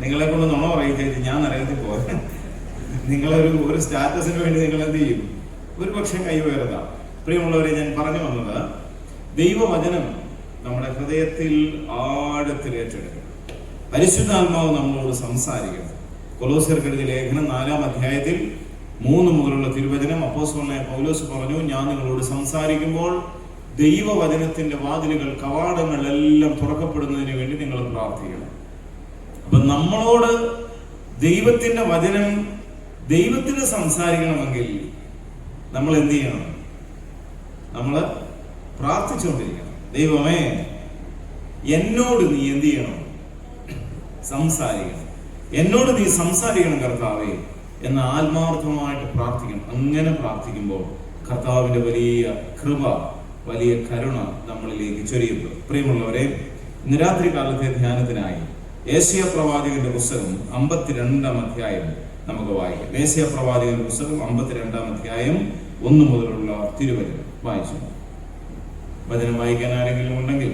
നിങ്ങളെ കൊണ്ട് നുണ പറയിച്ചു ഞാൻ നരകത്തിൽ പോകാൻ ഒരു സ്റ്റാറ്റസിന് വേണ്ടി നിങ്ങൾ എന്ത് ചെയ്യും? ഒരു പക്ഷെ കൈ ഉയർത്താം. പ്രിയമുള്ളവരെ, ഞാൻ പറഞ്ഞു വന്നത് ദൈവവചനം നമ്മുടെ ഹൃദയത്തിൽ ആഴത്തിൽ ഏറ്റെടുക്കണം. പരിശുദ്ധാത്മാവ് നമ്മളോട് സംസാരിക്കണം. കൊലോസ്യർക്ക് എഴുതിയ ലേഖനം 4-ാം അധ്യായത്തിൽ 3 മുതലുള്ള തിരുവചനം അപ്പോസ്തലനായ പൗലോസ് പറഞ്ഞു, ഞാൻ നിങ്ങളോട് സംസാരിക്കുമ്പോൾ ദൈവവചനത്തിന്റെ വാതിലുകൾ, കവാടങ്ങൾ എല്ലാം തുറക്കപ്പെടുന്നതിന് വേണ്ടി നിങ്ങൾ പ്രാർത്ഥിക്കണം. അപ്പൊ നമ്മളോട് ദൈവത്തിന്റെ വചനം ദൈവത്തിന് സംസാരിക്കണമെങ്കിൽ നമ്മൾ എന്ത് ചെയ്യണം? നമ്മൾ പ്രാർത്ഥിച്ചുകൊണ്ടിരിക്കണം. ദൈവമേ, എന്നോട് നീ എന്ത് ചെയ്യണം? സംസാരിക്കണം. എന്നോട് നീ സംസാരിക്കണം കർത്താവേ എന്ന് ആത്മാർത്ഥമായിട്ട് പ്രാർത്ഥിക്കണം. അങ്ങനെ പ്രാർത്ഥിക്കുമ്പോൾ കർത്താവിന്റെ വലിയ കൃപ, വലിയ കരുണ നമ്മളിലേക്ക് ചൊരിയപ്പെടും. പ്രിയമുള്ളവരെ, ഇന്ന് രാത്രി കാലത്തെ ധ്യാനത്തിനായി യേശയ്യാ പ്രവാചകന്റെ പുസ്തകം 52-ാം അധ്യായം നമുക്ക് വായിക്കാം. യേശയ്യാ പ്രവാചകന്റെ പുസ്തകം 52-ാം അധ്യായം 1 മുതലുള്ള തിരുവചനം വായിച്ചു. വചനം വായിക്കാൻ ആരെങ്കിലും ഉണ്ടെങ്കിൽ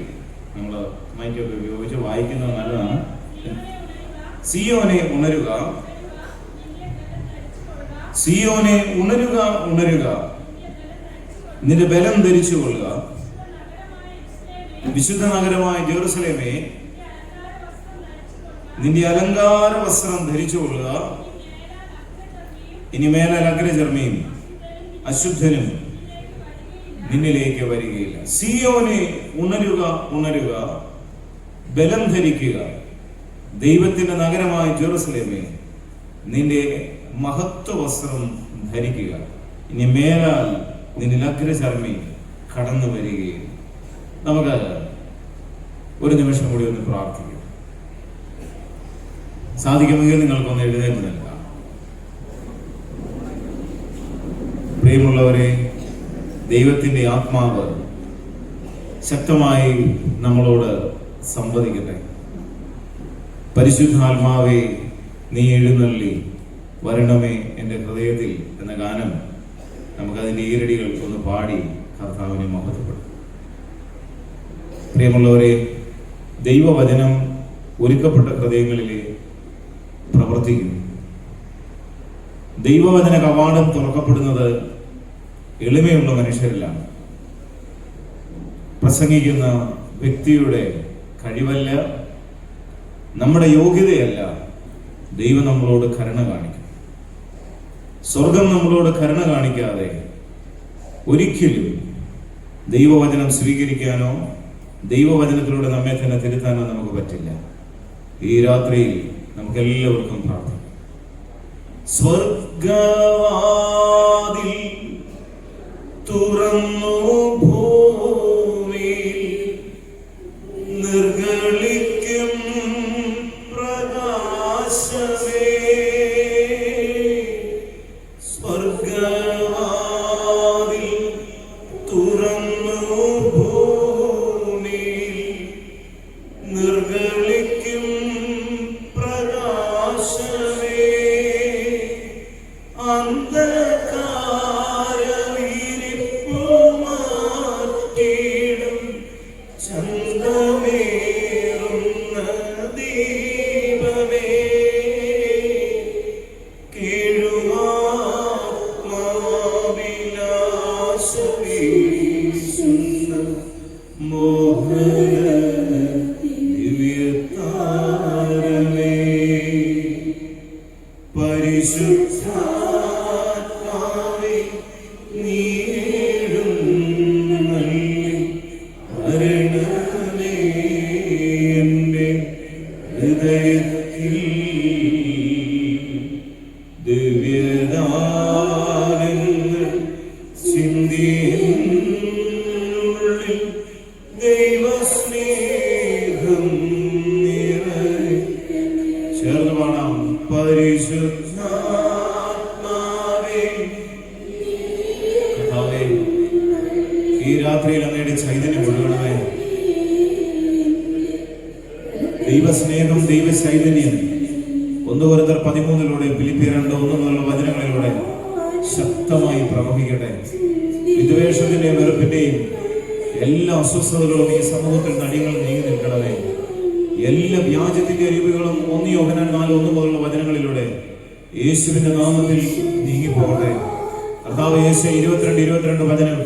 നമ്മൾ മൈക്കൊക്കെ ഉപയോഗിച്ച് വായിക്കുന്നത് നല്ലതാണ്. സിയോനെ ഉണരുക, സിയോനെ ഉണരുക, ഉണരുക, നിന്റെ ബലം ധരിച്ചു കൊള്ളുക. വിശുദ്ധ നഗരമായ ജെറുസലേമേ, നിന്റെ അലങ്കാര വസ്ത്രം ധരിച്ചു കൊള്ളുക. ഇനി മേലാൽ അഗ്രചർമ്മിയും അശുദ്ധനും നിന്നിലേക്ക് വരികയില്ല. സിയോനെ ഉണരുക, ഉണരുക, ബലം ധരിക്കുക. ദൈവത്തിന്റെ നഗരമായ ജെറുസലേമേ, നിന്റെ മഹത്വ വസ്ത്രം ധരിക്കുക. ഇനി മേലാൽ നിന്നിൽ അഗ്രചർമ്മി കടന്നു വരികയില്ല. നമുക്ക് ഒരു നിമിഷം കൂടി ഒന്ന് പ്രാർത്ഥിക്കാം. സാധിക്കുമെങ്കിൽ നിങ്ങൾക്കൊന്ന് എഴുന്നേറ്റ് നിൽക്കാം. പ്രിയമുള്ളവരെ, ദൈവത്തിന്റെ ആത്മാവ് ശക്തമായി നമ്മളോട് സംവദിക്കട്ടെ. പരിശുദ്ധാത്മാവേ, നീ എഴുന്നള്ളി വരണമേ എൻ്റെ ഹൃദയത്തിൽ എന്ന ഗാനം നമുക്കതിൻ്റെ ഈരടികൾ ഒന്ന് പാടി കർത്താവിനെ മഹത്വപ്പെടും. പ്രിയമുള്ളവരെ, ദൈവവചനം ഒരുക്കപ്പെട്ട ഹൃദയങ്ങളിലെ പ്രവർത്തിക്കും. ദൈവവചന കവാടം തുറക്കപ്പെടുന്നത് എളിമയുള്ള മനുഷ്യരിലാണ്. പ്രസംഗിക്കുന്ന വ്യക്തിയുടെ കഴിവല്ല, നമ്മുടെ യോഗ്യതയല്ല. ദൈവം നമ്മളോട് കരുണ കാണിക്കും. സ്വർഗം നമ്മളോട് കരുണ കാണിക്കാതെ ഒരിക്കലും ദൈവവചനം സ്വീകരിക്കാനോ ദൈവവചനത്തിലൂടെ നമ്മെ തന്നെ തിരുത്താനോ നമുക്ക് പറ്റില്ല. ഈ രാത്രിയിൽ നമുക്ക് എല്ലാവർക്കും പ്രാർത്ഥിക്കാം. സ്വർഗവാതിൽ തുറന്നു ഭൂമി നിർഗളിക്കും പ്രകാശമേ, സ്വർഗവാതിൽ തുറന്നു ഭൂമി നിർഗളിക്കും പ്രകാശമേ, അന്ധകാരവിരിപ്പു മാറ്റിടും ചന്ദ്രമേറുന്ന ദീപമേ, കേഴുവാവിലാസവീശുന്ന മോഹന ദിവ്യതാരമേ, പരിശുദ്ധാത്മാവേ, നീ എഴുന്നള്ളി വരണമേ എൻ്റെ ഹൃദയത്തിൽ. ദിവ്യദാനങ്ങൾ ചിന്തിയുള്ളിൽ ദൈവസ്നേഹം നിറയെ. ചേർന്ന് പാടാം. പരിശുദ്ധാത്മാവേ, കർത്താവേ, ഈ രാത്രിയിൽ അങ്ങയുടെ ചൈതന്യം ഒഴുകണമേ. ദൈവസ്നേഹം, ദൈവചൈതന്യം 1 കൊരിന്ത്യർ 13 ഫിലിപ്പിയർ 2:1 മുതലുള്ള വചനങ്ങളിലൂടെ ശക്തമായി പ്രവഹിക്കട്ടെ. വിദ്വേഷത്തിന്റെയും വെറുപ്പിന്റെയും എല്ലാ അസ്വസ്ഥതകളും ഈ സമൂഹത്തിൽ നടികൾ നീങ്ങി നിൽക്കണമേ. എല്ലാ വ്യാജത്തിന്റെ അരിവുകളും 1 യോഹന്നാൻ 4:1 മുതലുള്ള വചനങ്ങളിലൂടെ യേശുവിന്റെ നാമത്തിൽ നീങ്ങിപ്പോകട്ടെ. കർത്താവ് യേശു 22 വചനം,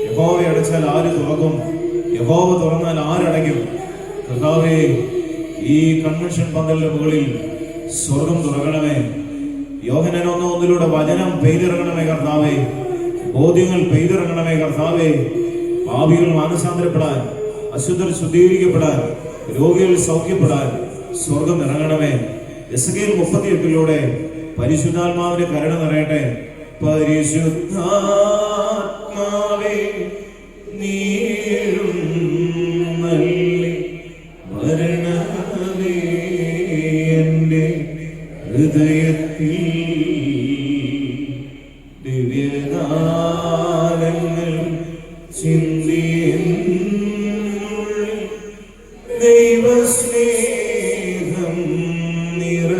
യഹോവ അടച്ചാൽ ആര് തുറക്കും, യഹോവ തുറന്നാൽ ആരടയ്ക്കും. കർത്താവേ, ഈ കൺവെൻഷൻ പന്തലിന്റെ മുകളിൽ സ്വർഗം തുറക്കണമേ. യോഹന്നാൻ 1:1 വചനം പെയ്തിറങ്ങണമേ കർത്താവേ. ബോധ്യങ്ങൾ പെയ്തിറങ്ങണമേ കർത്താവേ. പാപികൾ മാനസാന്തരപ്പെടാൻ, അശുദ്ധർ ശുദ്ധീകരിക്കപ്പെടാൻ, രോഗികൾ സൗഖ്യപ്പെടാൻ സ്വർഗം ഇറങ്ങണമേ. എസെക്കിയേൽ 38 പരിശുദ്ധാത്മാവിന്റെ കരുണ നിറയട്ടെ. പരിശുദ്ധാത്മാവേ നീഴുന്നള്ളി വരണമേ എൻ്റെ ഹൃദയത്തിൽ, ദിവ്യദാനങ്ങൾ ചിന്തിയെന്നുള്ളിൽ ദൈവസ്നേഹം നിറ.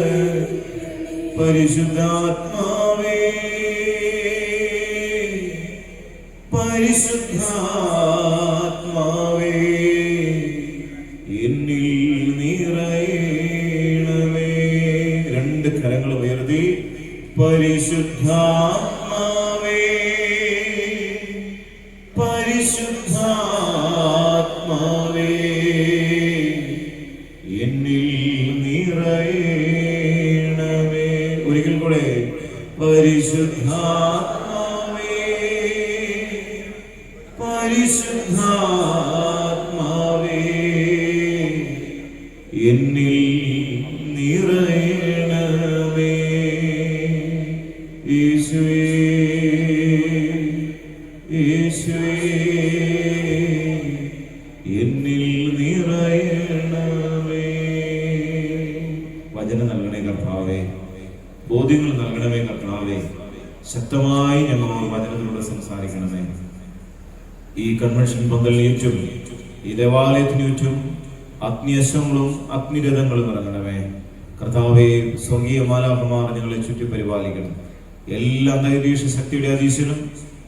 പരിശുദ്ധാത്മാവേ, പരിശുദ്ധാത്മാവേ എന്നിൽ നിറയണമേ. 2 കരങ്ങൾ ഉയർത്തി പരിശുദ്ധാത്മാവേ, പരിശുദ്ധാത്മാവേ എന്നിൽ നിറയണമേ. ഒരിക്കൽ കൂടെ പരിശുദ്ധാത്മാവേ, പരിശുദ്ധാത്മാവേ എന്നിൽ നിറയണമേ. യേശുവേ, യേശുവേ എന്നിൽ നിറയണമേ. വചനം നൽകണേ കർത്താവേ, ബോധ്യങ്ങൾ നൽകണമേ കർത്താവേ. ശക്തമായി ഞങ്ങളോട് വചനത്തിലൂടെ സംസാരിക്കണമേ. ഈ കൺവെൻഷൻ പന്തലിന് ചുറ്റും, ഈ ദേവാലയത്തിന് ചുറ്റും അഗ്നിയശങ്ങളും അഗ്നിരഥങ്ങളും ഇറങ്ങണമേ കർത്താവേ. സ്വർഗീയ മാലാഖമാർ ഞങ്ങളെ ചുറ്റി പരിപാലിക്കണം. എല്ലാ അന്തരീക്ഷ ശക്തിയുടെ അധീശനും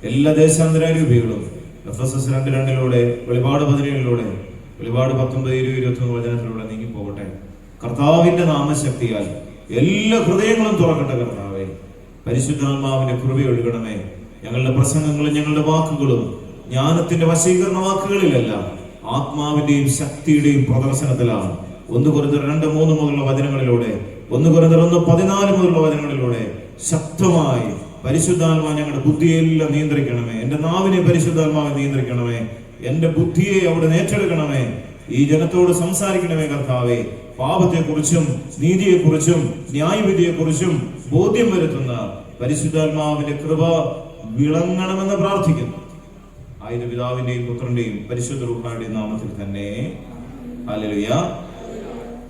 എല്ലാ ദേശാന്തരൂപികളും FSS 2:2 വെളിപാട് 17 വെളിപാട് 19, 20, 21 വചനത്തിലൂടെ നീങ്ങി പോകട്ടെ. കർത്താവിന്റെ നാമശക്തിയാൽ എല്ലാ ഹൃദയങ്ങളും തുറക്കട്ടെ കർത്താവേ. പരിശുദ്ധാത്മാവിന്റെ കൃപ ഒഴുകണമേ. ഞങ്ങളുടെ പ്രസംഗങ്ങളും ഞങ്ങളുടെ വാക്കുകളും ജ്ഞാനത്തിന്റെ വശീകരണ വാക്കുകളിലല്ല, ആത്മാവിന്റെയും ശക്തിയുടെയും പ്രദർശനത്തിലാണ്. 1 കൊരിന്ത്യർ 2:3 മുതലുള്ള വചനങ്ങളിലൂടെ, 1 കൊരിന്ത്യർ 1:14 മുതലുള്ള വചനങ്ങളിലൂടെ ശക്തമായി പരിശുദ്ധാത്മാവ് ഞങ്ങളുടെ ബുദ്ധിയെല്ലാം നിയന്ത്രിക്കണമേ. എന്റെ നാവിനെ പരിശുദ്ധാത്മാവ് നിയന്ത്രിക്കണമേ. എന്റെ ബുദ്ധിയെ അവിടെ ഏറ്റെടുക്കണമേ. ഈ ജനത്തോട് സംസാരിക്കണമേ കർത്താവേ. പാപത്തെക്കുറിച്ചും നീതിയെക്കുറിച്ചും ന്യായവിധിയെക്കുറിച്ചും ബോധ്യം വരുത്തുന്ന പരിശുദ്ധാത്മാവിന്റെ കൃപ വിളങ്ങണമെന്ന് പ്രാർത്ഥിക്കുന്നു. ആയത് പിതാവിന്റെയും പുത്രന്റെയും പരിശുദ്ധ റൂഹായുടെയും നാമത്തിൽ തന്നെ. ഹല്ലേലൂയ.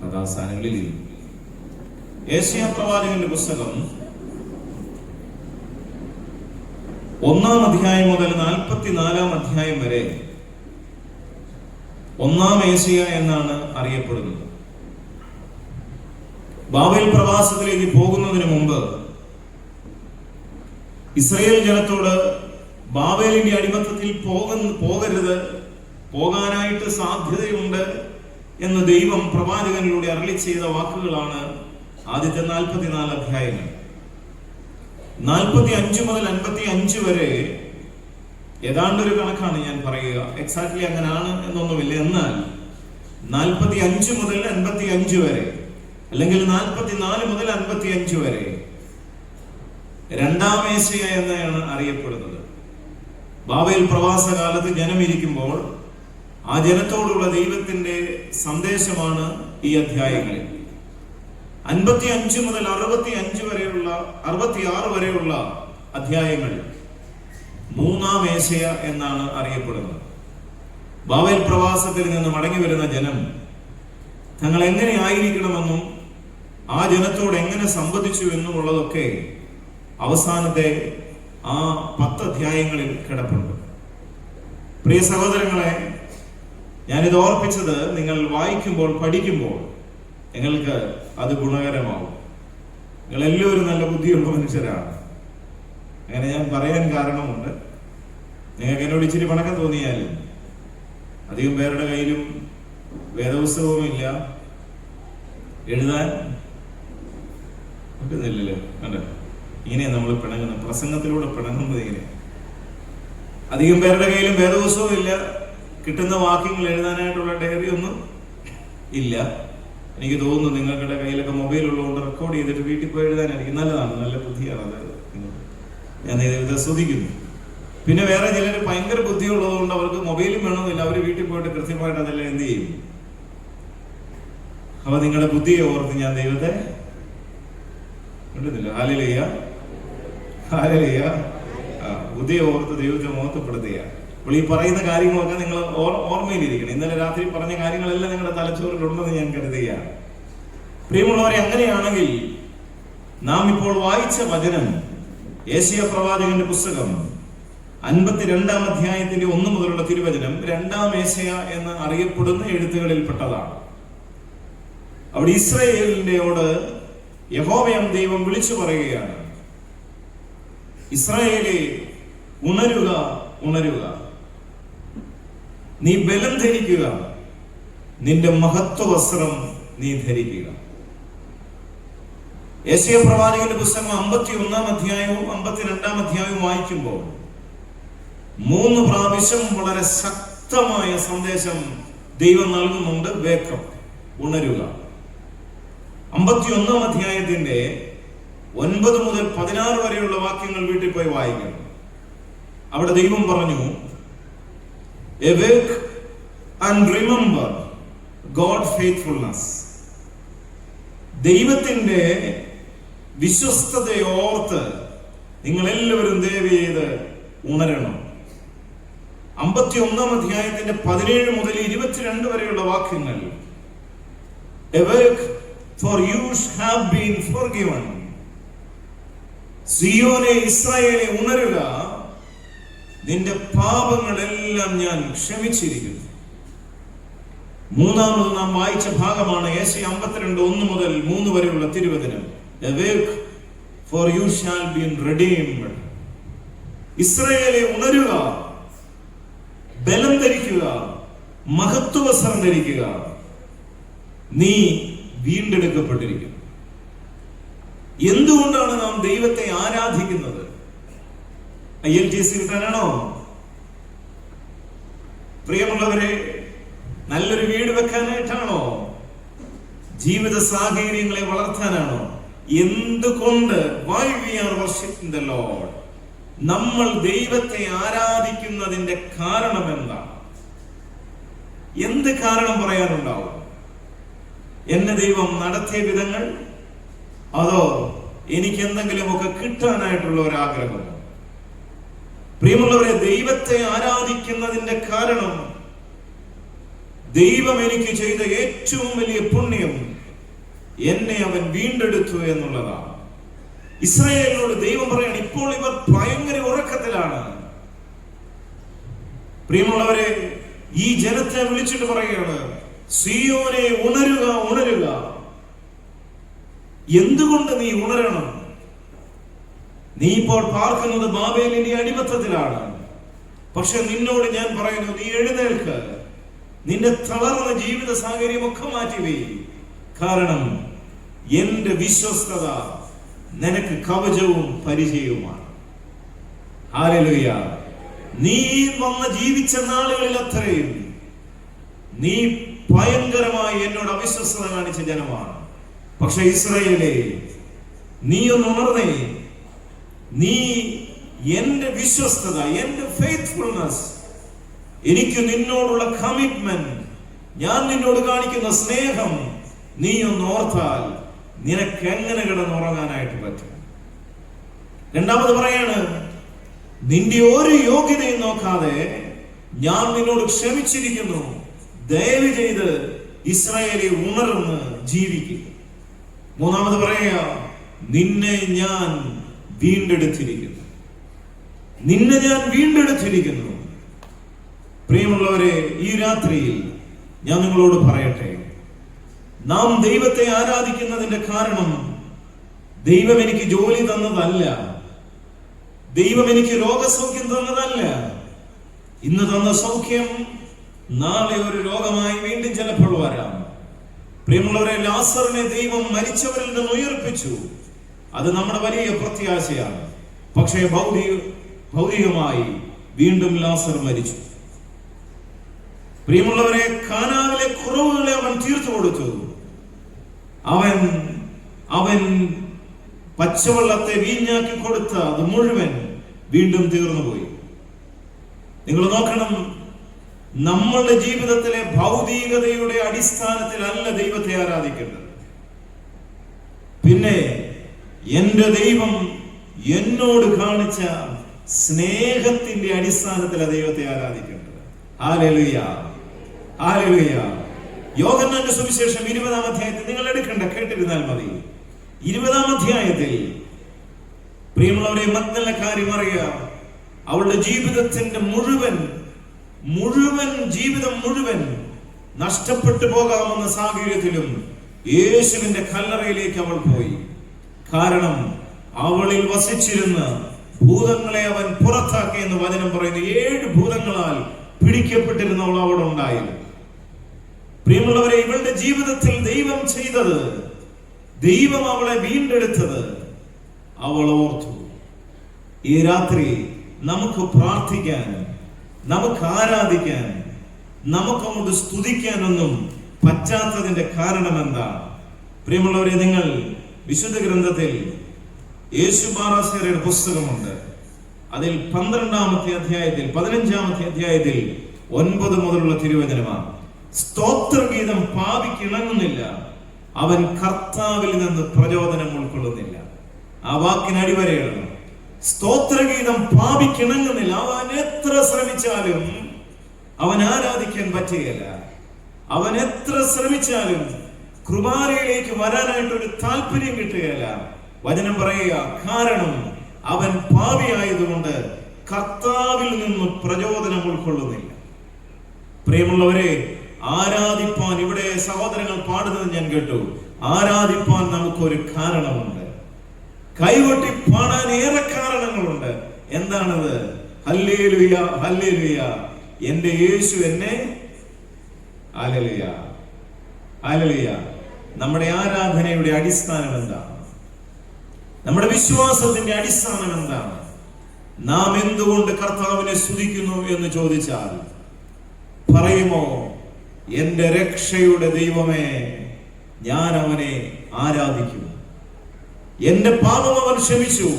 കഥാസ്ഥാനങ്ങളിൽ യെശയ്യാ പ്രവാചകന്റെ പുസ്തകം 1-ാം അധ്യായം മുതൽ 44-ാം അധ്യായം വരെ 1-ാം യെശയ്യാ എന്നാണ് അറിയപ്പെടുന്നത്. ബാബേൽ പ്രവാസത്തിലേക്ക് പോകുന്നതിന് മുമ്പ് ഇസ്രായേൽ ജനത്തോട് ബാബേലിന്റെ അടിമത്തത്തിൽ പോകരുത്, പോകാനായിട്ട് സാധ്യതയുണ്ട് എന്ന് ദൈവം പ്രവാചകനിലൂടെ അരുളി ചെയ്ത വാക്കുകളാണ് ആദ്യത്തെ 44 അധ്യായങ്ങൾ. 45 മുതൽ 55 വരെ ഏതാണ്ടൊരു കണക്കാണ് ഞാൻ പറയുക, എക്സാക്ട്ലി അങ്ങനെയാണ് എന്നൊന്നുമില്ല. എന്നാൽ 45 മുതൽ 55 വരെ, അല്ലെങ്കിൽ 44 മുതൽ 55 വരെ 2-ാം യെശയ്യാ എന്നാണ് അറിയപ്പെടുന്നത്. ബാബേൽ പ്രവാസ കാലത്ത് ജനമിരിക്കുമ്പോൾ ആ ജനത്തോടുള്ള ദൈവത്തിന്റെ സന്ദേശമാണ് ഈ അധ്യായങ്ങളിൽ. 55 മുതൽ 66 വരെയുള്ള അധ്യായങ്ങൾ 3-ാം യെശയ്യാ എന്നാണ് അറിയപ്പെടുന്നത്. ബാബേൽ പ്രവാസത്തിൽ നിന്ന് മടങ്ങി വരുന്ന ജനം തങ്ങൾ എങ്ങനെ ആയിരിക്കണമെന്നും ആ ജനത്തോട് എങ്ങനെ സംവദിച്ചു എന്നുമുള്ളതൊക്കെ അവസാനത്തെ ആ 10 അധ്യായങ്ങളിൽ കിടപ്പുണ്ട്. പ്രിയ സഹോദരങ്ങളെ, ഞാനിത് ഓർപ്പിച്ചത് നിങ്ങൾ വായിക്കുമ്പോൾ, പഠിക്കുമ്പോൾ നിങ്ങൾക്ക് അത് ഗുണകരമാവും. നിങ്ങൾ എല്ലാവരും നല്ല ബുദ്ധിയുള്ള മനുഷ്യരാണ്. അങ്ങനെ ഞാൻ പറയാൻ കാരണമുണ്ട്. നിങ്ങൾക്ക് എന്നോട് ഇച്ചിരി പണക്കം തോന്നിയാലും, അധികം പേരുടെ കയ്യിലും വേദപുസ്തകവും ഇല്ല, എഴുതാൻ പറ്റുന്നില്ലല്ലോ. കണ്ടോ, ഇങ്ങനെ നമ്മൾ പിണങ്ങുന്ന, പ്രസംഗത്തിലൂടെ പിണങ്ങുന്നത് ഇങ്ങനെ. അധികം പേരുടെ കയ്യിലും വേദപുസ്തകവും ഇല്ല, കിട്ടുന്ന വാക്യങ്ങൾ എഴുതാനായിട്ടുള്ള ഡയറി ഒന്നും ഇല്ല. എനിക്ക് തോന്നുന്നു നിങ്ങളുടെ കയ്യിലൊക്കെ മൊബൈൽ ഉള്ളതുകൊണ്ട് റെക്കോർഡ് ചെയ്തിട്ട് വീട്ടിൽ പോയി എഴുതാനായിരിക്കും. നല്ലതാണ്, നല്ല ബുദ്ധിയാണ്. അതായത് ഞാൻ ഇത് ശ്രദ്ധിക്കുന്നു. പിന്നെ വേറെ ചിലർ ഭയങ്കര ബുദ്ധിയുള്ളതുകൊണ്ട് അവർക്ക് മൊബൈലും വേണമെന്നില്ല, അവർ വീട്ടിൽ പോയിട്ട് കൃത്യമായിട്ട് അതെല്ലാം എന്ത് ചെയ്യും. അപ്പൊ നിങ്ങളുടെ ബുദ്ധിയെ ഓർത്ത് ഞാൻ ദൈവത്തെ കണ്ടുന്നില്ല. Hallelujah, hallelujah. ബുദ്ധിയെ ഓർത്ത് ദൈവത്തെ മഹത്വപ്പെടുത്തുക. അപ്പോൾ ഈ പറയുന്ന കാര്യങ്ങളൊക്കെ നിങ്ങൾ ഓർമ്മയിലിരിക്കണം. ഇന്നലെ രാത്രി പറഞ്ഞ കാര്യങ്ങളെല്ലാം നിങ്ങളുടെ തലച്ചോറിലുണ്ടെന്ന് ഞാൻ കരുതുകയാണ്. പ്രിയമുള്ളവരെ, അങ്ങനെയാണെങ്കിൽ നാം ഇപ്പോൾ വായിച്ച വചനം യെശയ്യാ പ്രവാചകന്റെ പുസ്തകം 52-ാം അധ്യായത്തിന്റെ 1 മുതലുള്ള തിരുവചനം 2-ാം യെശയ്യാ എന്ന് അറിയപ്പെടുന്ന എഴുത്തുകളിൽപ്പെട്ടതാണ്. അവിടെ ഇസ്രായേലിനോട് യഹോവയാം ദൈവം വിളിച്ചു പറയുകയാണ്, ഇസ്രായേലേ, ഉണരുക, ഉണരുക, നീ ബലം ധരിക്കുക, നിന്റെ മഹത്വ വസ്ത്രം നീ ധരിക്കുക. യെശയ്യാ പ്രവാചകന്റെ പുസ്തകം 51-ാം അധ്യായവും 52-ാം അധ്യായവും വായിക്കുമ്പോൾ 3 പ്രാവശ്യം വളരെ ശക്തമായ സന്ദേശം ദൈവം നൽകുന്നുണ്ട്. വേക്കം, ഉണരുക. 51-ാം അധ്യായത്തിന്റെ 9 മുതൽ 16 വരെയുള്ള വാക്യങ്ങൾ വീട്ടിൽ പോയി വായിക്കണം. അവിടെ ദൈവം പറഞ്ഞു, awake and remember God faithfulness. ദൈവത്തിന്റെ വിശ്വസ്തതയെ ഓർത്ത് നിങ്ങൾ എല്ലാവരും ദയവ് ചെയ്ത് ഉണരണം. 51-ാം അധ്യായത്തിന്റെ 17 മുതൽ 22 വരെയുള്ള വാക്യങ്ങൾ, awake, for you have been forgiven. സിയോനെ, ഇസ്രായേലേ, ഉണരുക, നിന്റെ പാപങ്ങളെല്ലാം ഞാൻ ക്ഷമിച്ചിരിക്കുന്നു. മൂന്നാമത് നാം വായിച്ച ഭാഗമാണ് യെശയ്യാ 52:1 മുതൽ 3 വരെയുള്ള തിരുവചനം, awake, for you shall be redeemed. ഇസ്രായേലേ, ഉണരുക, ബലം ധരിക്കുക, മഹത്വവസ്ത്രം ധരിക്കുക, നീ വീണ്ടെടുക്കപ്പെട്ടിരിക്കുന്നു. എന്തുകൊണ്ടാണ് നാം ദൈവത്തെ ആരാധിക്കുന്നത്? ILTC കിട്ടാനാണോ? പ്രിയമുള്ളവരെ, നല്ലൊരു വീട് വെക്കാനായിട്ടാണോ? ജീവിത സാഹചര്യങ്ങളെ വളർത്താനാണോ? എന്തുകൊണ്ട്? Why we are worshiping the Lord? നമ്മൾ ദൈവത്തെ ആരാധിക്കുന്നതിന്റെ കാരണം എന്താണ്? എന്ത് കാരണം പറയാനുണ്ടാവും? എന്നെ ദൈവം നടത്തിയ വിധങ്ങൾ, അതോ എനിക്ക് എന്തെങ്കിലുമൊക്കെ കിട്ടാനായിട്ടുള്ള ഒരാഗ്രഹം? പ്രിയമുള്ളവരെ, ദൈവത്തെ ആരാധിക്കുന്നതിന്റെ കാരണം ദൈവം എനിക്ക് ചെയ്ത ഏറ്റവും വലിയ പുണ്യം, എന്നെ അവൻ വീണ്ടെടുത്തു എന്നുള്ളതാണ്. ഇസ്രായേലിനോട് ദൈവം പറയാണ്, ഇപ്പോൾ ഇവർ ഭയങ്കര ഉറക്കത്തിലാണ്. പ്രിയമുള്ളവരെ, ഈ ജനത്തെ വിളിച്ചിട്ട് പറയുകയാണ്, സിയോനെ, ഉണരുക, ഉണരുക. എന്തുകൊണ്ട് നീ ഉണരണം? നീ ഇപ്പോൾ പാർക്കുന്നത് ബാബേലിന്റെ അടിമത്തത്തിലാണ്. പക്ഷെ നിന്നോട് ഞാൻ പറയുന്നു, നീ എഴുന്നേൽക്ക്, നിന്റെ തളർന്ന ജീവിത സാഹചര്യമൊക്കെ മാറ്റിവെയ്. കാരണം എന്റെ വിശ്വസ്തത നിനക്ക് കവചവും പരിചയവുമാണ്. ഹല്ലേലൂയ. നീ വന്ന് ജീവിച്ച നാളുകളിൽ അത്രയും നീ ഭയങ്കരമായി എന്നോട് അവിശ്വസ്തത കാണിച്ച ജനമാണ്. പക്ഷെ ഇസ്രായേലേ, നീ ഒന്ന് ഉണർന്നേ. നീ എന്റെ വിശ്വസ്തത, എന്റെ ഫെയ്ത്ത്ഫുൾനെസ്, എനിക്ക് നിന്നോടുള്ള കമ്മിറ്റ്മെന്റ്, ഞാൻ നിന്നോട് കാണിക്കുന്ന സ്നേഹം നീ ഒന്ന് ഓർത്താൽ നിനക്ക് എങ്ങനെ കിടന്നുറങ്ങാനായിട്ട് പറ്റും? രണ്ടാമത് പറയാണ്, നിന്റെ ഒരു യോഗ്യതയും നോക്കാതെ ഞാൻ നിന്നോട് ക്ഷമിച്ചിരിക്കുന്നു. ദയവ് ചെയ്ത് ഇസ്രായേലേ, ഉണർന്ന് ജീവിക്കുക. മൂന്നാമത് പറയുക, നിന്നെ ഞാൻ വീണ്ടെടുത്തിരിക്കുന്നു. നിന്നെ ഞാൻ വീണ്ടെടുത്തിരിക്കുന്നു. പ്രിയമുള്ളവരെ, ഈ രാത്രിയിൽ ഞാൻ നിങ്ങളോട് പറയട്ടെ, നാം ദൈവത്തെ ആരാധിക്കുന്നതിന്റെ കാരണം ദൈവം എനിക്ക് ജോലി തന്നതല്ല, ദൈവം എനിക്ക് രോഗസൗഖ്യം തന്നതല്ല. ഇന്ന് തന്ന സൗഖ്യം നാളെ ഒരു രോഗമായി വീണ്ടും ചിലപ്പോൾ വരാം. പ്രിയമുള്ളവരെ, ലാസറിനെ ദൈവം മരിച്ചവരിൽ നിന്ന് ഉയർപ്പിച്ചു. അത് നമ്മുടെ വലിയ പ്രത്യാശയാണ്. പക്ഷേ ഭൗതികമായി വീണ്ടും ലാസർ മരിച്ചു. പ്രിയമുള്ളവരെ, കാനാവിലെ കുറവുകളെ അവൻ തീർത്തു കൊടുത്തു. അവൻ പച്ചവെള്ളത്തെ വീഞ്ഞാക്കി കൊടുത്ത അത് മുഴുവൻ വീണ്ടും തീർന്നുപോയി. നിങ്ങൾ നോക്കണം, നമ്മളുടെ ജീവിതത്തിലെ ഭൗതികതയുടെ അടിസ്ഥാനത്തിലല്ല ദൈവത്തെ ആരാധിക്കേണ്ടത്. പിന്നെ എന്റെ ദൈവം എന്നോട് കാണിച്ച സ്നേഹത്തിന്റെ അടിസ്ഥാനത്തിലാണ് ദൈവത്തെ ആരാധിക്കേണ്ടത്. Hallelujah, hallelujah. യോഹന്നാന്റെ സുവിശേഷം 20-ാം അധ്യായത്തിൽ നിങ്ങൾ എടുക്കണ്ട, കേട്ടിരുന്നാൽ മതി. 20-ാം അധ്യായത്തിൽ പ്രിയമുള്ളവരെ, മഗ്ദലക്കാരി മറിയ അവളുടെ ജീവിതത്തിന്റെ ജീവിതം മുഴുവൻ നഷ്ടപ്പെട്ടു പോകാമെന്ന സാഹചര്യത്തിലും യേശുവിന്റെ കല്ലറയിലേക്ക് അവൾ പോയി. കാരണം അവളിൽ വസിച്ചിരുന്ന ഭൂതങ്ങളെ അവൻ പുറത്താക്കി എന്ന് വചനം പറയുന്നു. 7 ഭൂതങ്ങളാൽ പിടിക്കപ്പെട്ടിരുന്ന അവൾ അവിടെ ഉണ്ടായിരുന്നു. പ്രിയമുള്ളവരെ, ഇവളുടെ ജീവിതത്തിൽ ദൈവം ചെയ്തത്, ദൈവം അവളെ വീണ്ടെടുത്തത് അവൾ ഓർത്തു. ഈ രാത്രി നമുക്ക് പ്രാർത്ഥിക്കാൻ, നമുക്ക് ആരാധിക്കാൻ, നമുക്കങ്ങോട്ട് സ്തുതിക്കാനൊന്നും പറ്റാത്തതിന്റെ കാരണം എന്താണ്? പ്രിയമുള്ളവരെ, നിങ്ങൾ വിശുദ്ധ ഗ്രന്ഥത്തിൽ യേശുബാറാസേരയുടെ പുസ്തകമുണ്ട്. അതിൽ 12-ാമത്തെ അധ്യായത്തിൽ 15-ാമത്തെ അധ്യായത്തിൽ 9 മുതലുള്ള തിരുവചനമാണ്. സ്തോത്രഗീതം പാപിക്ക് ഇണങ്ങുന്നില്ല, അവൻ കർത്താവിൽ നിന്ന് പ്രചോദനം ഉൾക്കൊള്ളുന്നില്ല. ആ വാക്കിന് അടിവരയിടണം. സ്തോത്രഗീതം പാപിക്ക് ഇണങ്ങുന്നില്ല. അവൻ എത്ര ശ്രമിച്ചാലും അവൻ ആരാധിക്കാൻ പറ്റുകയില്ല. അവൻ എത്ര ശ്രമിച്ചാലും കൃപാലയിലേക്ക് വരാനായിട്ട് ഒരു താല്പര്യം കിട്ടുകയില്ല. വചനം പറയുക, കാരണം അവൻ പാപിയായതുകൊണ്ട് കർത്താവിൽ നിന്ന് പ്രചോദനം ഉൾക്കൊള്ളുന്നില്ല. പ്രിയമുള്ളവരെ, ആരാധിപ്പാൻ ഇവിടെ സഹോദരങ്ങൾ പാടുന്നത് ഞാൻ കേട്ടു. ആരാധിപ്പാൻ നമുക്കൊരു കാരണമുണ്ട്. കൈകൊട്ടി പാടാൻ ഏറെ കാരണങ്ങളുണ്ട്. എന്താണത്? ഹല്ലേലൂയ, ഹല്ലേലൂയ, എന്റെ യേശു എന്നെ. Hallelujah, hallelujah. നമ്മുടെ ആരാധനയുടെ അടിസ്ഥാനം എന്താണ്? നമ്മുടെ വിശ്വാസത്തിന്റെ അടിസ്ഥാനം എന്താണ്? നാം എന്തുകൊണ്ട് കർത്താവിനെ സ്തുതിക്കുന്നു എന്ന് ചോദിച്ചാൽ പറയുമോ, എന്റെ രക്ഷയുടെ ദൈവമേ, ഞാൻ അവനെ ആരാധിക്കും. എന്റെ പാപം അവൻ ക്ഷമിച്ചു,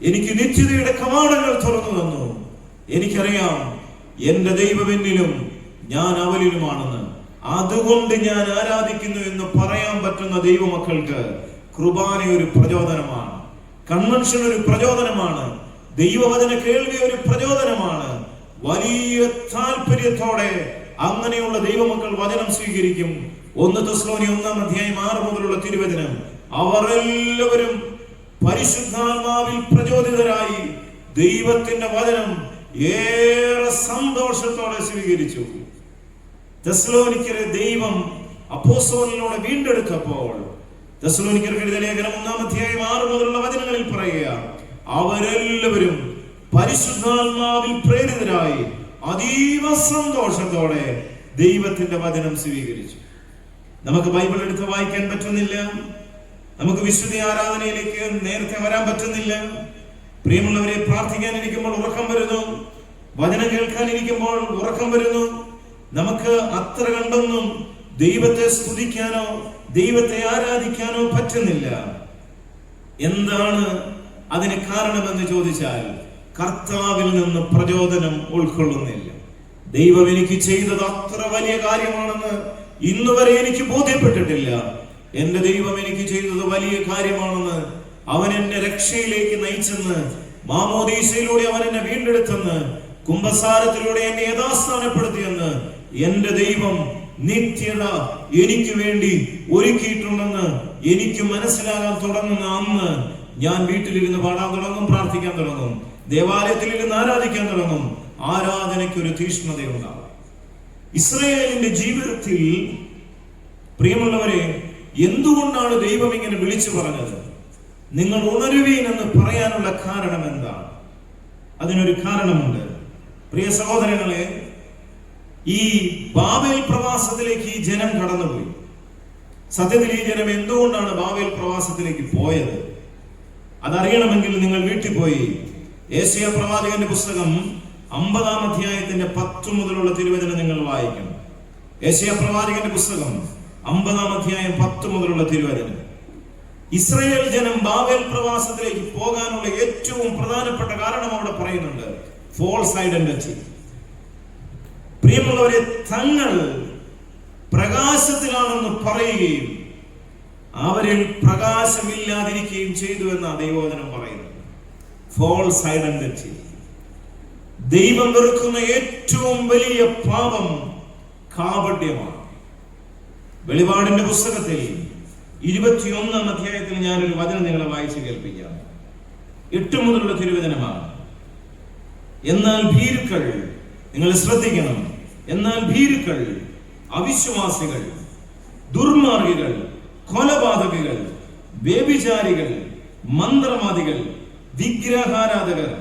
എനിക്ക് നിത്യതയുടെ കവാടങ്ങൾ തുറന്നു തന്നു. എനിക്കറിയാം എന്റെ ദൈവം എന്നിലും ഞാൻ അവനിലുമാണെന്ന്. അതുകൊണ്ട് ഞാൻ ആരാധിക്കുന്നു എന്ന് പറയാൻ പറ്റുന്ന ദൈവമക്കൾക്ക് കുർബാന ഒരു പ്രചോദനമാണ്, കൺവെൻഷൻ ഒരു പ്രചോദനമാണ്, ദൈവവചന കേൾവി ഒരു പ്രചോദനമാണ്. വലിയ താല്പര്യത്തോടെ അങ്ങനെയുള്ള ദൈവമക്കൾ വചനം സ്വീകരിക്കും. 1 തെസ്സലോനിയ 1-ാം അധ്യായം 6 മുതലുള്ള തിരുവചനം, അവർ എല്ലാവരും പരിശുദ്ധാത്മാവിൽ പ്രചോദിതരായി ദൈവത്തിന്റെ വചനം ഏറെ സന്തോഷത്തോടെ സ്വീകരിച്ചു. തെസ്സലോനിക്കരെ ദൈവം അപ്പോസ്തലനിലൂടെ വീണ്ടെടുത്തപ്പോൾ, തെസ്സലോനിക്കർക്ക് എഴുതിയ ലേഖനം 1-ാം അധ്യായം 6 മുതലുള്ള വചനങ്ങളിൽ പറയുക, അവരെല്ലാവരും പരിശുദ്ധാത്മാവിൽ പ്രേരിതരായി അതീവ സന്തോഷത്തോടെ ദൈവത്തിന്റെ വചനം സ്വീകരിച്ചു. നമുക്ക് ബൈബിൾ എടുത്ത് വായിക്കാൻ പറ്റുന്നില്ല, നമുക്ക് വിശുദ്ധ ആരാധനയിലേക്ക് നേരത്തെ വരാൻ പറ്റുന്നില്ല. പ്രിയമുള്ളവരെ, പ്രാർത്ഥിക്കാൻ ഇരിക്കുമ്പോൾ ഉറക്കം വരുന്നു, വചനം കേൾക്കാൻ ഇരിക്കുമ്പോൾ ഉറക്കം വരുന്നു. നമുക്ക് അത്ര കണ്ടൊന്നും ദൈവത്തെ സ്തുതിക്കാനോ ദൈവത്തെ ആരാധിക്കാനോ പറ്റുന്നില്ല. എന്താണ് അതിന് കാരണമെന്ന് ചോദിച്ചാൽ, കർത്താവിൽ നിന്ന് പ്രചോദനം ഉൾക്കൊള്ളുന്നില്ല. ദൈവം എനിക്ക് ചെയ്തത് അത്ര വലിയ കാര്യമാണെന്ന് ഇന്നുവരെ എനിക്ക് ബോധ്യപ്പെട്ടിട്ടില്ല. എന്റെ ദൈവം എനിക്ക് ചെയ്തത് വലിയ കാര്യമാണെന്ന്, അവൻ എന്നെ രക്ഷയിലേക്ക് നയിച്ചെന്ന്, മാമോദീസയിലൂടെ അവൻ എന്നെ വീണ്ടെടുത്തെന്ന്, കുംഭസാരത്തിലൂടെ എന്നെ യഥാസ്ഥാനപ്പെടുത്തിയെന്ന്, എന്റെ ദൈവം നിത്യത എനിക്ക് വേണ്ടി ഒരുക്കിയിട്ടുണ്ടെന്ന് എനിക്ക് മനസ്സിലാകാൻ തുടങ്ങുന്ന അന്ന് ഞാൻ വീട്ടിലിരുന്ന് പാടാൻ തുടങ്ങും, പ്രാർത്ഥിക്കാൻ തുടങ്ങും, ദേവാലയത്തിൽ ഇരുന്ന് ആരാധിക്കാൻ തുടങ്ങും. ആരാധനയ്ക്ക് ഒരു തീഷ്ണതയുണ്ടാകും. ഇസ്രായേലിന്റെ ജീവിതത്തിൽ പ്രിയമുള്ളവരെ, എന്തുകൊണ്ടാണ് ദൈവം ഇങ്ങനെ വിളിച്ചു പറഞ്ഞത്? നിങ്ങൾ ഉണരുവീൻ എന്ന് പറയാനുള്ള കാരണം എന്താണ്? അതിനൊരു കാരണമുണ്ട്. പ്രിയ സഹോദരങ്ങളെ, ഈ ബാബേൽ പ്രവാസത്തിലേക്ക് ഈ ജനം കടന്നുപോയി. സത്യത്തിൽ ഈ ജനം എന്തുകൊണ്ടാണ് ബാബേൽ പ്രവാസത്തിലേക്ക് പോയത് അതറിയണമെങ്കിൽ നിങ്ങൾ വീട്ടിൽ പോയി യെശയ്യാ പ്രവാചകന്റെ പുസ്തകം 50-ാം അധ്യായത്തിന്റെ 10 മുതലുള്ള തിരുവചനം നിങ്ങൾ വായിക്കണം. യെശയ്യാ പ്രവാചകന്റെ പുസ്തകം 50-ാം അധ്യായം 10 മുതലുള്ള തിരുവചനം. ഇസ്രായേൽ ജനം ബാബേൽ പ്രവാസത്തിലേക്ക് പോകാനുള്ള ഏറ്റവും പ്രധാനപ്പെട്ട കാരണം അവിടെ പറയുന്നുണ്ട്, ഫോൾസ് ഐഡന്റിറ്റി. പ്രിയമുള്ളവരെ, തങ്ങൾ പ്രകാശത്തിലാണെന്ന് പറയുകയും അവരിൽ പ്രകാശമില്ലാതിരിക്കുകയും ചെയ്തു എന്നാണ് ദൈവവചനം പറയുന്നത്. False identity. ദൈവം വെറുക്കുന്ന ഏറ്റവും വലിയ പാപം കാപട്യമാണ്. വെളിപാടിന്റെ പുസ്തകത്തിൽ 21-ാം അധ്യായത്തിൽ ഞാനൊരു വചനം നിങ്ങളെ വായിച്ച് കേൾപ്പിക്കാം. 8 മുതലുള്ള തിരുവചനമാണ്. എന്നാൽ ഭീരുക്കൾ, നിങ്ങൾ ശ്രദ്ധിക്കണം, എന്നാൽ ഭീരുക്കൾ, അവിശ്വാസികൾ, ദുർമാർഗികൾ, കൊലപാതകികൾ, വ്യഭിചാരികൾ, മന്ത്രവാദികൾ, വിഗ്രഹാരാധകർ,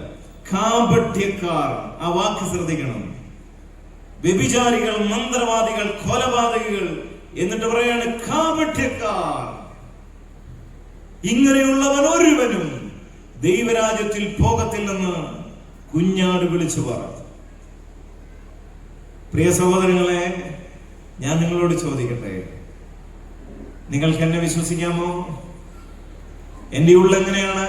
കാപട്യക്കാർ. ആ വാക്ക് ശ്രദ്ധിക്കണം. വ്യഭിചാരികൾ, മന്ത്രവാദികൾ, കൊലപാതകികൾ, എന്നിട്ട് പറയാണ് കാപട്യക്കാർ. ഇങ്ങനെയുള്ളവൻ ഒരുവനും ദൈവരാജ്യത്തിൽ പോകത്തില്ലെന്ന് കുഞ്ഞാട് വിളിച്ചു പറഞ്ഞു. പ്രിയ സഹോദരങ്ങളെ, ഞാൻ നിങ്ങളോട് ചോദിക്കട്ടെ, നിങ്ങൾക്ക് എന്നെ വിശ്വസിക്കാമോ? എന്റെ ഉള്ളിൽ എങ്ങനെയാണ്?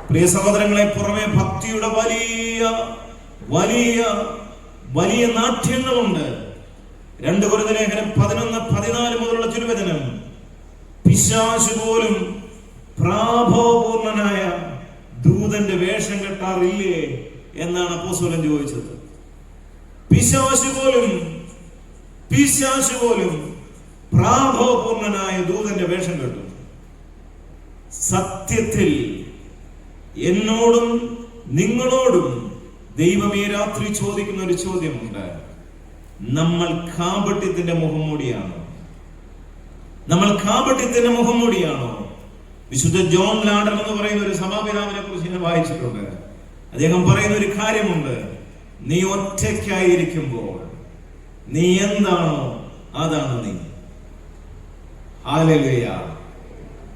പ്രിയ സഹോദരങ്ങളെ, പുറമെ ഭക്തിയുടെ വലിയ വലിയ വലിയ നാട്യങ്ങളുണ്ട്. 2 കൊരിന്ത്യർ ലേഖനം 11-14 മുതലുള്ള തിരുവചനം. പിശാച് പോലും പ്രാഭവപൂർണനായ ദൂതന്റെ വേഷം കെട്ടാറില്ലേ എന്നാണ് അപ്പോസ്തലൻ ചോദിച്ചത്. പിശാച് പോലും പ്രാഭവപൂർണനായ ദൂതന്റെ വേഷം കെട്ടു. സത്യത്തിൽ എന്നോടും നിങ്ങളോടും ദൈവം ഈ രാത്രി ചോദിക്കുന്ന ഒരു ചോദ്യമുണ്ട്. നമ്മൾ കാപട്യത്തിന്റെ മുഖംമൂടിയാണോ? നമ്മൾ കാപട്യത്തിന്റെ മുഖംമൂടിയാണോ? വിശുദ്ധ ജോൺ ലാഡർ എന്ന് പറയുന്ന ഒരു സഭാപിതാവിനെ കുറിച്ച് ഞാൻ വായിച്ചിട്ടുണ്ട്. അദ്ദേഹം പറയുന്ന ഒരു കാര്യമുണ്ട്, നീ ഒറ്റയ്ക്കായിരിക്കുമ്പോൾ നീ എന്താണോ അതാണ് നീ. ഹല്ലേലൂയ.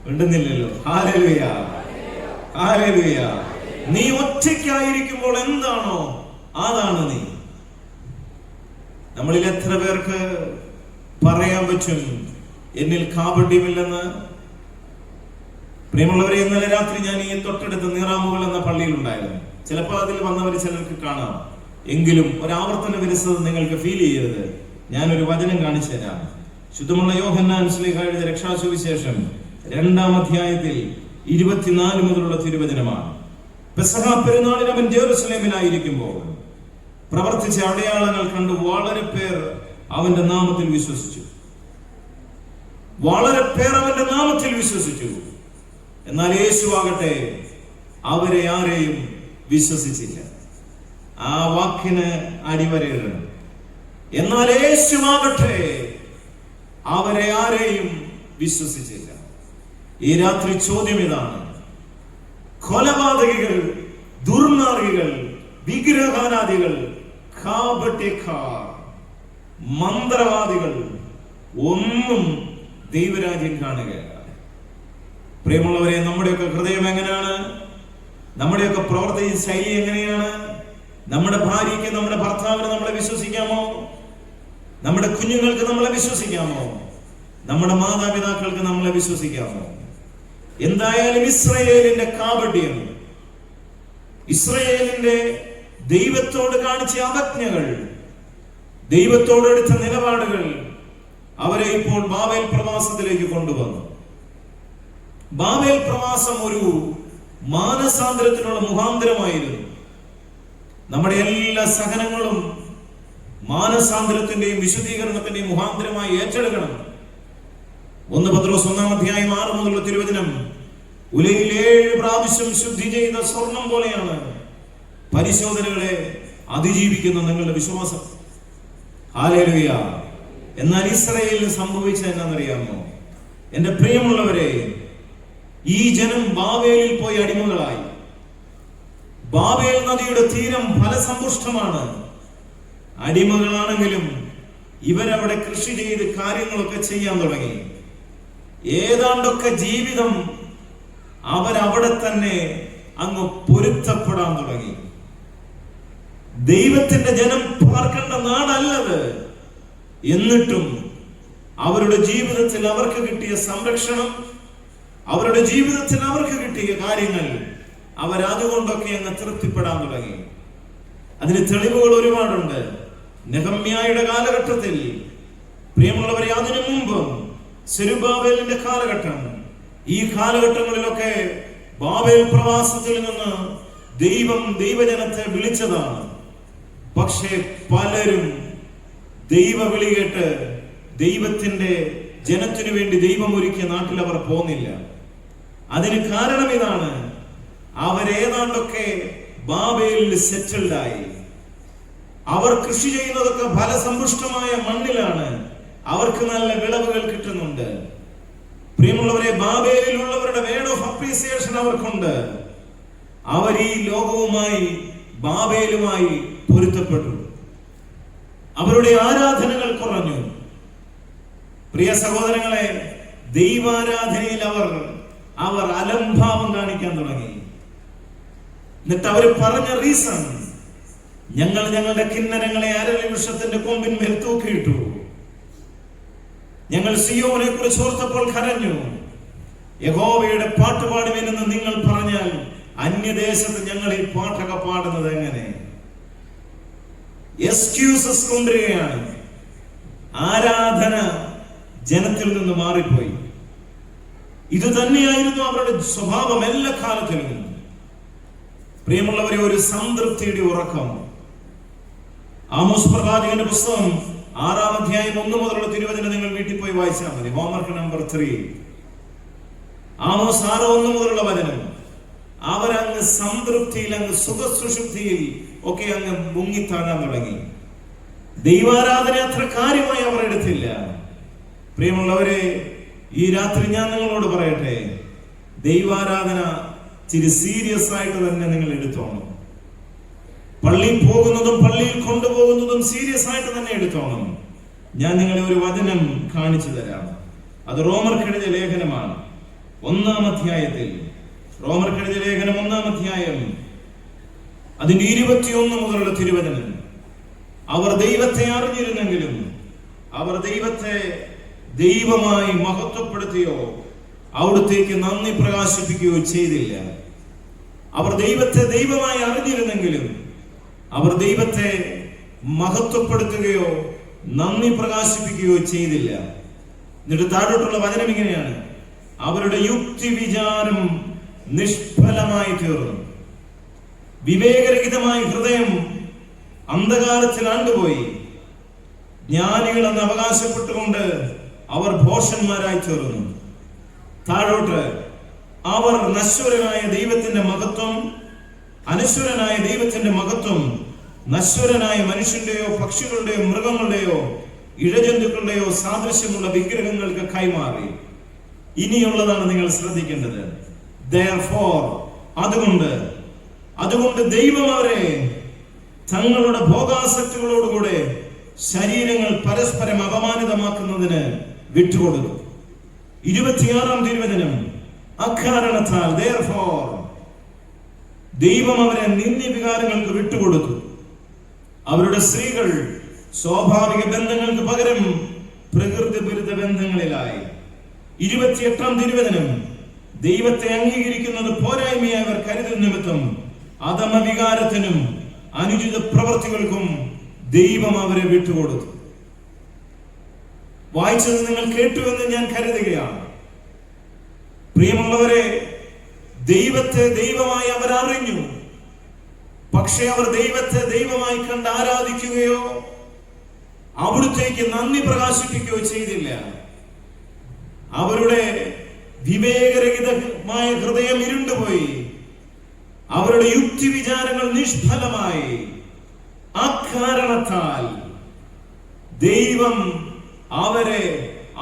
ഉണ്ടെന്നില്ലല്ലോ. Hallelujah, hallelujah. നീ ഒറ്റയ്ക്കായിരിക്കുമ്പോൾ എന്താണോ അതാണ് നീ. നമ്മളിൽ എത്ര പേർക്ക് പറയാൻ പറ്റും എന്നിൽ കാപട്യമില്ലെന്ന്? പ്രിയമുള്ളവരെ, ഇന്നലെ രാത്രി ഞാൻ ഈ തൊട്ടടുത്ത് നീറാമുകൾ എന്ന പള്ളിയിൽ ഉണ്ടായിരുന്നു. ചിലപ്പോൾ അതിൽ വന്നവർ ചിലർക്ക് കാണാം, എങ്കിലും ഒരാവർത്തന വിരസത നിങ്ങൾക്ക് ഫീൽ ചെയ്യരുത്. ഞാനൊരു വചനം കാണിച്ചു തരാം. ശുദ്ധമുള്ള യോഹന്നാൻ ശ്ലീഹ എഴുതിയ രക്ഷാസുവിശേഷം 2-ാം അധ്യായത്തിൽ 24 മുതലുള്ള തിരുവചനമാണ്. പെസഹ പെരുന്നാളിന് അവൻ ജെറുസലേമിലായിരിക്കുമ്പോൾ പ്രവർത്തിച്ച അടയാളങ്ങൾ കണ്ട് വളരെ പേർ അവന്റെ നാമത്തിൽ വിശ്വസിച്ചു. വളരെ പേർ അവന്റെ നാമത്തിൽ വിശ്വസിച്ചു. എന്നാൽ യേശുവാകട്ടെ അവരെ ആരെയും വിശ്വസിച്ചില്ല. ആ വാക്കിന് അടിവരയിടണം. എന്നാൽ യേശുവാകട്ടെ അവരെ ആരെയും വിശ്വസിച്ചില്ല. ഈ രാത്രി ചോദ്യം ഇതാണ്: കൊലപാതകികൾ, ദുർമാർഗികൾ, വിഗ്രഹാരാധികൾ, കാപട്യക്കാർ, മന്ത്രവാദികൾ ഒന്നും ദൈവരാജ്യം കാണുകയില്ല. പ്രിയമുള്ളവരെ, നമ്മുടെയൊക്കെ ഹൃദയം എങ്ങനെയാണ്? നമ്മുടെയൊക്കെ പ്രവർത്തന ശൈലി എങ്ങനെയാണ്? നമ്മുടെ ഭാര്യയ്ക്ക്, നമ്മുടെ ഭർത്താവിന് നമ്മളെ വിശ്വസിക്കാമോ? നമ്മുടെ കുഞ്ഞുങ്ങൾക്ക് നമ്മളെ വിശ്വസിക്കാമോ? നമ്മുടെ മാതാപിതാക്കൾക്ക് നമ്മളെ വിശ്വസിക്കാമോ? എന്തായാലും ഇസ്രായേലിന്റെ കാപട്യം, ഇസ്രായേലിന്റെ ദൈവത്തോട് കാണിച്ച അവജ്ഞകൾ, ദൈവത്തോട് എടുത്ത നിലപാടുകൾ അവരെ ഇപ്പോൾ ബാബേൽ പ്രവാസത്തിലേക്ക് കൊണ്ടുവന്നു. ബാബേൽ പ്രവാസം ഒരു മാനസാന്തരത്തിനുള്ള മുഖാന്തരമായിരുന്നു. നമ്മുടെ എല്ലാ സഹനങ്ങളും മാനസാന്തരത്തിന്റെയും വിശുദ്ധീകരണത്തിന്റെയും മുഖാന്തരമായി ഏറ്റെടുക്കണം. 1 പത്രോസ് 1-ാം അധ്യായം 6 മുതലുള്ള തിരുവചനം. ഉലയിൽ 7 പ്രാവശ്യം ശുദ്ധി ചെയ്ത സ്വർണം പോലെയാണ് പരിശോധനകളെ അതിജീവിക്കുന്ന നിങ്ങളുടെ വിശ്വാസം. ഹല്ലേലൂയ. എന്നാൽ ഇസ്രായേലിന് സംഭവിച്ച എന്നാണെന്നറിയാമോ? എന്റെ പ്രിയമുള്ളവരെ, ഈ ജനം ബാബേലിൽ പോയി അടിമകളായി. ബാബേൽ നദിയുടെ തീരം ഫലസമ്പുഷ്ടമാണ്. അടിമകളാണെങ്കിലും ഇവരവിടെ കൃഷി ചെയ്ത് കാര്യങ്ങളൊക്കെ ചെയ്യാൻ തുടങ്ങി. ഏതാണ്ടൊക്കെ ജീവിതം അവരവിടെ തന്നെ അങ്ങ് പൊരുത്തപ്പെടാൻ തുടങ്ങി. ദൈവത്തിന്റെ ജനം പാർക്കേണ്ട നാടല്ലത്. എന്നിട്ടും അവരുടെ ജീവിതത്തിൽ അവർക്ക് കിട്ടിയ സംരക്ഷണം, അവരുടെ ജീവിതത്തിൽ അവർക്ക് കിട്ടിയ കാര്യങ്ങൾ അവരതുകൊണ്ടൊക്കെ അങ്ങ് തൃപ്തിപ്പെടാൻ തുടങ്ങി. അതിന് തെളിവുകൾ ഒരുപാടുണ്ട്. നെഹമ്യായുടെ കാലഘട്ടത്തിൽ, പ്രിയമുള്ളവരെ, അതിനു മുമ്പും സെരുബാബേലിന്റെ കാലഘട്ടം, ഈ കാലഘട്ടങ്ങളിലൊക്കെ ബാബേൽ പ്രവാസത്തിൽ നിന്ന് ദൈവം ദൈവജനത്തെ വിളിച്ചതാണ്. പക്ഷേ പലരും ദൈവ വിളി കേട്ട് ദൈവത്തിന്റെ ജനത്തിനു വേണ്ടി ദൈവം ഒരുക്കിയ നാട്ടിൽ അവർ പോന്നില്ല. അതിന് കാരണം ഇതാണ്: അവരേതാണ്ടൊക്കെ ബാബേലിൽ സെറ്റിൽഡായി. അവർ കൃഷി ചെയ്യുന്നതൊക്കെ ഫലസമ്പുഷ്ടമായ മണ്ണിലാണ്. അവർക്ക് നല്ല വിളവുകൾ കിട്ടുന്നുണ്ട്. പ്രിയമുള്ളവരെ, ബാബേലിലുള്ളവരുടെ വേർഡ് ഓഫ് അപ്രീസിയേഷൻ അവർക്കുണ്ട്. അവർ ഈ ലോകവുമായി, ബാബേലുമായി പൊരുത്തപ്പെട്ടു. അവരുടെ ആരാധനകൾ കുറഞ്ഞു. പ്രിയ സഹോദരങ്ങളെ, ദൈവാരാധനയിൽ അവർ അലംഭാവം കാണിക്കാൻ തുടങ്ങി. എന്നിട്ട് അവർ പറഞ്ഞ റീസൺ: ഞങ്ങൾ ഞങ്ങളുടെ കിന്നരങ്ങളെ അരളി വൃക്ഷത്തിന്റെ കൊമ്പിന്മേൽ തൂക്കിയിട്ടു. ഞങ്ങൾ സിയോനെ കുറിച്ച് ഓർത്തപ്പോൾ കരഞ്ഞു. യഹോവയുടെ പാട്ടുപാടുമെന്ന് നിങ്ങൾ പറഞ്ഞാൽ അന്യദേശത്ത് ഞങ്ങൾ ഈ പാട്ടൊക്കെ പാടുന്നത് എങ്ങനെ? എക്സ്ക്യൂസസ് കൊണ്ടുവരികയാണ്. ആരാധന ജനത്തിൽ നിന്ന് മാറിപ്പോയി. ഇത് തന്നെയായിരുന്നു അവരുടെ സ്വഭാവം എല്ലാ കാലത്തിലും. പ്രിയമുള്ളവരെ, ഒരു സംതൃപ്തിയുടെ ഉറക്കം. ആമോസ് പ്രവാചകന്റെ പുസ്തകം 6-ാം അധ്യായം 1 മുതലുള്ള തിരുവചനം നിങ്ങൾ വീട്ടിൽ പോയി വായിച്ചാൽ മതി. Homework number 3. ആമോസ് 6:1 മുതലുള്ള വചനം. അവരങ്ങ് സംതൃപ്തിയിൽ, അങ്ങ് സുഖസുഷുപ്തിയിൽ ഒക്കെ അങ്ങ് മുങ്ങിത്താഴാൻ തുടങ്ങി. ദൈവാരാധന അത്ര കാര്യമായി അവർ എടുത്തില്ല. പ്രിയമുള്ളവരെ, ഈ രാത്രി ഞാൻ നിങ്ങളോട് പറയട്ടെ, ദൈവാരാധന ഇച്ചിരി സീരിയസ് ആയിട്ട് തന്നെ നിങ്ങൾ എടുത്തോണം. പള്ളിയിൽ പോകുന്നതും പള്ളിയിൽ കൊണ്ടുപോകുന്നതും സീരിയസ് ആയിട്ട് തന്നെ എടുത്തോണം. ഞാൻ നിങ്ങളെ ഒരു വചനം കാണിച്ചു തരാം. അത് റോമർക്കെഴുതിയ ലേഖനമാണ്, 1-ാം അധ്യായത്തിൽ. റോമർക്കെഴുതിയ ലേഖനം 1-ാം അധ്യായം അതിന്റെ 21 മുതലുള്ള തിരുവചനം. അവർ ദൈവത്തെ അറിഞ്ഞിരുന്നെങ്കിലും അവർ ദൈവത്തെ ദൈവമായി മഹത്വപ്പെടുത്തിയോ അവിടത്തേക്ക് നന്ദി പ്രകാശിപ്പിക്കുകയോ ചെയ്തില്ല. അവർ ദൈവത്തെ ദൈവമായി അറിഞ്ഞിരുന്നെങ്കിലും അവർ ദൈവത്തെ മഹത്വപ്പെടുത്തുകയോ നന്ദി പ്രകാശിപ്പിക്കുകയോ ചെയ്തില്ല. എന്നിട്ട് താഴോട്ടുള്ള വചനം ഇങ്ങനെയാണ്: അവരുടെ യുക്തി വിചാരം നിഷ്ഫലമായി തീർന്നു. വിവേകരഹിതമായ ഹൃദയം അന്ധകാരത്തിൽ ആണ്ടുപോയി. ജ്ഞാനികളെന്ന് അവകാശപ്പെട്ടുകൊണ്ട് അവർ ഭോഷന്മാരായി തീർന്നു. താഴോട്ട്: അവർ നശ്വരനായ ദൈവത്തിന്റെ മഹത്വം, അനശ്വരനായ ദൈവത്തിന്റെ മഹത്വം നശ്വരനായ മനുഷ്യന്റെയോ പക്ഷികളുടെയോ മൃഗങ്ങളുടെയോ ഇഴജന്തുക്കളുടെയോ സാദൃശ്യമുള്ള വിഗ്രഹങ്ങൾക്ക് കൈമാറി. ഇനിയുള്ളതാണ് നിങ്ങൾ ശ്രദ്ധിക്കേണ്ടത്. Therefore, അതുകൊണ്ട് ദൈവം അവരെ തങ്ങളുടെ ഭോഗാസക്തികളോടുകൂടെ ശരീരങ്ങൾ പരസ്പരം അപമാനിതമാക്കുന്നതിന് വിട്ടുകൊടുത്തു. 26-ാം തിരുവചനം. അക്കാരണത്താൽ therefore ദൈവം അവരെ നിന്ദ്യവികാരങ്ങൾക്ക് വിട്ടുകൊടുത്തു. അവരുടെ സ്ത്രീകൾ സ്വാഭാവിക ബന്ധങ്ങൾക്ക് പകരം പ്രകൃതി വിരുദ്ധ ബന്ധങ്ങളിലായി. 28-ാം തിരുവചനം. ദൈവത്തെ അംഗീകരിക്കുന്നത് പോരായ്മയായി അവർ കരുതുന്ന നിമിത്തം അധമവികാരത്തിനും അനുചിത പ്രവർത്തികൾക്കും ദൈവം അവരെ വിട്ടുകൊടുത്തു. വായിച്ചത് നിങ്ങൾ കേട്ടുവെന്ന് ഞാൻ കരുതുകയാണ്. പ്രിയമുള്ളവരെ, ദൈവത്തെ ദൈവമായി അവർ അറിഞ്ഞു. പക്ഷെ അവർ ദൈവത്തെ ദൈവമായി കണ്ട് ആരാധിക്കുകയോ അവിടുത്തേക്ക് നന്ദി പ്രകാശിപ്പിക്കുകയോ ചെയ്തില്ല. അവരുടെ വിവേകരഹിതമായ ഹൃദയം ഇരുണ്ടുപോയി. അവരുടെ യുക്തി വിചാരങ്ങൾ നിഷ്ഫലമായി. അക്കാരണത്താൽ ദൈവം അവരെ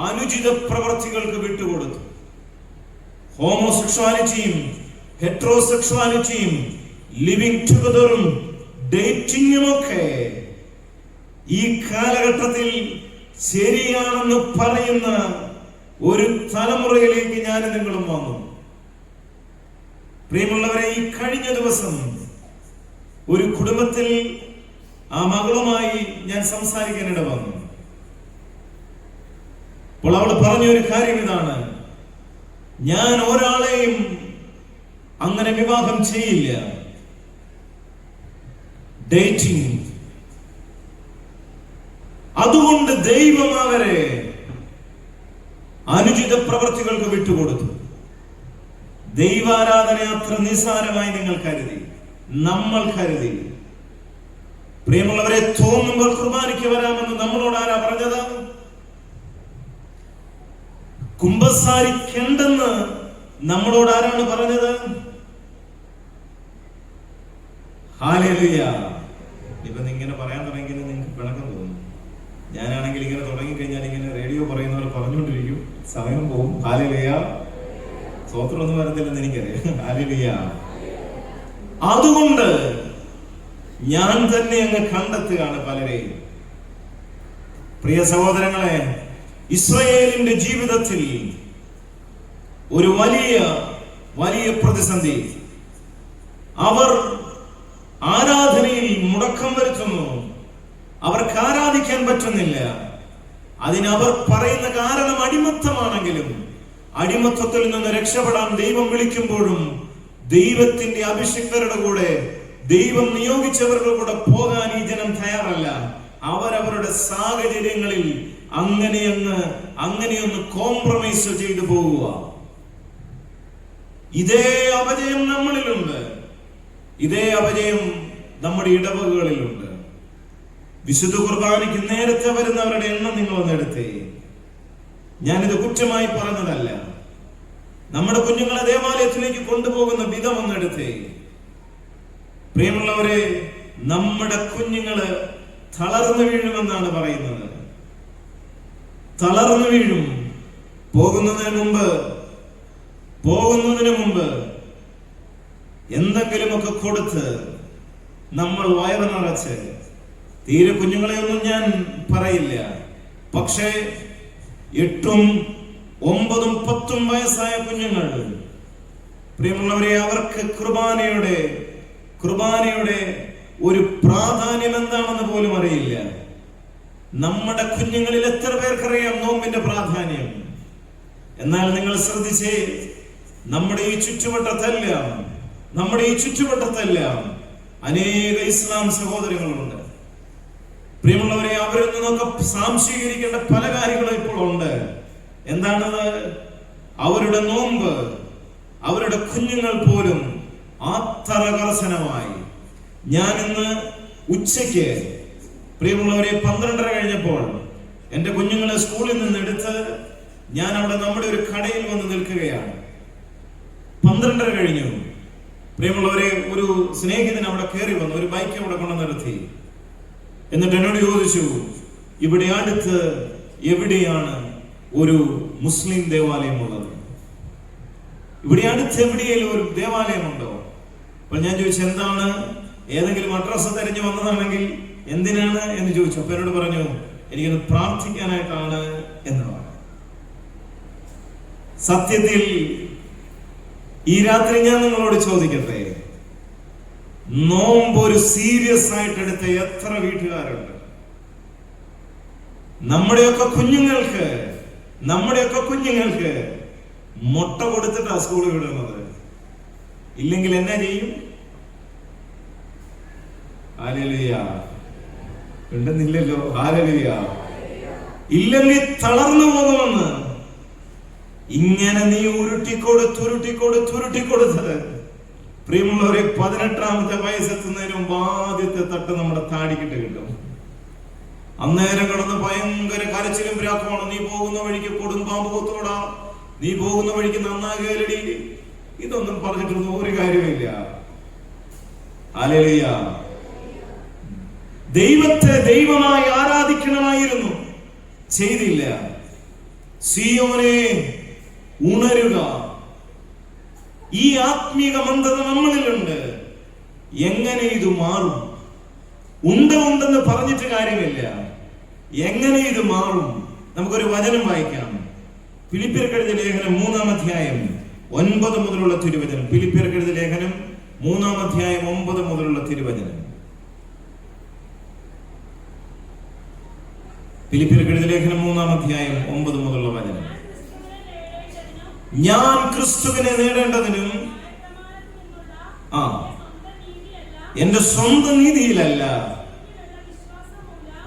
അനുചിത പ്രവർത്തികൾക്ക് വിട്ടുകൊടുത്തു. ഹോമോസെക്ഷുവാലിറ്റിയും ഹെറ്ററോസെക്ഷുവാലിറ്റിയും ലിവിംഗ് ടുഗദറും ഡേറ്റിംഗും ഒക്കെ ഈ കാലഘട്ടത്തിൽ ശരിയാണെന്ന് പറയുന്ന ഒരു തലമുറയിലേക്ക് ഞാൻ നിങ്ങളും വന്നു. പ്രിയമുള്ളവരെ, ഈ കഴിഞ്ഞ ദിവസം ഒരു കുടുംബത്തിൽ ആ മകളുമായി ഞാൻ സംസാരിക്കാനിട വന്നു. അപ്പോൾ അവൾ പറഞ്ഞ ഒരു കാര്യം ഇതാണ്: ഞാൻ ഒരാളെയും അങ്ങനെ വിവാഹം ചെയ്യില്ല. ഡേറ്റിംഗ്. അതുകൊണ്ട് ദൈവം അവരെ അനുചിത പ്രവൃത്തികൾക്ക് വിട്ടുകൊടുത്തു. ദൈവാരാധന അത്ര നിസ്സാരമായി നിങ്ങൾ കരുതി, നമ്മൾ കരുതി. പ്രിയമുള്ളവരെ, തോന്നുമ്പോൾ കുർബാനയ്ക്ക് വരാമെന്ന് നമ്മളോട് ആരാ പറഞ്ഞത്? കുമ്പസാരിക്കണ്ടെന്ന് നമ്മളോട് ആരാണ് പറഞ്ഞത്? ഹല്ലേലൂയ. ഇപ്പൊ ഇങ്ങനെ പറയാൻ തുടങ്ങിയെങ്കിൽ നിങ്ങൾക്ക് പിണക്കം തോന്നും. ഞാനാണെങ്കിൽ ഇങ്ങനെ തുടങ്ങിക്കഴിഞ്ഞാൽ ഇങ്ങനെ റേഡിയോ പറയുന്നവർ പറഞ്ഞുകൊണ്ടിരിക്കും, സമയം പോകും. ഹല്ലേലൂയ. സ്വത്രമൊന്നും വരത്തില്ലെന്ന് എനിക്കറിയാം. ഹല്ലേലൂയ. അതുകൊണ്ട് ഞാൻ തന്നെ അങ്ങ് കണ്ടെത്തുകയാണ് പലരെയും. പ്രിയ സഹോദരങ്ങളെ, ഇസ്രായേലിന്റെ ജീവിതത്തിൽ ഒരു വലിയ വലിയ പ്രതിസന്ധി. അവർ ആരാധനയിൽ മുടക്കം വരുത്തുന്നു. അവർക്ക് ആരാധിക്കാൻ പറ്റുന്നില്ല. അതിനവർ പറയുന്ന കാരണം അടിമത്തമാണെങ്കിലും അടിമത്തത്തിൽ നിന്ന് രക്ഷപ്പെടാൻ ദൈവം വിളിക്കുമ്പോഴും ദൈവത്തിന്റെ അഭിഷിക്തരുടെ കൂടെ, ദൈവം നിയോഗിച്ചവരുടെ കൂടെ പോകാൻ ഈ ജനം തയ്യാറല്ല. അവരവരുടെ സാഹചര്യങ്ങളിൽ അങ്ങനെയൊന്ന് കോംപ്രമൈസ് ചെയ്തു പോവുക. ഇതേ അപജയം നമ്മളിലുണ്ട്. ഇതേ അപജയം നമ്മുടെ ഇടവകകളിലുണ്ട്. വിശുദ്ധ കുർബാനയ്ക്ക് നേരത്തെ വരുന്നവരുടെ എണ്ണം നിങ്ങൾ ഒന്നെടുത്തേ. ഞാനിത് കുറ്റമായി പറഞ്ഞതല്ല. നമ്മുടെ കുഞ്ഞുങ്ങളെ ദേവാലയത്തിലേക്ക് കൊണ്ടുപോകുന്ന വിധം ഒന്നെടുത്തേ. പ്രിയമുള്ളവരെ, നമ്മുടെ കുഞ്ഞുങ്ങള് തളർന്നു വീഴുമെന്നാണ് പറയുന്നത്. തളർന്നു വീഴും. പോകുന്നതിന് മുമ്പ് എന്തെങ്കിലുമൊക്കെ കൊടുത്ത് നമ്മൾ വയറ് നിറച്ച്, തീരെ കുഞ്ഞുങ്ങളെ ഒന്നും ഞാൻ പറയില്ല, പക്ഷേ 8, 9, 10 വയസ്സായ കുഞ്ഞുങ്ങൾ, പ്രിയമുള്ളവരെ, അവർക്ക് കുർബാനയുടെ ഒരു പ്രാധാന്യം എന്താണെന്ന് പോലും അറിയില്ല. നമ്മുടെ കുഞ്ഞുങ്ങളിൽ എത്ര പേർക്കറിയാം നോമ്പിന്റെ പ്രാധാന്യം? എന്നാൽ നിങ്ങൾ ശ്രദ്ധിച്ചേ, നമ്മുടെ ഈ ചുറ്റുവട്ടത്തെല്ലാം അനേക ഇസ്ലാം സഹോദരങ്ങളുണ്ട്. പ്രിയമുള്ളവരെ, അവരിൽ നിന്നൊക്കെ സാംശീകരിക്കേണ്ട പല കാര്യങ്ങളും ഇപ്പോൾ ഉണ്ട്. എന്താണത്? അവരുടെ നോമ്പ്, അവരുടെ കുഞ്ഞുങ്ങൾ പോലും അത്ര കർശനമായി. ഞാൻ ഇന്ന് ഉച്ചയ്ക്ക്, പ്രിയമുള്ളവരെ, 12:30 കഴിഞ്ഞപ്പോൾ എന്റെ കുഞ്ഞുങ്ങളെ സ്കൂളിൽ നിന്ന് എടുത്ത് ഞാൻ അവിടെ നമ്മുടെ ഒരു കടയിൽ വന്ന് നിൽക്കുകയാണ്. 12:30 കഴിഞ്ഞു. പ്രിയമുള്ളവരെ, ഒരു സ്നേഹിതൻ അവിടെ കയറി വന്നു, ഒരു ബൈക്ക് അവിടെ കൊണ്ടു നിർത്തി. എന്നിട്ട് എന്നോട് ചോദിച്ചു, ഇവിടെ അടുത്ത് എവിടെയാണ് ഒരു മുസ്ലിം ദേവാലയം ഉള്ളത്? ഇവിടെ അടുത്ത് എവിടെയെങ്കിലും ഒരു ദേവാലയമുണ്ടോ? അപ്പോൾ ഞാൻ ചോദിച്ചു, എന്താണ്? ഏതെങ്കിലും അഡ്രസ് തിരഞ്ഞു വന്നതാണെങ്കിൽ എന്തിനാണ് എന്ന് ചോദിച്ചു. അപ്പൊ എന്നോട് പറഞ്ഞു, എനിക്കൊന്ന് പ്രാർത്ഥിക്കാനായിട്ടാണ് എന്ന് പറഞ്ഞു. സത്യത്തിൽ ഈ രാത്രി ഞാൻ നിങ്ങളോട് ചോദിക്കട്ടെ, നോമ്പ് ഒരു സീരിയസ് ആയിട്ട് എടുത്ത എത്ര വീട്ടുകാരുണ്ട്? നമ്മുടെയൊക്കെ കുഞ്ഞുങ്ങൾക്ക് മുട്ട കൊടുത്തിട്ടാ സ്കൂളിൽ വിടുന്നത്. ഇല്ലെങ്കിൽ എന്നാ ചെയ്യും? ഹല്ലേലൂയ. ഉണ്ടെന്നില്ലല്ലോ. ഹല്ലേലൂയ. ഇല്ലെങ്കിൽ തളർന്നു പോകുമെന്ന് ഇങ്ങനെ നീ ഉരുട്ടിക്കൊടുത്തത്. പ്രിയമുള്ളവരെ, 18ാമത്തെ വയസ്സെത്തുന്നതിന് മുമ്പ് ആദ്യത്തെ തട്ട് നമ്മുടെ താടിക്കിട്ട് കിട്ടും. അന്നേരം കിടന്ന് ഭയങ്കര കരച്ചിലും പ്രാക്കുമാണ്. നീ പോകുന്ന വഴിക്ക് കൊടുമ്പാമ്പ് കൊത്തോടാ, നീ പോകുന്ന വഴിക്ക് നന്നാകേലടി. ഇതൊന്നും പറഞ്ഞിട്ടൊന്നും ഒരു കാര്യമില്ല. ഹല്ലേലൂയ. ദൈവത്തെ ദൈവമായി ആരാധിക്കണമായിരുന്നു, ചെയ്തില്ല. സിയോനെ ഉണരുക. ഈ ആത്മീക മന്ദത നമ്മളിലുണ്ട്. എങ്ങനെ ഇത് മാറും? ഉണ്ടെന്ന് പറഞ്ഞിട്ട് കാര്യമില്ല. എങ്ങനെ ഇത് മാറും? നമുക്കൊരു വചനം വായിക്കാം. ഫിലിപ്പിയർക്ക് എഴുതിയ ലേഖനം 3-ാം അധ്യായം 9 മുതലുള്ള തിരുവചനം. ഫിലിപ്പിയർക്ക് എഴുതിയ ലേഖനം 3-ാം അധ്യായം 9 മുതലുള്ള തിരുവചനം. ഫിലിപ്പിയർക്ക് എഴുതിയ ലേഖനം 3-ാം അധ്യായം 9 മുതലുള്ള വചനം. ഞാൻ ക്രിസ്തുവിനെ നേടേണ്ടതിനും എന്റെ സ്വന്തം നീതിയിലല്ല,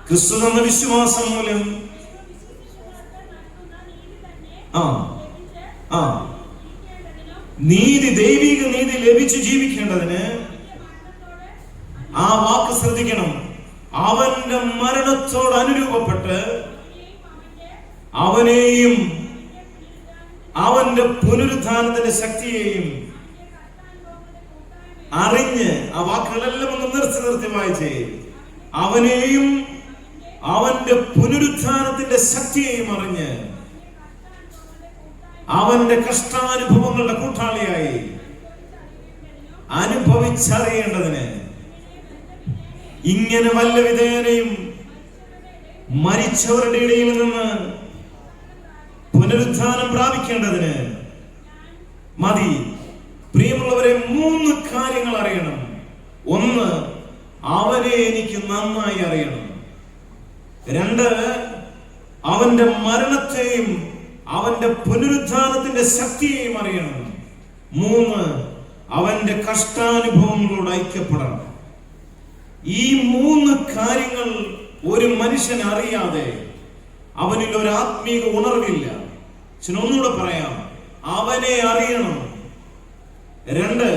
ക്രിസ്തു എന്ന വിശ്വാസം മൂലം നീതി, ദൈവിക നീതി ലഭിച്ചു ജീവിക്കേണ്ടതിന്, ആ വാക്ക് ശ്രദ്ധിക്കണം, അവന്റെ മരണത്തോട് അനുരൂപപ്പെട്ട് അവനെയും അവന്റെ പുനരുത്ഥാനത്തിന്റെ ശക്തിയെയും അറിഞ്ഞ്, ആ വാക്കുകളെല്ലാം ഒന്ന് നിർത്തി വായിച്ചേ, അവനെയും അവന്റെ പുനരുത്ഥാനത്തിന്റെ ശക്തിയെയും അറിഞ്ഞ് അവന്റെ കഷ്ടാനുഭവങ്ങളുടെ കൂട്ടാളിയായി അനുഭവിച്ചറിയേണ്ടതിന്, ഇങ്ങനെ വല്ല വിധേനയും മരിച്ചവരുടെ ഇടയിൽ നിന്ന് പുനരുത്ഥാനം പ്രാപിക്കേണ്ടതിന് മതി. പ്രിയമുള്ളവരെ, 3 കാര്യങ്ങൾ അറിയണം. 1, അവനെ എനിക്ക് നന്നായി അറിയണം. 2, അവന്റെ മരണത്തെയും അവന്റെ പുനരുത്ഥാനത്തിന്റെ ശക്തിയെയും അറിയണം. 3, അവന്റെ കഷ്ടാനുഭവങ്ങളോട് ഐക്യപ്പെടണം. ഈ 3 കാര്യങ്ങൾ ഒരു മനുഷ്യൻ അറിയാതെ അവനിൽ ഒരു ആത്മീക ഉണർവില്ല. ഒന്നുകൂടെ പറയാം, അവനെ അറിയണം. 2,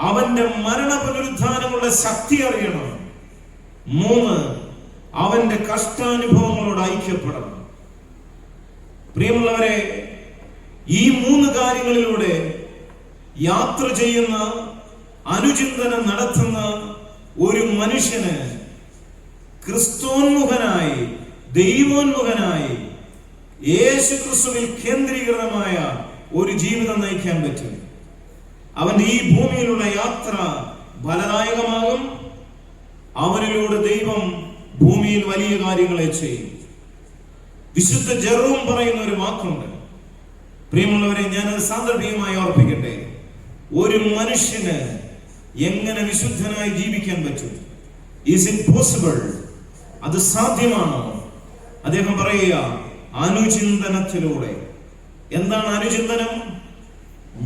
അവന്റെ മരണ പുനരുത്ഥാനങ്ങളുടെ ശക്തി അറിയണം. 3, അവന്റെ കഷ്ടാനുഭവങ്ങളോട് ഐക്യപ്പെടണം. പ്രിയമുള്ളവരെ, ഈ 3 കാര്യങ്ങളിലൂടെ യാത്ര ചെയ്യുന്ന, അനുചിന്തനം നടത്തുന്ന ഒരു മനുഷ്യന് ക്രിസ്തോന്മുഖനായി, ദൈവോന്മുഖനായി, യേശു ക്രിസ്തുവിൽ കേന്ദ്രീകൃതമായ ഒരു ജീവിതം നയിക്കാൻ പറ്റും. അവന്റെ ഈ ഭൂമിയിലുള്ള യാത്ര ഫലദായകമാകും. അവനിലൂടെ ദൈവം ഭൂമിയിൽ വലിയ കാര്യങ്ങളെ ചെയ്യും. വിശുദ്ധ ജെറോം പറയുന്ന ഒരു വാക്കുണ്ട്. പ്രിയമുള്ളവരെ, ഞാനത് സാന്ദർഭികമായി ഓർപ്പിക്കട്ടെ. ഒരു മനുഷ്യന് എങ്ങനെ വിശുദ്ധനായി ജീവിക്കാൻ പറ്റും? Is it possible? അത് സാധ്യമാണോ? അദ്ദേഹം പറയുക, അനുചിന്തനത്തിലൂടെ. എന്താണ് അനുചിന്തനം?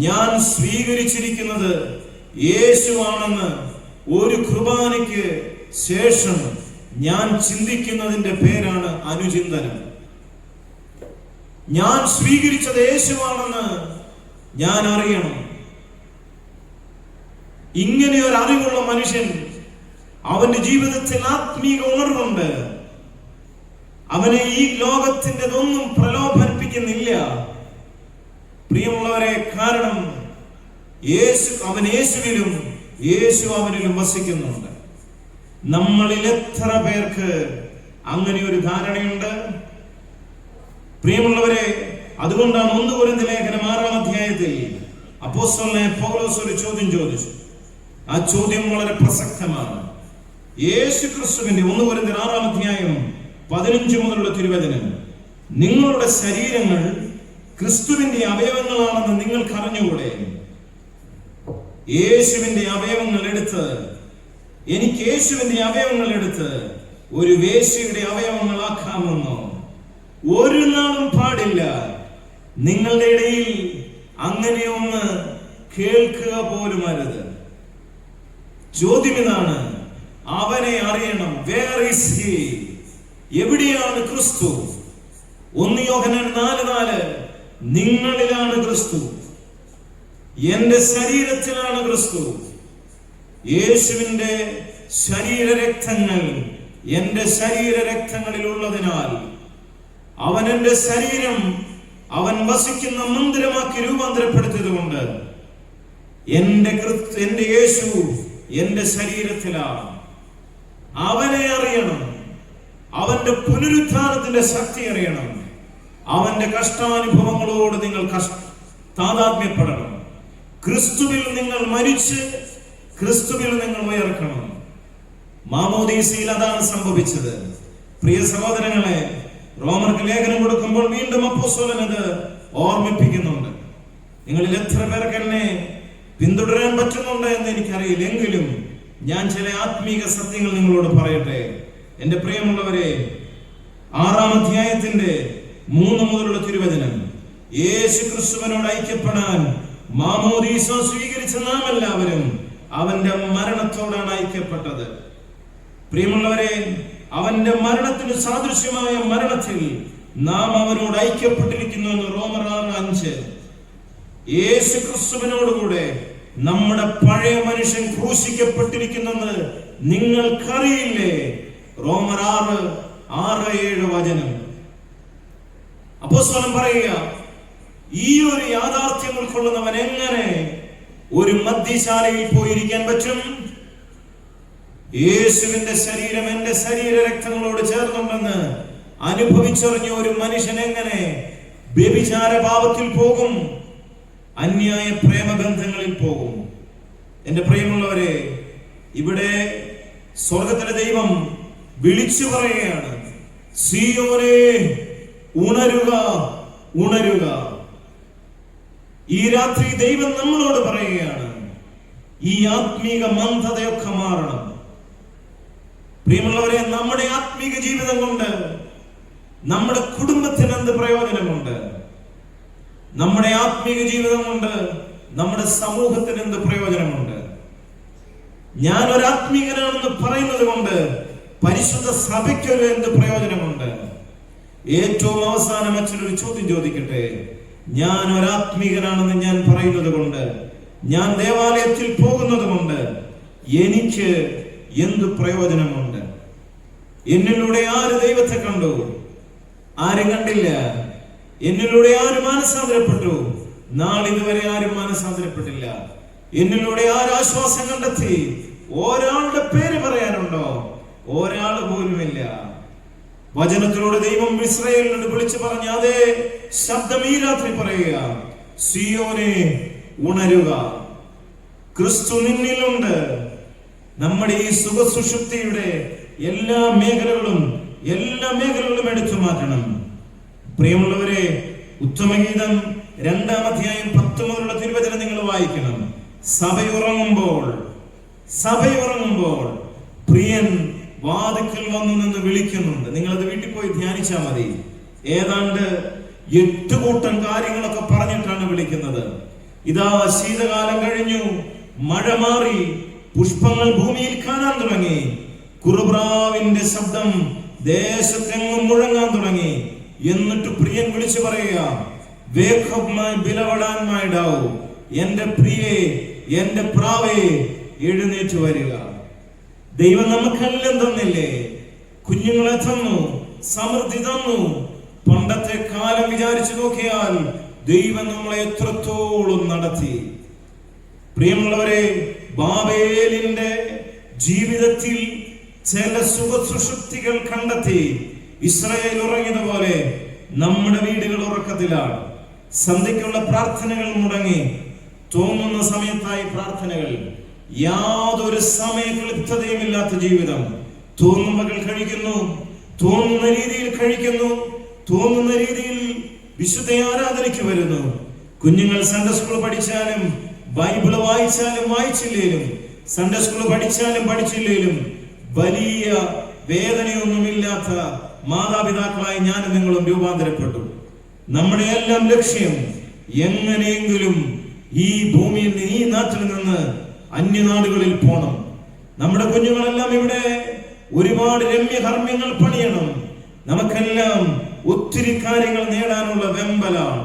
ഞാൻ സ്വീകരിച്ചിരിക്കുന്നത് യേശുവാണെന്ന് ഒരു കുർബാനയ്ക്ക് ശേഷം ഞാൻ ചിന്തിക്കുന്നതിന്റെ പേരാണ് അനുചിന്തനം. ഞാൻ സ്വീകരിച്ചത് യേശുവാണെന്ന് ഞാൻ അറിയണം. ഇങ്ങനെ ഒരു അറിവുള്ള മനുഷ്യൻ, അവന്റെ ജീവിതത്തിൽ ആത്മീക ഉണർവുണ്ട്. അവനെ ഈ ലോകത്തിൻ്റെതൊന്നും പ്രലോഭനിപ്പിക്കുന്നില്ല. പ്രിയമുള്ളവരെ, കാരണം അവൻ യേശുവിലും യേശു അവനിലും വസിക്കുന്നുണ്ട്. നമ്മളിൽ എത്ര പേർക്ക് അങ്ങനെ ഒരു ധാരണയുണ്ട്? പ്രിയമുള്ളവരെ, അതുകൊണ്ടാണ് 1 കൊരിന്ത്യർ ലേഖനം 6-ാം അധ്യായത്തിൽ അപ്പോസ്തലനായ പൗലോസ് ഒരു ചോദ്യം ചോദിച്ചു. ആ ചോദ്യം വളരെ പ്രസക്തമാണ്. യേശു ക്രിസ്തുവിന്റെ 1 കൊരിന്ത്യർ 6-ാം അധ്യായം 15 മുതലുള്ള തിരുവചനം, നിങ്ങളുടെ ശരീരങ്ങൾ ക്രിസ്തുവിന്റെ അവയവങ്ങളാണെന്ന് നിങ്ങൾക്ക് അറിഞ്ഞുകൂടെ? യേശുവിന്റെ അവയവങ്ങൾ എടുത്ത്, എനിക്ക് യേശുവിന്റെ അവയവങ്ങൾ എടുത്ത് ഒരു വേശ്യയുടെ അവയവങ്ങളാക്കാമെന്നോ? ഒരു നാളും പാടില്ല. നിങ്ങളുടെ ഇടയിൽ അങ്ങനെയൊന്ന് കേൾക്കുക പോലും അരുത്. ചോദ്യം ഇതാണ്, അവനെ അറിയണം. Where is he? എവിടെയാണ് ക്രിസ്തു? 1 യോഹന്നാൻ 4:4, നിങ്ങളിലാണ് ക്രിസ്തു, എന്റെ ശരീരത്തിലാണ് ക്രിസ്തു. യേശുവിന്റെ ശരീരരക്തങ്ങൾ എന്റെ ശരീരരക്തങ്ങളിൽ ഉള്ളതിനാൽ അവൻ എന്റെ ശരീരം അവൻ വസിക്കുന്ന മന്ദിരമാക്കി രൂപാന്തരപ്പെടുത്തിയതുകൊണ്ട് എന്റെ യേശു എന്റെ ശരീരത്തിലാണ്. അവനെ അറിയണം. അവന്റെ പുനരുത്ഥാനത്തിന്റെ ശക്തി അറിയണം. അവന്റെ കഷ്ടാനുഭവങ്ങളോട് നിങ്ങൾ താതാത്മ്യപ്പെടണം. ക്രിസ്തുവിൽ നിങ്ങൾ മരിച്ച് ക്രിസ്തുവിൽ നിങ്ങൾ ഉയർക്കണം. മാമോദീസയിൽ അതാണ് സംഭവിച്ചത്. പ്രിയ സഹോദരങ്ങളെ, റോമർക്ക് ലേഖനം കൊടുക്കുമ്പോൾ വീണ്ടും അപ്പോസ്തലൻ അത് ഓർമ്മിപ്പിക്കുന്നുണ്ട്. നിങ്ങളിൽ എത്ര പേർക്ക് എന്നെ പിന്തുടരാൻ പറ്റുന്നുണ്ട് എന്ന് എനിക്കറിയില്ല, എങ്കിലും ഞാൻ ചില ആത്മീക സത്യങ്ങൾ നിങ്ങളോട് പറയട്ടെ. എന്റെ പ്രിയമുള്ളവരെ, 6-ാം അധ്യായത്തിന്റെ 3 മുതലുള്ള തിരുവചനം, യേശു ക്രിസ്തുവിനോട് ഐക്യപ്പെടാൻ മാമോദീസ സ്വീകരിച്ച നാം എല്ലാവരും അവന്റെ മരണത്തോടാണ് ഐക്യപ്പെട്ടത്. പ്രിയമുള്ളവരെ, അവന്റെ മരണത്തിന് സാദൃശ്യമായ മരണത്തിൽ നാം അവനോട് ഐക്യപ്പെട്ടിരിക്കുന്നു എന്ന് റോമർ 6:5. യേശു ക്രിസ്തുവിനോടുകൂടെ നമ്മുടെ പഴയ മനുഷ്യൻ ക്രൂശിക്കപ്പെട്ടിരിക്കുന്നെന്ന് നിങ്ങൾക്കറിയില്ലേ? റോമർ 6:6-7 വചനം. അപ്പോസ്തലൻ പറയുക, ഈ ഒരു യാഥാർത്ഥ്യം ഉൾക്കൊള്ളുന്നവൻ എങ്ങനെ ഒരു മദ്യശാലയിൽ പോയിരിക്കാൻ പറ്റും? യേശുവിന്റെ ശരീരം എന്റെ ശരീര രക്തങ്ങളോട് ചേർന്നുണ്ടെന്ന് അനുഭവിച്ചറിഞ്ഞ ഒരു മനുഷ്യൻ എങ്ങനെ വ്യഭിചാര പാപത്തിൽ പോകും? അന്യായ പ്രേമബന്ധങ്ങളിൽ പോകും. എന്റെ പ്രിയമുള്ളവരെ, ഇവിടെ സ്വർഗത്തിലെ ദൈവം വിളിച്ചു പറയുകയാണ്, സിയോനേ ഉണരുക, ഉണരുക. ഈ രാത്രി ദൈവം നമ്മളോട് പറയുകയാണ്, ഈ ആത്മീക മന്ദതയൊക്കെ മാറണം. പ്രിയമുള്ളവരെ, നമ്മുടെ ആത്മീക ജീവിതം കൊണ്ട് നമ്മുടെ കുടുംബത്തിന് എന്ത് പ്രയോജനമുണ്ട്? നമ്മുടെ ആത്മീക ജീവിതം കൊണ്ട് നമ്മുടെ സമൂഹത്തിന് എന്ത് പ്രയോജനമുണ്ട്? ഞാൻ ഒരു ആത്മീകനാണെന്ന് പറയുന്നത് കൊണ്ട് പരിശുദ്ധ സഭയ്ക്കൊരു എന്ത് പ്രയോജനമുണ്ട്? ഏറ്റവും അവസാനം അച്ഛനൊരു ചോദ്യം ചോദിക്കട്ടെ. ഞാൻ ഒരാത്മീകനാണെന്ന് ഞാൻ പറയുന്നത് കൊണ്ട്, ഞാൻ ദേവാലയത്തിൽ പോകുന്നത് കൊണ്ട് എനിക്ക് എന്ത് പ്രയോജനമുണ്ട്? എന്നിലൂടെ ആര് ദൈവത്തെ കണ്ടു? ആരും കണ്ടില്ല. എന്നിലൂടെ ആര് മാനസാന്തരപ്പെട്ടു? നാളിതുവരെ ആരും മാനസാന്തരപ്പെട്ടില്ല. എന്നിലൂടെ ആര് ആശ്വാസം കണ്ടെത്തി? ഒരാളുടെ പേര് പറയാനുണ്ടോ? ഒരാൾ പോലുമില്ല. വചനത്തിലൂടെ ദൈവം ഇസ്രായേലിനോട് വിളിച്ചു പറഞ്ഞ അതേ ശബ്ദം ഈ രാത്രി പറയുക, സിയോനേ ഉണരുക, ക്രിസ്തു നിന്നിലുണ്ട്. നമ്മുടെ ഈ സുഖസുഷുപ്തിയുടെ എല്ലാ മേഖലകളും എടുത്തു മാറ്റണം. പ്രിയമുള്ളവരെ, ഉത്തമഗീതം 2-ാം അധ്യായം 10 മുതലുള്ള തിരുവചനം നിങ്ങൾ വായിക്കണം. സഭയുറങ്ങുമ്പോൾ പ്രിയൻ വാതിക്കൽ വന്നു നിന്ന് വിളിക്കുന്നുണ്ട്. നിങ്ങളത് വീട്ടിൽ പോയി ധ്യാനിച്ചാൽ മതി. ഏതാണ്ട് 8 കൂട്ടം കാര്യങ്ങളൊക്കെ പറഞ്ഞിട്ടാണ് വിളിക്കുന്നത്. ഇതാ ശീതകാലം കഴിഞ്ഞു, മഴ മാറി, പുഷ്പങ്ങൾ ഭൂമിയിൽ കാണാൻ തുടങ്ങി, കുറുപ്രാവിന്റെ ശബ്ദം ദേശത്തെങ്ങും മുഴങ്ങാൻ തുടങ്ങി. എന്നിട്ട് പ്രിയൻ വിളിച്ചു പറയുക, wake up my beloved and my Dove, എന്റെ പ്രിയേ, എന്റെ പ്രാവേ, എഴുന്നേറ്റ് വരിക. ദൈവം നമുക്കെല്ലാം തന്നില്ലേ? കുഞ്ഞുങ്ങളെ തന്നു, സമൃദ്ധി തന്നു. പണ്ടത്തെ കാലം വിചാരിച്ചു നോക്കിയാൽ ദൈവം നമ്മളെ എത്രത്തോളം നടത്തി. പ്രിയമുള്ളവരെ, ബാബേലിന്റെ ജീവിതത്തിൽ ചില സുഖസുഷുപ്തികൾ കണ്ടെത്തി. ഇസ്രായേൽ ഉറങ്ങിയതുപോലെ നമ്മുടെ വീടുകൾ ഉറക്കത്തിലാണ്. സന്ധ്യയ്ക്കുള്ള പ്രാർത്ഥനകൾ മുടങ്ങി. തോന്നുന്ന സമയത്തായി പ്രാർത്ഥനകൾ. യാതൊരു സമയക്ലിപ്തതയുമില്ലാത്ത ജീവിതം. തോന്നുമ്പോൾ കഴിക്കുന്നു, തോന്നുന്ന രീതിയിൽ കഴിക്കുന്നു, തോന്നുന്ന രീതിയിൽ വിശുദ്ധ ആരാധനയ്ക്ക് വരുന്നു. കുഞ്ഞുങ്ങൾ സൺഡേ സ്കൂൾ പഠിച്ചാലും ബൈബിള് വായിച്ചാലും വായിച്ചില്ലേലും, സൺഡേ സ്കൂൾ പഠിച്ചാലും പഠിച്ചില്ലേലും വലിയ വേദനയൊന്നുമില്ലാത്ത മാതാപിതാക്കളായി ഞാനും നിങ്ങളും രൂപാന്തരപ്പെട്ടു. നമ്മുടെ എല്ലാം ലക്ഷ്യം എങ്ങനെയെങ്കിലും ഈ ഭൂമിയിൽ നിന്ന്, ഈ നാട്ടിൽ നിന്ന് അന്യനാടുകളിൽ പോണം. നമ്മുടെ കുഞ്ഞുങ്ങളെല്ലാം ഇവിടെ ഒരുപാട് രമ്യകർമ്മ്യങ്ങൾ പണിയണം. നമുക്കെല്ലാം ഒത്തിരി കാര്യങ്ങൾ നേടാനുള്ള വെമ്പലാണ്.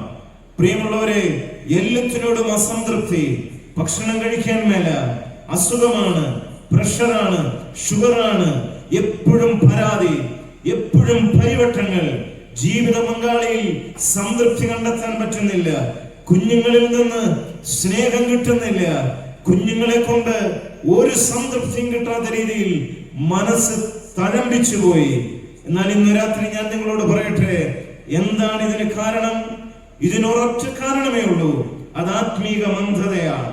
പ്രിയമുള്ളവരെ, എല്ലാത്തിനോടും അസംതൃപ്തി. ഭക്ഷണം കഴിക്കാൻ മേല, അസുഖമാണ്, പ്രഷറാണ്, ഷുഗറാണ്, എപ്പോഴും പരാതി, എപ്പോഴും പരിവട്ടങ്ങൾ. ജീവിത പങ്കാളിയിൽ സംതൃപ്തി കണ്ടെത്താൻ പറ്റുന്നില്ല. കുഞ്ഞുങ്ങളിൽ നിന്ന് സ്നേഹം കിട്ടുന്നില്ല. കുഞ്ഞുങ്ങളെ കൊണ്ട് ഒരു സംതൃപ്തിയും കിട്ടാത്ത രീതിയിൽ മനസ്സ് തഴമ്പിച്ചു പോയി. എന്നാൽ ഇന്ന് രാത്രി ഞാൻ നിങ്ങളോട് പറയട്ടെ, എന്താണ് ഇതിന് കാരണം? ഇതിനൊരൊറ്റ കാരണമേ ഉള്ളൂ, അത് ആത്മീക മന്ദതയാണ്.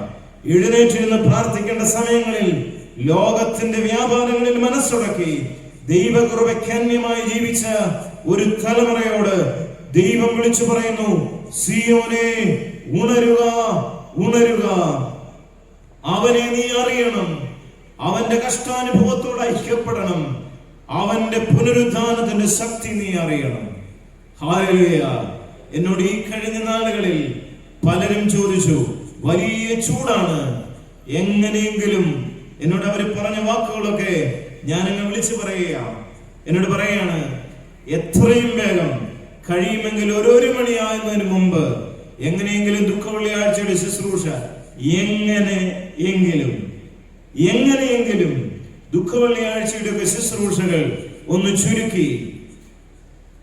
എഴുന്നേറ്റിരുന്ന് പ്രാർത്ഥിക്കേണ്ട സമയങ്ങളിൽ ലോകത്തിന്റെ വ്യാപാരങ്ങളിൽ മനസ്സുടക്കി ദൈവകൃപയ്ക്ക് അന്യമായി ജീവിച്ച ഒരു തലമുറയോട് ദൈവം വിളിച്ചു പറയുന്നു, സിയോനെ ഉണരുക, ഉണരുക. അവനെ നീ അറിയണം, അവന്റെ കഷ്ടാനുഭവത്തോട് ഐക്യപ്പെടണം, അവന്റെ പുനരുദ്ധാനത്തിന്റെ ശക്തി നീ അറിയണം. ഹല്ലേലൂയ. എന്നോട് ഈ കഴിഞ്ഞ നാളുകളിൽ പലരും ചോദിച്ചു, വലിയ ചൂടാണ്, എങ്ങനെയെങ്കിലും എന്നോട് അവർ പറഞ്ഞ വാക്കുകളൊക്കെ ഞാൻ അങ്ങ് വിളിച്ചു പറയുക. എന്നോട് പറയാണ്, എത്രയും വേഗം കഴിയുമെങ്കിൽ 1 മണിയാകുന്നതിന് മുമ്പ് എങ്ങനെയെങ്കിലും ദുഃഖവെള്ളിയാഴ്ചയുടെ ശുശ്രൂഷ എങ്ങനെയെങ്കിലും ദുഃഖവെള്ളിയാഴ്ചയുടെ ശുശ്രൂഷകൾ ഒന്ന് ചുരുക്കി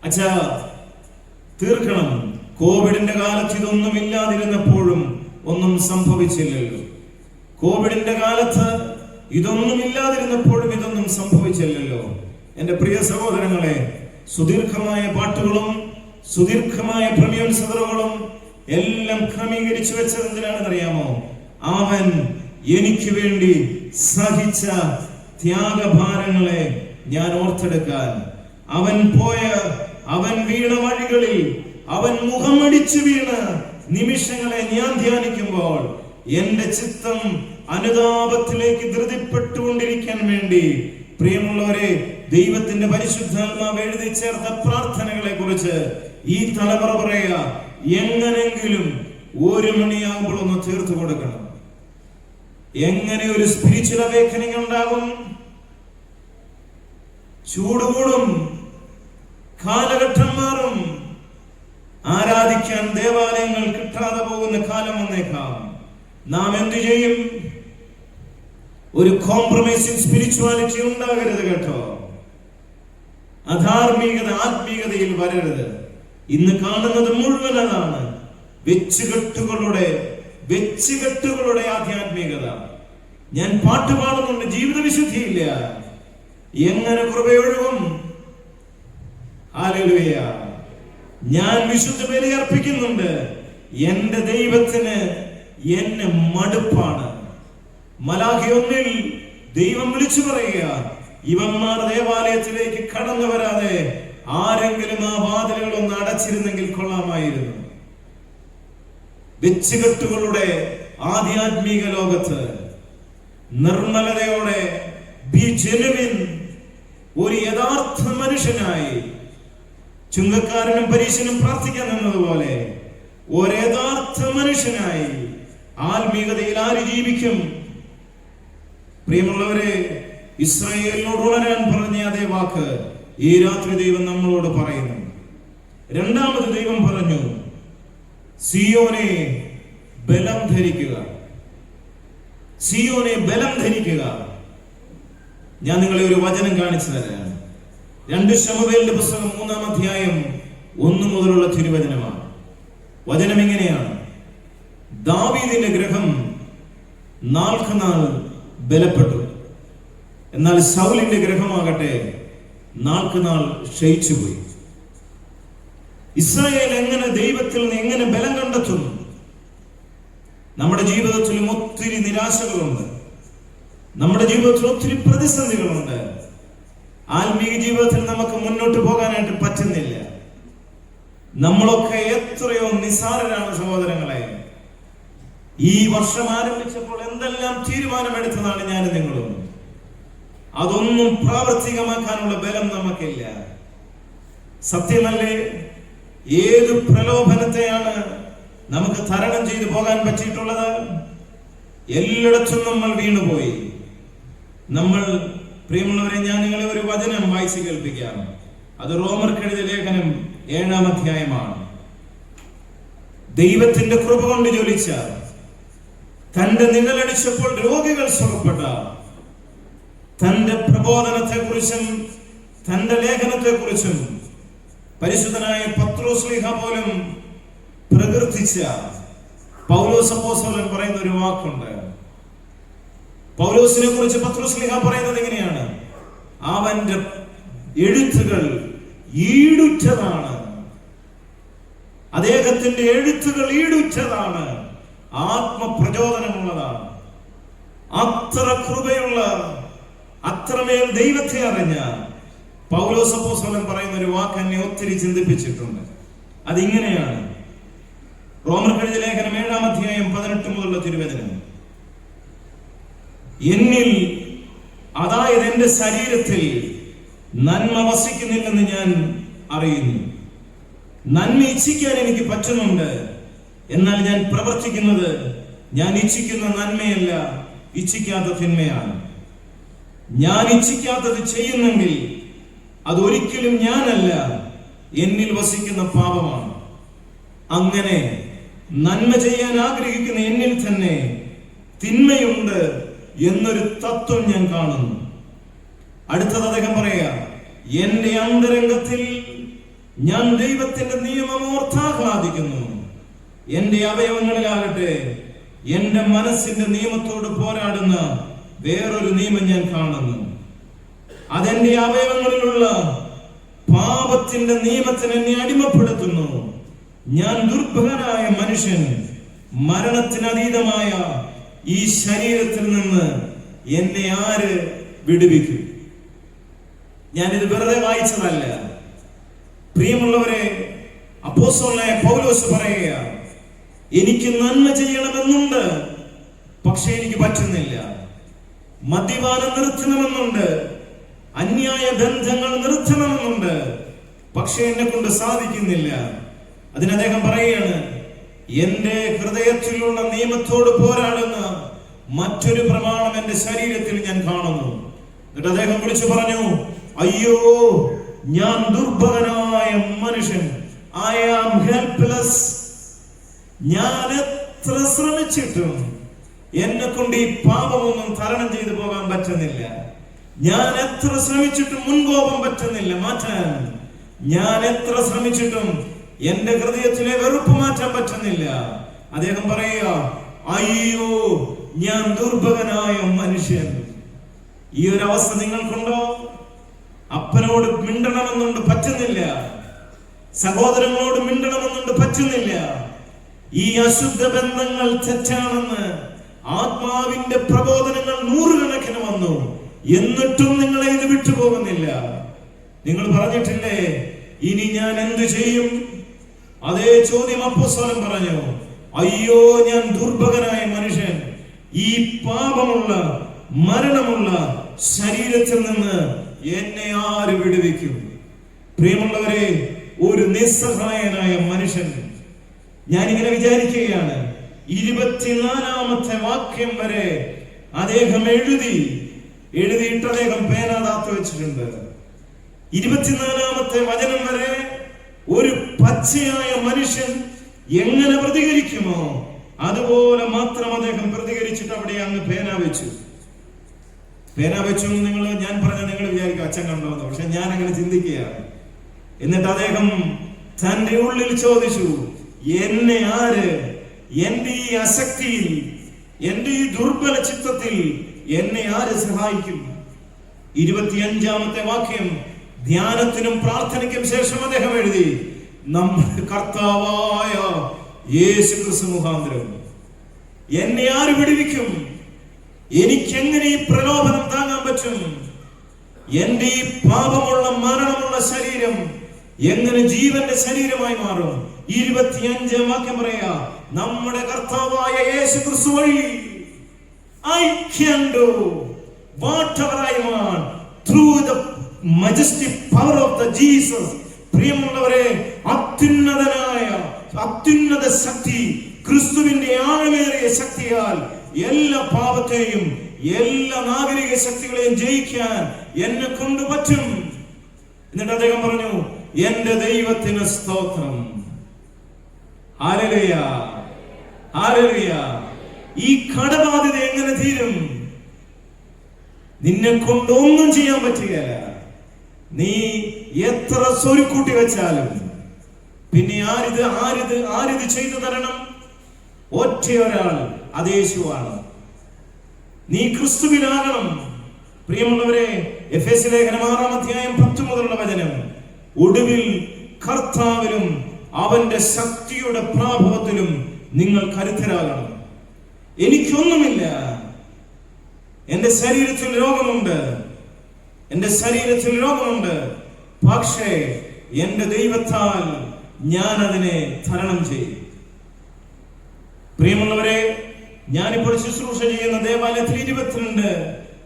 അച്ഛാ തീർക്കണം. കോവിഡിന്റെ കാലത്ത് ഇതൊന്നും ഇല്ലാതിരുന്നപ്പോഴും ഒന്നും സംഭവിച്ചില്ലല്ലോ. കോവിഡിന്റെ കാലത്ത് ഇതൊന്നും ഇല്ലാതിരുന്നപ്പോഴും ഇതൊന്നും സംഭവിച്ചില്ലല്ലോ. എന്റെ പ്രിയ സഹോദരങ്ങളെ, സുദീർഘമായ പാട്ടുകളും സുദീർഘമായ പ്രമേയോത്സവങ്ങളും എല്ലാം ക്രമീകരിച്ചു വെച്ചത് എന്തിനാണെന്നറിയാമോ? അവൻ എനിക്ക് വേണ്ടി സഹിച്ച ത്യാഗഭാരങ്ങളെ ഞാൻ ഓർത്തെടുക്കാൻ. അവൻ വീണ വഴികളിൽ അവൻ മുഖമടിച്ചു വീണ നിമിഷങ്ങളെ ഞാൻ ധ്യാനിക്കുമ്പോൾ എന്റെ ചിത്തം അനുതാപത്തിലേക്ക് ധൃതിപ്പെട്ടുകൊണ്ടിരിക്കാൻ വേണ്ടി, പ്രിയമുള്ളവരെ, ദൈവത്തിന്റെ പരിശുദ്ധാത്മാവ് എഴുതി ചേർത്ത പ്രാർത്ഥനകളെ കുറിച്ച് ഈ തലമുറ പറയുക, എങ്ങനെങ്കിലും 1 മണിയാകുമ്പോൾ ഒന്ന് തീർത്തു കൊടുക്കണം. എങ്ങനെ ഒരു സ്പിരിച്വൽ അവേക്കനിങ് ഉണ്ടാകും? ചൂട് കൂടും, കാലഘട്ടം മാറും, ആരാധിക്കാൻ ദേവാലയങ്ങൾ കിട്ടാതെ പോകുന്ന കാലം വന്നേക്കാം. നാം എന്തു ചെയ്യും? ഒരു കോംപ്രമൈസിംഗ് സ്പിരിച്വാലിറ്റി ഉണ്ടാകരുത് കേട്ടോ. അധാർമികത ആത്മീയതയിൽ വരരുത്. ഇന്ന് കാണുന്നത് മുഴുവൻ അതാണ്. വെച്ചുകെട്ടുകളുടെ ആധ്യാത്മികത. ഞാൻ പാട്ട് പാടുന്നുണ്ട്, ജീവിത വിശുദ്ധിയില്ല. എങ്ങനെ കൃപയൊഴുകും? ഹല്ലേലൂയ. ഞാൻ വിശുദ്ധ ബലി അർപ്പിക്കുന്നുണ്ട്, എന്റെ ദൈവത്തിന് എന്നെ മടുപ്പാണ്. മലാഖി 1 ദൈവം വിളിച്ചു പറയുക, ഇവന്മാർ ദേവാലയത്തിലേക്ക് കടന്നു വരാതെ ആരെങ്കിലും ആ വാതിലുകൾ ഒന്ന് അടച്ചിരുന്നെങ്കിൽ കൊള്ളാമായിരുന്നു. വെച്ചുകെട്ടുകളുടെ ആധ്യാത്മിക ലോകത്ത് നിർമ്മലതയോടെ ബി ജെനുവിൻ, ഒരു യഥാർത്ഥ മനുഷ്യനായി ചുങ്കക്കാരനും പരീശനും പ്രാർത്ഥിക്കാൻ നിന്നതുപോലെ ഒരു യഥാർത്ഥ മനുഷ്യനായി ആത്മീയതയിൽ ആര് ജീവിക്കും? പ്രിയമുള്ളവരെ, ഇസ്രായേലിനോട് ഉണരാൻ പറഞ്ഞ അതേ വാക്ക് ഈ രാത്രി ദൈവം നമ്മളോട് പറയുന്നു. രണ്ടാമത് ദൈവം പറഞ്ഞു, സിയോനെ ബലം ധരിക്കുക, സിയോനെ ബലം ധരിക്കുക. ഞാൻ നിങ്ങളെ ഒരു വചനം കാണിച്ചു തരാം. 2 ശമൂവേലിന്റെ പുസ്തകം 3-ാം അധ്യായം 1 മുതലുള്ള തിരുവചനമാണ്. വചനം ഇങ്ങനെയാണ്: ദാവീദിന്റെ ഗൃഹം നാൾക്കുനാൾ ബലപ്പെട്ടു, എന്നാൽ ശൗലിന്റെ ഗൃഹമാകട്ടെ നാൾക്കുനാൾ ക്ഷയിച്ചുപോയി. ഇസ്രായേൽ എങ്ങനെ ദൈവത്തിൽ നിന്ന് എങ്ങനെ ബലം കണ്ടെത്തും? നമ്മുടെ ജീവിതത്തിലും ഒത്തിരി നിരാശകളുണ്ട്, നമ്മുടെ ജീവിതത്തിൽ ഒത്തിരി പ്രതിസന്ധികളുണ്ട്. ആത്മീയ ജീവിതത്തിൽ നമുക്ക് മുന്നോട്ട് പോകാനായിട്ട് പറ്റുന്നില്ല. നമ്മളൊക്കെ എത്രയോ നിസ്സാരരാണ് സഹോദരങ്ങളെ. ഈ വർഷം ആരംഭിച്ചപ്പോൾ എന്തെല്ലാം തീരുമാനമെടുത്തതാണ് ഞാനും നിങ്ങളും. അതൊന്നും പ്രാവർത്തികമാക്കാനുള്ള ബലം നമുക്കില്ല. സത്യമല്ലേ? ഏത് പ്രലോഭനത്തെയാണ് നമുക്ക് തരണം ചെയ്തു പോകാൻ പറ്റിയിട്ടുള്ളത്? എല്ലായിടത്തും നമ്മൾ വീണുപോയി. പ്രിയമുള്ളവരെ, ഞാൻ നിങ്ങളെ ഒരു വചനം വായിച്ചു കേൾപ്പിക്കാം. അത് റോമർക്കെഴുതിയ ലേഖനം 7-ാം അധ്യായമാണ്. ദൈവത്തിന്റെ കൃപ കൊണ്ട് ജ്വലിച്ച, തന്റെ നിഴലടിച്ചപ്പോൾ രോഗികൾ സുഖപ്പെട്ട, തന്റെ പ്രബോധനത്തെ കുറിച്ചും തന്റെ ലേഖനത്തെ കുറിച്ചും പരിശുദ്ധനായ പത്രോസ്ലീഹ പോലും പ്രകീർത്തിച്ച പൗലോസ് അപ്പോസ്തലൻ പറയുന്ന ഒരു വാക്കുണ്ട്. പൗലോസിനെ കുറിച്ച് പത്രോസ്ലീഹ പറയുന്നത് എങ്ങനെയാണ്? അവന്റെ എഴുത്തുകൾ ഈടുറ്റതാണ്, അദ്ദേഹത്തിന്റെ എഴുത്തുകൾ ഈടുറ്റതാണ്, ആത്മപ്രചോദനമുള്ളതാണ്. അത്ര കൃപയുള്ള, അത്രമേൽ ദൈവത്തെ അറിഞ്ഞ, പൗലോസ് അപ്പോസ്തലൻ പറയുന്ന ഒരു വാക്ക് എന്നെ ഒത്തിരി ചിന്തിപ്പിച്ചിട്ടുണ്ട്. അതിങ്ങനെയാണ്. റോമർക്കെഴുതിയ ലേഖനം 7-ാം അധ്യായം 18 മുതലുള്ള തിരുവചനം. എന്നിൽ, അതായത് എന്റെ ശരീരത്തിൽ നന്മ വസിക്കുന്നില്ലെന്ന് ഞാൻ അറിയുന്നു. നന്മ ഇച്ഛിക്കാൻ എനിക്ക് പറ്റുന്നുണ്ട്, എന്നാൽ ഞാൻ പ്രവർത്തിക്കുന്നത് ഞാൻ ഇച്ഛിക്കുന്ന നന്മയല്ല, ഇച്ഛിക്കാത്ത തിന്മയാണ്. ഞാൻ ഇച്ഛിക്കാത്തത് ചെയ്യുന്നെങ്കിൽ അതൊരിക്കലും ഞാനല്ല, എന്നിൽ വസിക്കുന്ന പാപമാണ്. അങ്ങനെ നന്മ ചെയ്യാൻ ആഗ്രഹിക്കുന്ന എന്നിൽ തന്നെ തിന്മയുണ്ട് എന്നൊരു തത്വം ഞാൻ കാണുന്നു. അടുത്തത് അദ്ദേഹം പറയാ, എന്റെ അന്തരംഗത്തിൽ ഞാൻ ദൈവത്തിന്റെ നിയമം ഓർത്താഹ്ലാദിക്കുന്നു. എന്റെ അവയവങ്ങളിലാകട്ടെ എന്റെ മനസ്സിന്റെ നിയമത്തോട് പോരാടുന്ന വേറൊരു നിയമം ഞാൻ കാണുന്നു. അതെന്റെ അവയവങ്ങളിലുള്ള പാപത്തിന്റെ നിയമത്തിന് എന്നെ അടിമപ്പെടുത്തുന്നു. ഞാൻ ദുർബലനായ മനുഷ്യൻ, മരണത്തിനതീതമായ ഈ ശരീരത്തിൽ നിന്ന് എന്നെ ആര് വിടുവിക്കും? ഞാനിത് വെറുതെ വായിച്ചതല്ല. പ്രിയമുള്ളവരെ, അപ്പോസ്തലനായ പൗലോസ് പറയുക, എനിക്ക് നന്മ ചെയ്യണമെന്നുണ്ട്, പക്ഷെ എനിക്ക് പറ്റുന്നില്ല. മദ്യപാനം നിർത്തണമെന്നുണ്ട്, അന്യായ ബന്ധങ്ങൾ നിർത്തണമെന്നുണ്ട്, പക്ഷെ എന്നെ കൊണ്ട് സാധിക്കുന്നില്ല. അതിന് അദ്ദേഹം പറയുകയാണ്, എന്റെ ഹൃദയത്തിലുള്ള നിയമത്തോട് പോരാടുന്ന മറ്റൊരു പ്രമാണം എന്റെ ശരീരത്തിൽ ഞാൻ കാണുന്നു. എന്നിട്ട് അദ്ദേഹം വിളിച്ചു പറഞ്ഞു, അയ്യോ, ഞാൻ ദുർബലനായ മനുഷ്യൻ, ഐ ആം ഹെൽപ്ലെസ്. ഞാൻ എത്ര ശ്രമിച്ചിട്ടും എന്നെ കൊണ്ട് ഈ പാപമൊന്നും തരണം ചെയ്തു പോകാൻ പറ്റുന്നില്ല. ഞാൻ എത്ര ശ്രമിച്ചിട്ടും മുൻകോപം പറ്റുന്നില്ല മാറ്റാൻ. ഞാൻ എത്ര ശ്രമിച്ചിട്ടും എന്റെ ഹൃദയത്തിലെ വെറുപ്പ് മാറ്റാൻ പറ്റുന്നില്ല. അദ്ദേഹം പറയുക, അയ്യോ, ഞാൻ ദുർബലനായ മനുഷ്യൻ. ഈ ഒരു അവസ്ഥ നിങ്ങൾക്കുണ്ടോ? അപ്പനോട് മിണ്ടണമെന്നുണ്ട്, പറ്റുന്നില്ല. സഹോദരങ്ങളോട് മിണ്ടണമെന്നുണ്ട്, പറ്റുന്നില്ല. ഈ അശുദ്ധ ബന്ധങ്ങൾ തെറ്റാണെന്ന് ആത്മാവിന്റെ പ്രബോധനങ്ങൾ നൂറുകണക്കിന് വന്നു, എന്നിട്ടും നിങ്ങളെ ഇത് വിട്ടുപോകുന്നില്ല. നിങ്ങൾ പറഞ്ഞിട്ടില്ലേ, ഇനി ഞാൻ എന്ത് ചെയ്യും? അതേ ചോദ്യം അപ്പോസ്തലൻ പറഞ്ഞു, അയ്യോ, ഞാൻ ദുർബലനായ മനുഷ്യൻ, ഈ പാപമുള്ള മരണമുള്ള ശരീരത്തിൽ നിന്ന് എന്നെ ആര് വിടുവിക്കും? പ്രിയമുള്ളവരെ, ഒരു നിസ്സഹായനായ മനുഷ്യൻ. ഞാനിങ്ങനെ വിചാരിക്കുകയാണ്, 24-ാമത്തെ വാക്യം വരെ അദ്ദേഹം എഴുതിയിട്ട് അദ്ദേഹം പേനാതാത്ത് വെച്ചിട്ടുണ്ട്. 24-ാമത്തെ വചനം വരെ ഒരു പച്ചയായ മനുഷ്യൻ എങ്ങനെ പ്രതികരിക്കുമോ അതുപോലെ മാത്രം അദ്ദേഹം പ്രതികരിച്ചിട്ട് അവിടെ അങ്ങ് പേന വെച്ചു. ഞാൻ പറഞ്ഞ നിങ്ങൾ വിചാരിക്കും അച്ഛൻ കണ്ടോന്ന്. പക്ഷെ ഞാൻ അങ്ങനെ ചിന്തിക്കുകയാണ്. എന്നിട്ട് അദ്ദേഹം തന്റെ ഉള്ളിൽ ചോദിച്ചു, എന്നെ ആര് എന്റെ ഈ അശക്തിയിൽ, എന്റെ ഈ ദുർബല ചിത്തത്തിൽ എന്നെ ആര് സഹായിക്കും? 25-ാമത്തെ വാക്യം ധ്യാനത്തിനും പ്രാർത്ഥനയ്ക്കും ശേഷം അദ്ദേഹം എഴുതി, നമ്മുടെ കർത്താവായ യേശു ക്രിസ്തു മുഖാന്തരം എന്നെ ആര് വിടുവിക്കും? എനിക്കെങ്ങനെ ഈ പ്രലോഭനം താങ്ങാൻ പറ്റും? എന്റെ ഈ പാപമുള്ള മരണമുള്ള ശരീരം എങ്ങനെ ജീവന്റെ ശരീരമായി മാറും? 25-ാം വാക്യം പറയാ, നമ്മുടെ കർത്താവായ യേശു ക്രിസ്തു വഴി I can do whatever I want through the majestic power of the Jesus. പ്രിയമുള്ളവരെ, അത്യുന്നത ശക്തി, ക്രിസ്തുവിന്റെ ആഴമേറിയ ശക്തിയാൽ എല്ലാ പാപത്തെയും എല്ലാ നാഗരിക ശക്തികളെയും ജയിക്കാൻ എന്നെ കൊണ്ട് പറ്റും. എന്നിട്ട് അദ്ദേഹം പറഞ്ഞു, എന്റെ ദൈവത്തിന് സ്തോത്രം. Hallelujah, hallelujah. ഈ കടബാധ്യത എങ്ങനെ തീരും? നിന്നെ കൊണ്ട് ഒന്നും ചെയ്യാൻ പറ്റുകയില്ല. നീ എത്ര സ്വരുക്കൂട്ടി വെച്ചാലും പിന്നെ ആരിത് ചെയ്തു തരണം? ഒറ്റയൊരാൾ, അത് യേശുവാണ്. നീ ക്രിസ്തുവിലാകണം. പ്രിയമുള്ളവരെ, എഫേസ്യ ലേഖനം 6-ാം അധ്യായം 10 മുതലുള്ള വചനം, ഒടുവിൽ കർത്താവിലും അവന്റെ ശക്തിയുടെ പ്രാഭവത്തിലും നിങ്ങൾ കരുത്തരാകണം. എനിക്കൊന്നുമില്ല, എന്റെ ശരീരത്തിൽ രോഗമുണ്ട്, എന്റെ ശരീരത്തിൽ രോഗമുണ്ട്, പക്ഷേ എന്റെ ദൈവത്താൽ ഞാൻ അതിനെ തരണം ചെയ്യും. പ്രിയമുള്ളവരെ, ഞാനിപ്പോൾ ശുശ്രൂഷ ചെയ്യുന്ന ദേവാലയത്തിൽ 22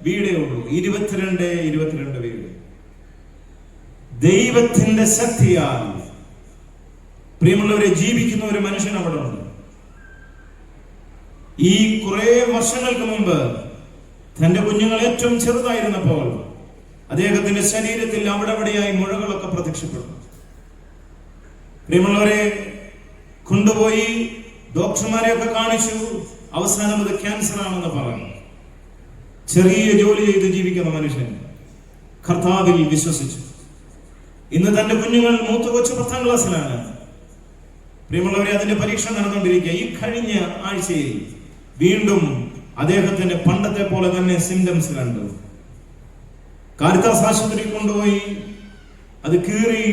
വീടേ ഉള്ളൂ. 22 വീട്. ദൈവത്തിന്റെ ശക്തിയാൽ പ്രിയമുള്ളവരെ ജീവിക്കുന്ന ഒരു മനുഷ്യൻ അവിടെ ഉണ്ട്. ഈ കുറെ വർഷങ്ങൾക്ക് മുമ്പ് തന്റെ കുഞ്ഞുങ്ങൾ ഏറ്റവും ചെറുതായിരുന്നപ്പോൾ അദ്ദേഹത്തിന്റെ ശരീരത്തിൽ അവിടെയായി മുഴകളൊക്കെ പ്രത്യക്ഷപ്പെട്ടു. പ്രിയമുള്ളവരെ, കൊണ്ടുപോയി ഡോക്ടർമാരെയൊക്കെ കാണിച്ചു. അവസാനം അത് ക്യാൻസർ ആണെന്ന് പറഞ്ഞു. ചെറിയ ജോലി ചെയ്ത് ജീവിക്കുന്ന മനുഷ്യൻ കർത്താവിൽ വിശ്വസിച്ചു. ഇന്ന് തന്റെ കുഞ്ഞുങ്ങൾ മൂത്ത കൊച്ചു 10ാം ക്ലാസ്സിലാണ്. പ്രിയമുള്ളവരെ, അതിന്റെ പരീക്ഷ നടന്നുകൊണ്ടിരിക്കുക. ഈ കഴിഞ്ഞ ആഴ്ചയിൽ വീണ്ടും അദ്ദേഹത്തിന്റെ പണ്ടത്തെ പോലെ തന്നെ സിംറ്റംസ് കണ്ടു. കാരിത്താസ് ആശുപത്രിയിൽ കൊണ്ടുപോയി അത് കീറി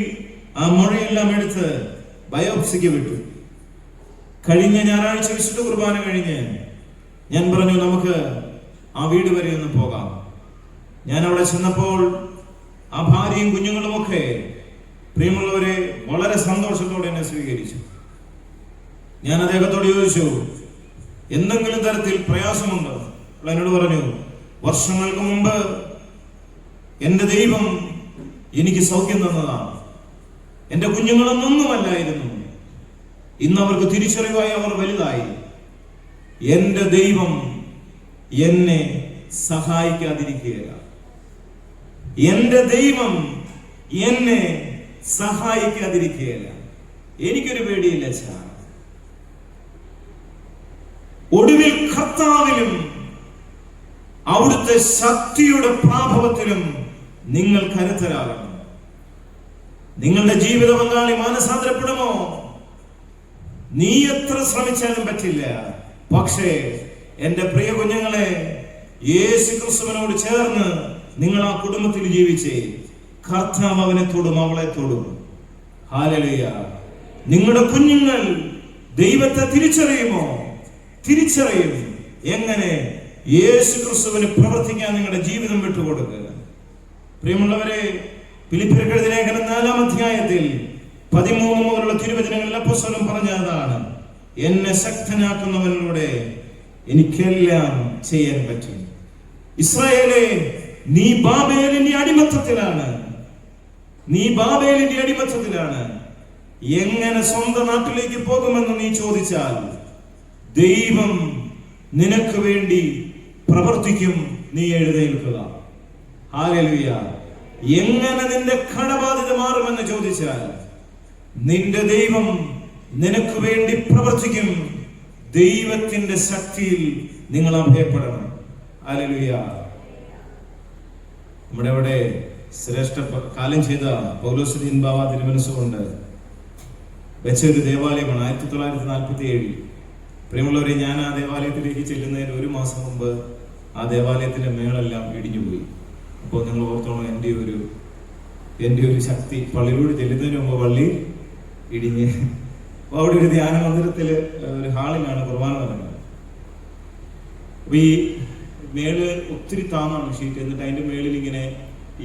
ആ മുഴയെല്ലാം എടുത്ത് ബയോപ്സിക്ക് വിട്ടു. കഴിഞ്ഞ ഞായറാഴ്ച വിശുദ്ധ കുർബാന കഴിഞ്ഞ് ഞാൻ പറഞ്ഞു, നമുക്ക് ആ വീട് വരെ ഒന്ന് പോകാം. ഞാൻ അവിടെ ചെന്നപ്പോൾ ആ ഭാര്യയും കുഞ്ഞുങ്ങളുമൊക്കെ പ്രിയമുള്ളവരെ വളരെ സന്തോഷത്തോടെ എന്നെ സ്വീകരിച്ചു. ഞാൻ അദ്ദേഹത്തോട് ചോദിച്ചു, എന്തെങ്കിലും തരത്തിൽ പ്രയാസമുണ്ടോ? എന്നോട് പറഞ്ഞു, വർഷങ്ങൾക്ക് മുമ്പ് എന്റെ ദൈവം എനിക്ക് സൗഖ്യം തന്നതാണ്. എന്റെ കുഞ്ഞുങ്ങളൊന്നൊന്നുമല്ലായിരുന്നു. ഇന്ന് അവർക്ക് തിരിച്ചറിവായി, അവർ വലുതായി. എന്റെ ദൈവം എന്നെ സഹായിക്കാതിരിക്കുകയില്ല. എന്റെ ദൈവം എന്നെ സഹായിക്കാതിരിക്കുകയില്ല. എനിക്കൊരു പേടിയില്ല. ഒടുവിൽ കർത്താവിലും അവിടുത്തെ ശക്തിയുടെ പ്രാഭവത്തിലും നിങ്ങൾ കരുത്തരാകണം. നിങ്ങളുടെ ജീവിത പങ്കാളി മാനസാന്തരപ്പെടുമോ? നീ എത്ര ശ്രമിച്ചാലും പറ്റില്ല. പക്ഷേ എന്റെ പ്രിയ കുഞ്ഞുങ്ങളെ, യേശു ക്രിസ്തുവിനോട് ചേർന്ന് നിങ്ങൾ ആ കുടുംബത്തിൽ ജീവിച്ചേ. കർത്താവ് അവനെ തൊടും, അവളെ തൊടും. ഹല്ലേലൂയ. നിങ്ങളുടെ കുഞ്ഞുങ്ങൾ ദൈവത്തെ തിരിച്ചറിയുമോ? തിരിച്ചറിയും. എങ്ങനെ? യേശു ക്രിസ്തുവിന് പ്രവർത്തിക്കാൻ നിങ്ങളുടെ ജീവിതം വിട്ടുകൊടുക്കുക. പ്രിയമുള്ളവരെ, ഫിലിപ്പിയർക്ക് എഴുതിയ ലേഖനം 4-ാം അധ്യായത്തിൽ 13 മുതലുള്ള തിരുവചനങ്ങളിൽ അപ്പോസ്തലൻ പറഞ്ഞതാണ്, എന്നെ ശക്തനാക്കുന്നവനിലൂടെ എനിക്കെല്ലാം ചെയ്യാൻ പറ്റും. ഇസ്രായേലേ, നീ ബാബേലിന്റെ അടിമത്തത്തിലാണ്. നീ ബാബേലിന്റെ അടിമത്തത്തിലാണ്. എങ്ങനെ സ്വന്തം നാട്ടിലേക്ക് പോകുമെന്ന് നീ ചോദിച്ചാൽ ദൈവം നിനക്ക് വേണ്ടി പ്രവർത്തിക്കും. നീ എഴുന്നേൽക്കുക. ഹല്ലേലൂയ. എങ്ങനെ നിന്റെ കടബാധ്യത മാറുമെന്ന് ചോദിച്ചാൽ നിന്റെ ദൈവം നിനക്ക് വേണ്ടി പ്രവർത്തിക്കും. ദൈവത്തിന്റെ ശക്തിയിൽ നിങ്ങൾ അഭയപ്പെടണം. ഹല്ലേലൂയ. നമ്മുടെ ഇവിടെ ശ്രേഷ്ഠ കാലം ചെയ്ത പൗലോസ് ബാവ തിരുമനസ്സുകൊണ്ട് വെച്ചൊരു ദേവാലയമാണ് 1947. പ്രിയമുള്ളവരെ, ഞാൻ ആ ദേവാലയത്തിലേക്ക് ചെല്ലുന്നതിന് 1 മാസം മുമ്പ് ആ ദേവാലയത്തിന്റെ മേളെല്ലാം ഇടിഞ്ഞുപോയി. അപ്പോൾ നിങ്ങൾ ഓർത്തോണം, എൻ്റെ ഒരു ശക്തി. പള്ളിയിലൂടെ ചെല്ലുന്നതിന് മുമ്പ് പള്ളി ഇടിഞ്ഞ്, അപ്പോൾ അവിടെ ഒരു ധ്യാന മന്ദിരത്തില് ഒരു ഹാളിലാണ് കുർബാന നടന്നത്. അപ്പൊ ഈ മേള് ഒത്തിരി താന്നാണ് ഷീറ്റ്. എന്നിട്ട് അതിന്റെ മേളിൽ ഇങ്ങനെ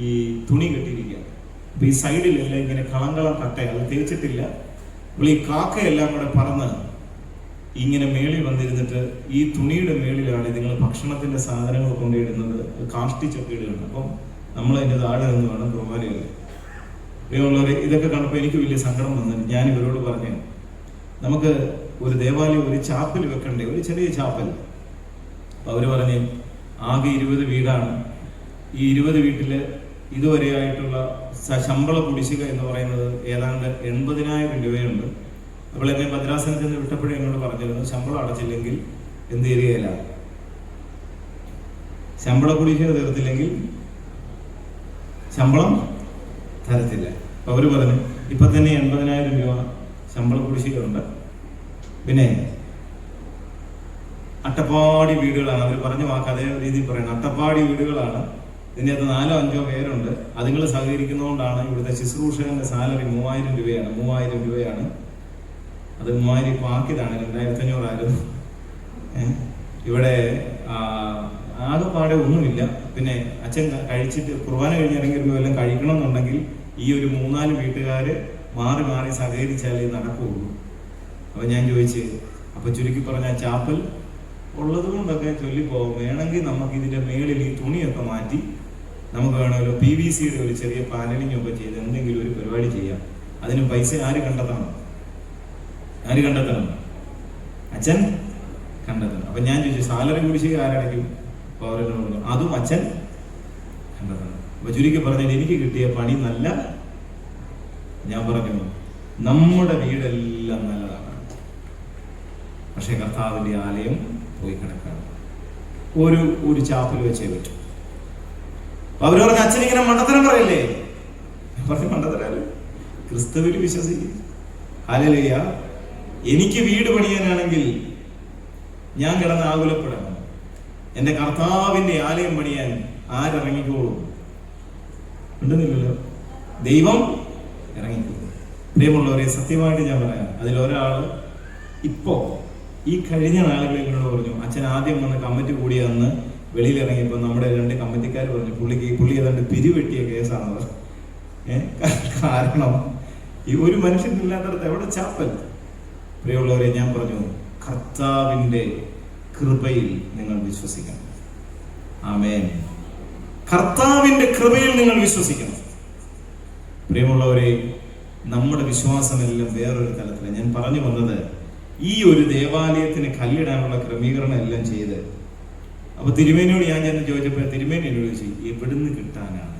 ഈ തുണി കെട്ടിയിരിക്കുക. അപ്പൊ ഈ സൈഡിലെല്ലാം ഇങ്ങനെ കളം കട്ട, അത് തേച്ചിട്ടില്ല. അപ്പോൾ ഈ കാക്കയെല്ലാം കൂടെ പറന്ന് ഇങ്ങനെ മേളിൽ വന്നിരുന്നിട്ട് ഈ തുണിയുടെ മേളിലാണ് നിങ്ങൾ ഭക്ഷണത്തിന്റെ സാധനങ്ങൾ കൊണ്ടിടുന്നത്. കാഷ്ടിച്ചൊക്കെ ഇടുകയാണ്. അപ്പം നമ്മൾ അതിന്റെ താഴെ നിന്ന് വേണം കുർബാനയല്ലേ. പ്രിയമുള്ളവരെ, ഇതൊക്കെ കണ്ടപ്പോൾ എനിക്ക് വലിയ സങ്കടം വന്നിട്ട് ഞാൻ ഇവരോട് പറഞ്ഞു, നമുക്ക് ഒരു ദേവാലയം, ഒരു ചാപ്പൽ വെക്കണ്ടേ, ഒരു ചെറിയ ചാപ്പൽ. അപ്പൊ അവര് പറഞ്ഞു, ആകെ 20 വീടാണ്. ഈ 20 വീട്ടില് ഇതുവരെയായിട്ടുള്ള ശമ്പള കുടിശ്ശിക എന്ന് പറയുന്നത് ഏതാണ്ട് 80,000 രൂപയുണ്ട്. അപ്പോൾ എന്നെ ഭദ്രാസനത്തിൽ നിന്ന് വിട്ടപ്പോഴേ എന്നോട് പറഞ്ഞിരുന്നു, ശമ്പളം അടച്ചില്ലെങ്കിൽ എന്ത് ചെയ്യുകയില്ല, ശമ്പള കുടിശ്ശിക തീർത്തില്ലെങ്കിൽ ശമ്പളം തരത്തില്ല. അപ്പൊ അവര് പറഞ്ഞു, ഇപ്പൊ തന്നെ 80,000 രൂപ ശമ്പള കുടിശ്ശികയുണ്ട്. പിന്നെ അട്ടപ്പാടി വീടുകളാണ്. അവർ പറഞ്ഞ വാക്ക് അതേ രീതിയിൽ പറയണം. അട്ടപ്പാടി വീടുകളാണ്. ഇതിൻ്റെ അകത്ത് 4-5 പേരുണ്ട്. അതുങ്ങൾ സഹകരിക്കുന്നതുകൊണ്ടാണ് ഇവിടുത്തെ ശുശ്രൂഷകന്റെ സാലറി 3,000 രൂപയാണ്. 3,000 രൂപയാണ്. അത് 3,000 ആക്കിയതാണ്. 2,500 ആയിരുന്നു. ഇവിടെ ആകെപ്പാടെ ഒന്നുമില്ല. പിന്നെ അച്ഛൻ കഴിച്ചിട്ട് കുർബാന കഴിഞ്ഞിറങ്ങി വല്ലതും കഴിക്കണമെന്നുണ്ടെങ്കിൽ ഈ ഒരു 3-4 വീട്ടുകാര് മാറി മാറി സഹകരിച്ചാലേ നടക്കുകയുള്ളൂ. അപ്പൊ ഞാൻ ചോദിച്ച്, അപ്പൊ ചുരുക്കി പറഞ്ഞ ചാപ്പൽ ഉള്ളത് കൊണ്ടൊക്കെ ചൊല്ലിപ്പോകും. വേണമെങ്കിൽ നമുക്ക് ഇതിന്റെ മേളിൽ ഈ തുണിയൊക്കെ മാറ്റി നമുക്ക് വേണമല്ലോ PVCയുടെ ഒരു ചെറിയ പാനലിംഗ് ഒക്കെ ചെയ്ത് എന്തെങ്കിലും ഒരു പരിപാടി ചെയ്യാം. അതിന് പൈസ ആര് കണ്ടെത്തണം? അച്ഛൻ കണ്ടെത്തണം. അപ്പൊ ഞാൻ ചോദിച്ചു, സാലറി കുടിശ്ശിക ആരടയ്ക്കും? അപ്പൊ അവരെന്നോട് പറഞ്ഞു, അതും അച്ഛൻ കണ്ടെത്തണം. അപ്പൊ ചുരുക്കി പറഞ്ഞാൽ എനിക്ക് കിട്ടിയ പണി നല്ല. ഞാൻ പറഞ്ഞു, നമ്മുടെ വീടെല്ലാം നല്ലതാണ്, പക്ഷെ കർത്താവിന്റെ ആലയം പോയി കിടക്കാണ്. ഒരു ചാപ്പൽ വെച്ചേ പറ്റും. അവര് പറഞ്ഞ, അച്ഛൻ ഇങ്ങനെ മണ്ടത്തരം പറയല്ലേ? പറഞ്ഞ മണ്ടത്തരാല് ക്രിസ്തുവിൽ വിശ്വസിക്കും. ഹല്ലേലൂയ. എനിക്ക് വീട് പണിയാനാണെങ്കിൽ ഞാൻ കിടന്ന് ആകുലപ്പെടണം. എന്റെ കർത്താവിന്റെ ആലയം പണിയാൻ ആരിറങ്ങിക്കോളും? ഉണ്ടെന്നില്ലല്ലോ, ദൈവം ഇറങ്ങിക്കോളും. പ്രിയമുള്ളവരെ, സത്യമായിട്ട് ഞാൻ പറയാം, അതിലൊരാള് ഇപ്പോ ഈ കഴിഞ്ഞ നാളുകളിൽ എന്നോട് പറഞ്ഞു, അച്ഛൻ ആദ്യം വന്ന് കമ്മിറ്റി കൂടിയ അന്ന് വെളിയിൽ ഇറങ്ങിയപ്പോൾ നമ്മുടെ 2 കമ്മിറ്റിക്കാർ പറഞ്ഞു, പുള്ളി ഏതാണ്ട് പിരിവെട്ടിയ കേസാണത്. കാരണം ഈ ഒരു മനുഷ്യനില്ലാത്തടത്ത് എവിടെ ചാപ്പൽ? പ്രിയമുള്ളവരെ, ഞാൻ പറഞ്ഞു, കർത്താവിന്റെ കൃപയിൽ നിങ്ങൾ വിശ്വസിക്കണം. ആമേൻ. കർത്താവിന്റെ കൃപയിൽ നിങ്ങൾ വിശ്വസിക്കണം. പ്രിയമുള്ളവരെ, നമ്മുടെ വിശ്വാസമെല്ലാം വേറൊരു തലത്തിലാണ്. ഞാൻ പറഞ്ഞു വന്നത്, ഈ ഒരു ദേവാലയത്തിന് കല്ലിടാനുള്ള ക്രമീകരണം എല്ലാം ചെയ്ത്, അപ്പൊ തിരുമേനിയോട് ഞാൻ ചെന്ന് ചോദിച്ചപ്പോൾ തിരുമേനി എന്നോട് ചോദിച്ചു, എവിടുന്ന് കിട്ടാനാണ്?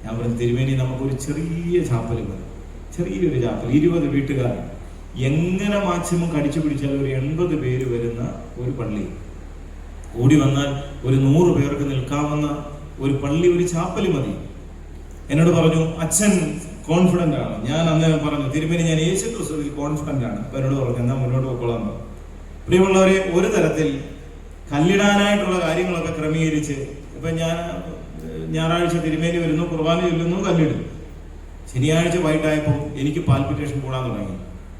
ഞാൻ പറഞ്ഞു, തിരുമേനി, നമുക്കൊരു ചെറിയ ചാപ്പൽ മതി, ചെറിയൊരു ചാപ്പൽ, 20 വീട്ടുകാർ, എങ്ങനെ മാക്സിമം കടിച്ചു പിടിച്ചാൽ ഒരു 80 പേര് വരുന്ന ഒരു പള്ളി, കൂടി വന്നാൽ ഒരു 100 പേർക്ക് നിൽക്കാവുന്ന ഒരു പള്ളി, ഒരു ചാപ്പൽ മതി. എന്നോട് പറഞ്ഞു, അച്ഛൻ കോൺഫിഡന്റ് ആണ്. ഞാൻ അന്ന് പറഞ്ഞു, തിരുമേനി, ഞാൻ യേശു ക്രിസ്തുവിൽ കോൺഫിഡന്റ് ആണ്. അപ്പൊ എന്നോട് പറഞ്ഞു, എന്നാ മുന്നോട്ട് പോയിക്കൊള്ളാൻ പറഞ്ഞു. പ്രിയമുള്ളവരെ, ഒരു തരത്തിൽ കല്ലിടാനായിട്ടുള്ള കാര്യങ്ങളൊക്കെ ക്രമീകരിച്ച്, ഇപ്പൊ ഞായറാഴ്ച തിരുമേനി വരുന്നു, കുർബാന ചൊല്ലുന്നു, കല്ലിടും. ശനിയാഴ്ച വൈകിട്ടായപ്പോൾ എനിക്ക് പാൽപിറ്റേഷൻ കൂടാൻ തുടങ്ങി.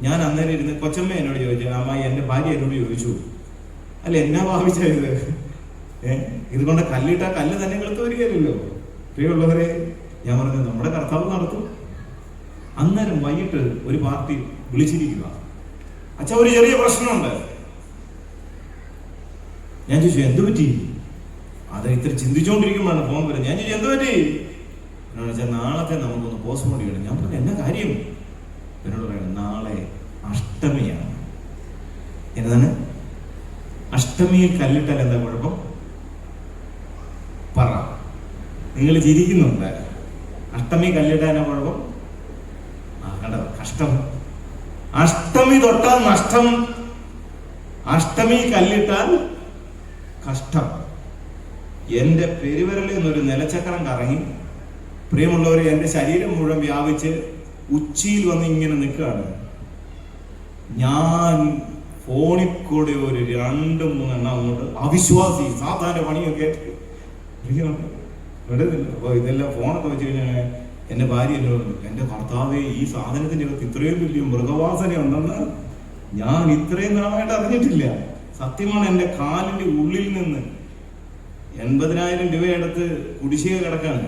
ഞാൻ അന്നേരം ഇരുന്ന്, കൊച്ചമ്മ എന്നോട് ചോദിച്ചു, അമ്മായി, എന്റെ ഭാര്യ എന്നോട് ചോദിച്ചു, അല്ല എന്നാ ഭാവിച്ചത്, ഇതുകൊണ്ട് കല്ലിട്ടാ കല്ല് തന്നെ കിളുത്ത് വരികയല്ലോ. പ്രിയമുള്ളവരെ, ഞാൻ പറഞ്ഞു, നമ്മുടെ കർത്താവ് നടത്തും. അന്നേരം വൈകിട്ട് ഒരു പാർട്ടി വിളിച്ചിരിക്കുക, അച്ഛാ ഒരു ചെറിയ പ്രശ്നമുണ്ട്. ഞാൻ ചോദിച്ചു, എന്ത് പറ്റി? അത് ഇത്ര ചിന്തിച്ചുകൊണ്ടിരിക്കുമ്പോഴാണ് ഫോൺ വരുന്നത്. ഞാൻ ചോദിച്ചു, എന്ത് പറ്റി? എന്നോട് വെച്ചാൽ, നാളത്തെ നമുക്കൊന്ന് പോസ്റ്റ്മോർട്ടം ചെയ്യണം. ഞാൻ പറഞ്ഞു, എന്നാ കാര്യം? എന്നോട് പറയണം, നാളെ അഷ്ടമിയാണ്. എന്താണ് അഷ്ടമിയിൽ കല്ലിട്ടാൽ എന്താ കുഴപ്പം? പറ. നിങ്ങൾ ചിരിക്കുന്നുണ്ട്. അഷ്ടമി കല്ലിട്ടാനാ കുഴപ്പം? കണ്ടോ, കഷ്ടം. അഷ്ടമി തൊട്ടാൽ നഷ്ടം, അഷ്ടമി കല്ലിട്ടാൽ കഷ്ടം. എന്റെ പെരുവിരലിൽ നിന്നൊരു നിലച്ചക്രം കറങ്ങി. പ്രിയമുള്ളവരെ, എന്റെ ശരീരം മുഴുവൻ വ്യാപിച്ച് ഉച്ചിയിൽ വന്ന് ഇങ്ങനെ നിൽക്കുകയാണ്. ഞാൻ ഫോണിൽ കൂടെ ഒരു 2-3 എണ്ണം അങ്ങോട്ട്, അവിശ്വാസി സാധാരണ പണിയൊക്കെ അപ്പൊ ഇതെല്ലാം ഫോണൊക്കെ വെച്ച് കഴിഞ്ഞാൽ എന്റെ ഭാര്യ എന്നോട്, എന്റെ ഭർത്താവേ, ഈ സാധനത്തിന്റെ അകത്ത് ഇത്രയും വലിയ മൃഗവാസന ഉണ്ടെന്ന് ഞാൻ ഇത്രയും നാളായിട്ട് അറിഞ്ഞിട്ടില്ല. സത്യമാണ്, എന്റെ കാലിന്റെ ഉള്ളിൽ നിന്ന് 80,000 രൂപയടുത്ത് കുടിശ്ശിക കിടക്കാണ്.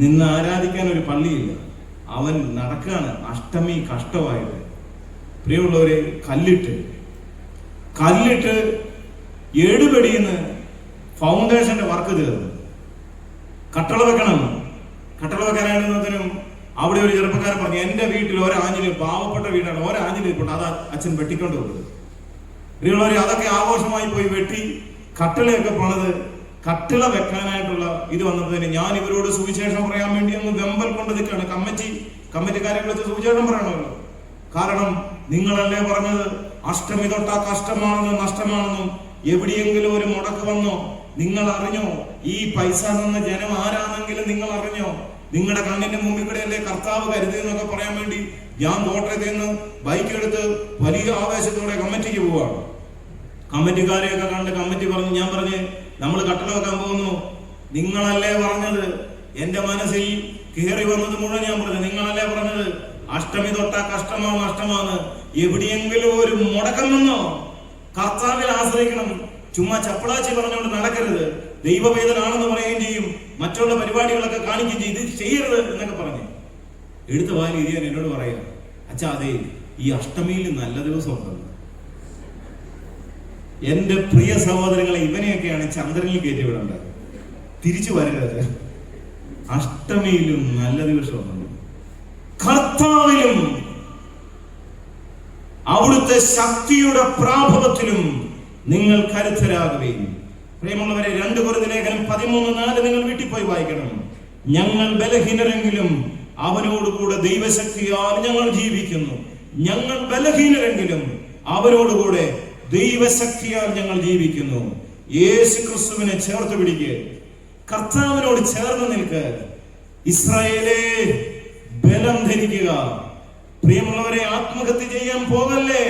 നിന്ന് ആരാധിക്കാൻ ഒരു പള്ളിയില്ല. അവൻ നടക്കാണ് അഷ്ടമി കഷ്ടമായിട്ട്. പ്രിയമുള്ളവരെ, കല്ലിട്ട് 7 പടിന്ന് ഫൗണ്ടേഷന്റെ വർക്ക് തീർന്നു. കട്ടള വെക്കണം. കട്ടള വെക്കാനായിരുന്നതിനും അവിടെ ഒരു ചെറുപ്പക്കാരൻ പറഞ്ഞു, എന്റെ വീട്ടിൽ ഒരാഞ്ഞില്, പാവപ്പെട്ട വീടാണ്, ഒരാഞ്ഞില് ഇരിപ്പുണ്ട്, അത് അച്ഛൻ വെട്ടിക്കൊണ്ട് പോകുന്നത്. പ്രിയമുള്ളവരെ, അതൊക്കെ ആഘോഷമായി പോയി വെട്ടി കട്ടിളയൊക്കെ പണിത് കട്ടിള വെക്കാനായിട്ടുള്ള ഇത് വന്നതിന് ഞാൻ ഇവരോട് സുവിശേഷം പറയാൻ വേണ്ടി ഒന്ന് വെമ്പൽ കൊണ്ട് നിൽക്കുകയാണ്. കമ്മിറ്റിക്കാരെ വിളിച്ച് സുവിശേഷം പറയണമല്ലോ. കാരണം നിങ്ങളല്ലേ പറഞ്ഞത് അഷ്ടമി തൊട്ടാ കഷ്ടമാണെന്നും നഷ്ടമാണെന്നും. എവിടെയെങ്കിലും ഒരു മുടക്ക് വന്നോ? നിങ്ങൾ അറിഞ്ഞോ? ഈ പൈസ തന്ന ജനം ആരാണെങ്കിലും നിങ്ങൾ അറിഞ്ഞോ? നിങ്ങളുടെ കണ്ണിന്റെ മുമ്പിൽ കൂടെയല്ലേ കർത്താവ് കരുതി എന്നൊക്കെ പറയാൻ വേണ്ടി ഞാൻ കോട്ടയത്ത് നിന്ന് ബൈക്ക് എടുത്ത് വലിയ ആവേശത്തോടെ കമ്മിറ്റിക്ക് പോവാണ്. കമ്മിറ്റിക്കാരെയൊക്കെ കണ്ട് കമ്മിറ്റി പറഞ്ഞു, ഞാൻ പറഞ്ഞ് നമ്മൾ കട്ടള വെക്കാൻ പോകുന്നു. നിങ്ങളല്ലേ പറഞ്ഞത്? എന്റെ മനസ്സിൽ കയറി വന്നത് മുഴുവൻ ഞാൻ പറഞ്ഞു, നിങ്ങളല്ലേ പറഞ്ഞത് അഷ്ടമി തൊട്ടാ കഷ്ടമോ നഷ്ടമാണ്. എവിടെയെങ്കിലും ഒരു മുടക്കം വന്നോ? കർത്താവിൽ ആശ്രയിക്കണം. ചുമ്മാ ചപ്പളാച്ചി പറഞ്ഞുകൊണ്ട് നടക്കരുത്, ദൈവവേദനാണെന്ന് പറയുകയും ചെയ്യും, മറ്റുള്ള പരിപാടികളൊക്കെ കാണിക്കുകയും ചെയ്യും, ഇത് ചെയ്യരുത് എന്നൊക്കെ പറഞ്ഞു. എടുത്ത വായിൽ ഇരിയാൻ എന്നോട് പറയാം, അച്ഛാ അതെ ഈ അഷ്ടമിയിൽ നല്ല ദിവസം ഉണ്ടെന്ന്. എന്റെ പ്രിയ സഹോദരങ്ങളെ, ഇവനെയൊക്കെയാണ് ചന്ദ്രനിൽ കയറ്റി വിടേണ്ടത്, തിരിച്ചു വരരുത്. അഷ്ടമിയിലും നല്ല ദിവസമുണ്ട്, കർത്താവിലും അവിടുത്തെ ശക്തിയുടെ പ്രാഭവത്തിലും നിങ്ങൾ കരുത്തരാകുകയും. പ്രിയമുള്ളവരെ, 2 കൊരിന്ത്യർ ലേഖനം 13:4 നിങ്ങൾ വീട്ടിൽ പോയി വായിക്കണം. ഞങ്ങൾ ബലഹീനരെങ്കിലും അവനോടുകൂടെ ദൈവശക്തിയാൽ ഞങ്ങൾ ജീവിക്കുന്നു. ഞങ്ങൾ ബലഹീനരെങ്കിലും അവനോടുകൂടെ ദൈവശക്തിയാൽ ഞങ്ങൾ ജീവിക്കുന്നു. യേശു ക്രിസ്തുവിനെ ചേർത്ത് പിടിക്കുക, കർത്താവിനോട് ചേർന്ന് നിൽക്കുക, ഇസ്രായേലേ ബലം ധരിക്കുക. പ്രിയമുള്ളവരെ, ആത്മഹത്യ ചെയ്യാൻ പോകല്ലേ.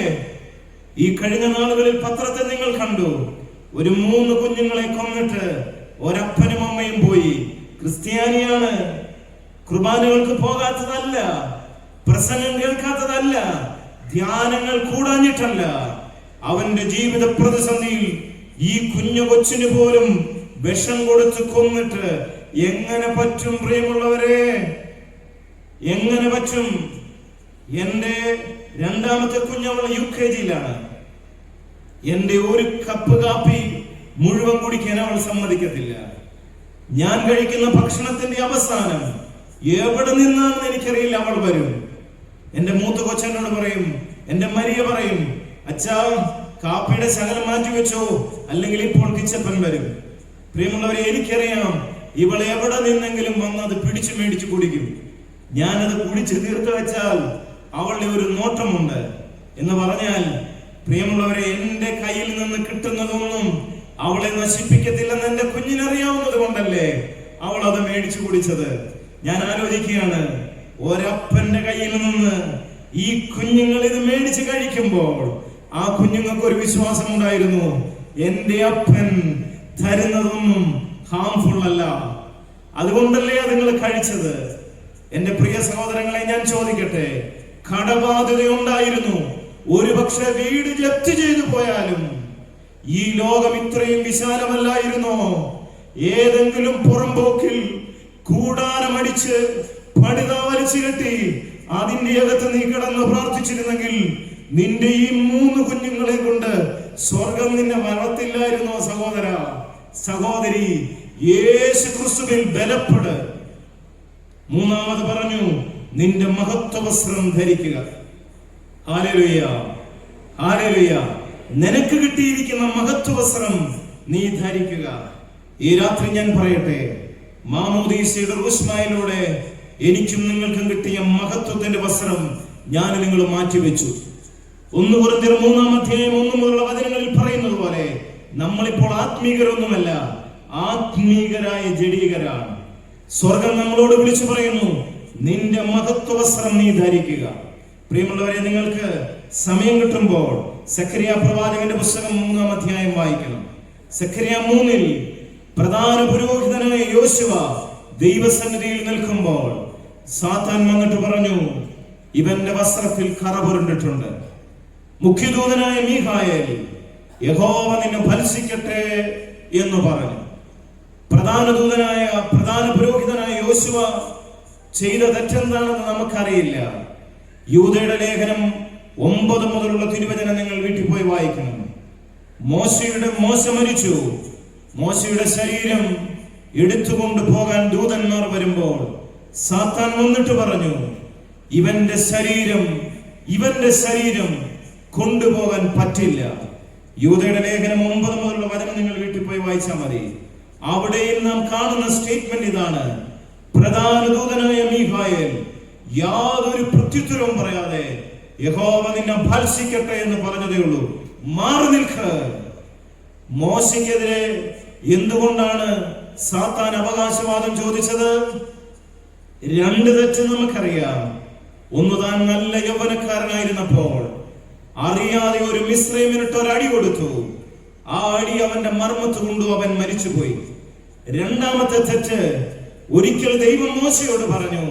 ഈ കഴിഞ്ഞ നാളുകളിൽ പത്രത്തിൽ നിങ്ങൾ കണ്ടു, ഒരു 3 കുഞ്ഞുങ്ങളെ കൊന്നിട്ട് ഒരപ്പനും അമ്മയും പോയി. ക്രിസ്ത്യാനിയാണ്, കുർബാനകൾക്ക് പോകാത്തതല്ല, പ്രസംഗം കേൾക്കാത്തതല്ല, ധ്യാനങ്ങൾ കൂടാഞ്ഞിട്ടല്ല. അവന്റെ ജീവിത പ്രതിസന്ധിയിൽ ഈ കുഞ്ഞു കൊച്ചിന് പോലും വിഷം കൊടുത്ത് കൊന്നിട്ട് എങ്ങനെ പറ്റും? പ്രിയമുള്ളവരെ, എങ്ങനെ പറ്റും? എന്റെ 2ാമത്തെ കുഞ്ഞവൾ UKG-യിലാണ്. എന്റെ ഒരു കപ്പ് കാപ്പി മുഴുവൻ കുടിക്കാൻ അവൾ സമ്മതിക്കത്തില്ല. ഞാൻ കഴിക്കുന്ന ഭക്ഷണത്തിന്റെ അവസാനം എവിടെ നിന്നാണെന്ന് എനിക്കറിയില്ല, അവൾ വരും. എന്റെ മൂത്ത കൊച്ചനോട് പറയും, എന്റെ മരിയ പറയും, അച്ഛാ കാപ്പിയുടെ ശകലം മാറ്റി വെച്ചോ, അല്ലെങ്കിൽ ഇപ്പോൾ കിച്ചപ്പൻ വരും. പ്രിയമുള്ളവരെ, എനിക്കറിയാം ഇവൾ എവിടെ നിന്നെങ്കിലും വന്ന് അത് പിടിച്ചു മേടിച്ചു കുടിക്കും. ഞാനത് കുടിച്ച് തീർത്ത് വെച്ചാൽ അവളുടെ ഒരു നോട്ടമുണ്ട്. എന്ന് പറഞ്ഞാൽ പ്രിയമുള്ളവരെ, എന്റെ കയ്യിൽ നിന്ന് കിട്ടുന്നതൊന്നും അവളെ നശിപ്പിക്കത്തില്ലെന്ന് എന്റെ കുഞ്ഞിനറിയാവുന്നത് കൊണ്ടല്ലേ അവൾ അത് മേടിച്ചു കുടിച്ചത്. ഞാൻ ആലോചിക്കുകയാണ്, ഒരപ്പന്റെ കയ്യിൽ നിന്ന് ഈ കുഞ്ഞുങ്ങൾ ഇത് മേടിച്ച് കഴിക്കുമ്പോൾ ആ കുഞ്ഞുങ്ങൾക്ക് ഒരു വിശ്വാസം ഉണ്ടായിരുന്നു, എന്റെ അപ്പൻ തരുന്നതൊന്നും ഹാംഫുൾ അല്ല, അതുകൊണ്ടല്ലേ അതുങ്ങൾ കഴിച്ചത്. എന്റെ പ്രിയ സഹോദരങ്ങളെ, ഞാൻ ചോദിക്കട്ടെ, കടബാധ്യത ഉണ്ടായിരുന്നു, ഒരുപക്ഷെ വീട് ജപ്തി ചെയ്തു പോയാലും ഈ ലോകം ഇത്രയും വിശാലമല്ലായിരുന്നോ? ഏതെങ്കിലും പുറംപോക്കിൽ കൂടാരമടിച്ച് പണിത വലിച്ചു കെട്ടി അതിന്റെ അകത്ത് നീ കിടന്ന് പ്രാർത്ഥിച്ചിരുന്നെങ്കിൽ നിന്റെ ഈ 3 കുഞ്ഞുങ്ങളെ കൊണ്ട് സ്വർഗം നിന്നെ വളർത്തില്ലായിരുന്നോ? സഹോദര സഹോദരി, യേശു ക്രിസ്തുവിൽ ബലപ്പെട്. 3ാമത് പറഞ്ഞു, നിന്റെ മഹത്വ വസ്ത്രം ധരിക്കുക. Hallelujah, hallelujah. നിനക്ക് കിട്ടിയിരിക്കുന്ന മഹത്വ വസ്ത്രം നീ ധരിക്കുക. ഈ രാത്രി ഞാൻ പറയട്ടെ, മാമോദീസയുടെ റുസ്മായിലൂടെ എനിക്കും നിങ്ങൾക്കും കിട്ടിയ മഹത്വത്തിന്റെ വസ്ത്രം ഞാൻ നിങ്ങൾ മാറ്റിവെച്ചു. 1 കൊരിന്ത്യർ 3-ാം അധ്യായം 1 മുതലുള്ള വചനങ്ങളിൽ പറയുന്നത് പോലെ നമ്മളിപ്പോൾ ആത്മീകരൊന്നുമല്ല, ആത്മീകരായ ജഡീകരാണ്. സ്വർഗം നമ്മളോട് വിളിച്ചു പറയുന്നു, നിന്റെ മഹത്വ വസ്ത്രം നീ ധരിക്കുക. പ്രിയമുള്ളവരെ, നിങ്ങൾക്ക് സമയം കിട്ടുമ്പോൾ സഖറിയ പ്രവാചകന്റെ പുസ്തകം 3-ാം അധ്യായം വായിക്കണം. സഖറിയ 3-ൽ പ്രധാന പുരോഹിതനായ യോശുവ ദൈവസന്നിധിയിൽ നിൽക്കുമ്പോൾ സാത്താൻ വന്നിട്ട് പറഞ്ഞു, ഇവന്റെ വസ്ത്രത്തിൽ കറ പുരണ്ടിട്ടുണ്ട്. മുഖ്യദൂതനായ മീഖായേൽ, യഹോവ നിന്നെ ഭത്സിക്കട്ടെ എന്ന് പറഞ്ഞു. പ്രധാന പുരോഹിതനായ യോശുവ ചെയ്ത തെറ്റെന്താണെന്ന് നമുക്കറിയില്ല. യൂദയുടെ ലേഖനം 9 മുതലുള്ള തിരുവചനം നിങ്ങൾ വീട്ടിൽ പോയി വായിക്കണം. മോശ മരിച്ചു. മോശയുടെ ശരീരം എടുത്തുകൊണ്ട് പോകാൻ ദൂതന്മാർ വരുമ്പോൾ സാത്താൻ വന്നിട്ട് പറഞ്ഞു, ഇവന്റെ ശരീരം കൊണ്ടുപോകാൻ പറ്റില്ല. യൂദയുടെ ലേഖനം 9 മുതലുള്ള വചനം നിങ്ങൾ വീട്ടിൽ പോയി വായിച്ചാൽ മതി. അവിടെയും നാം കാണുന്ന സ്റ്റേറ്റ്മെന്റ് ഇതാണ്, പ്രധാന ദൂതനായ മീഖായേൽ യാതൊരു പ്രത്യുത്തരവും പറയാതെ യഹോവ നിന്നെ ഭത്സിക്കട്ടെ എന്ന് പറഞ്ഞതേ ഉള്ളൂ. മാറി നിൽക്ക്. മോശയ്ക്കെതിരെ എന്തുകൊണ്ടാണ് സാത്താൻ അവകാശവാദം ചോദിച്ചത്? 2 തെറ്റ് നമുക്കറിയാം. ഒന്ന്, താൻ നല്ല യൗവനക്കാരനായിരുന്നപ്പോൾ അറിയാതെ ഒരു മിസ്രൈമിനിട്ട് ഒരു അടി കൊടുത്തു. ആ അടി അവന്റെ മർമ്മത്ത് കൊണ്ടു അവൻ മരിച്ചുപോയി. 2ാമത്തെ തെറ്റ്, ഒരിക്കൽ ദൈവം മോശയോട് പറഞ്ഞു,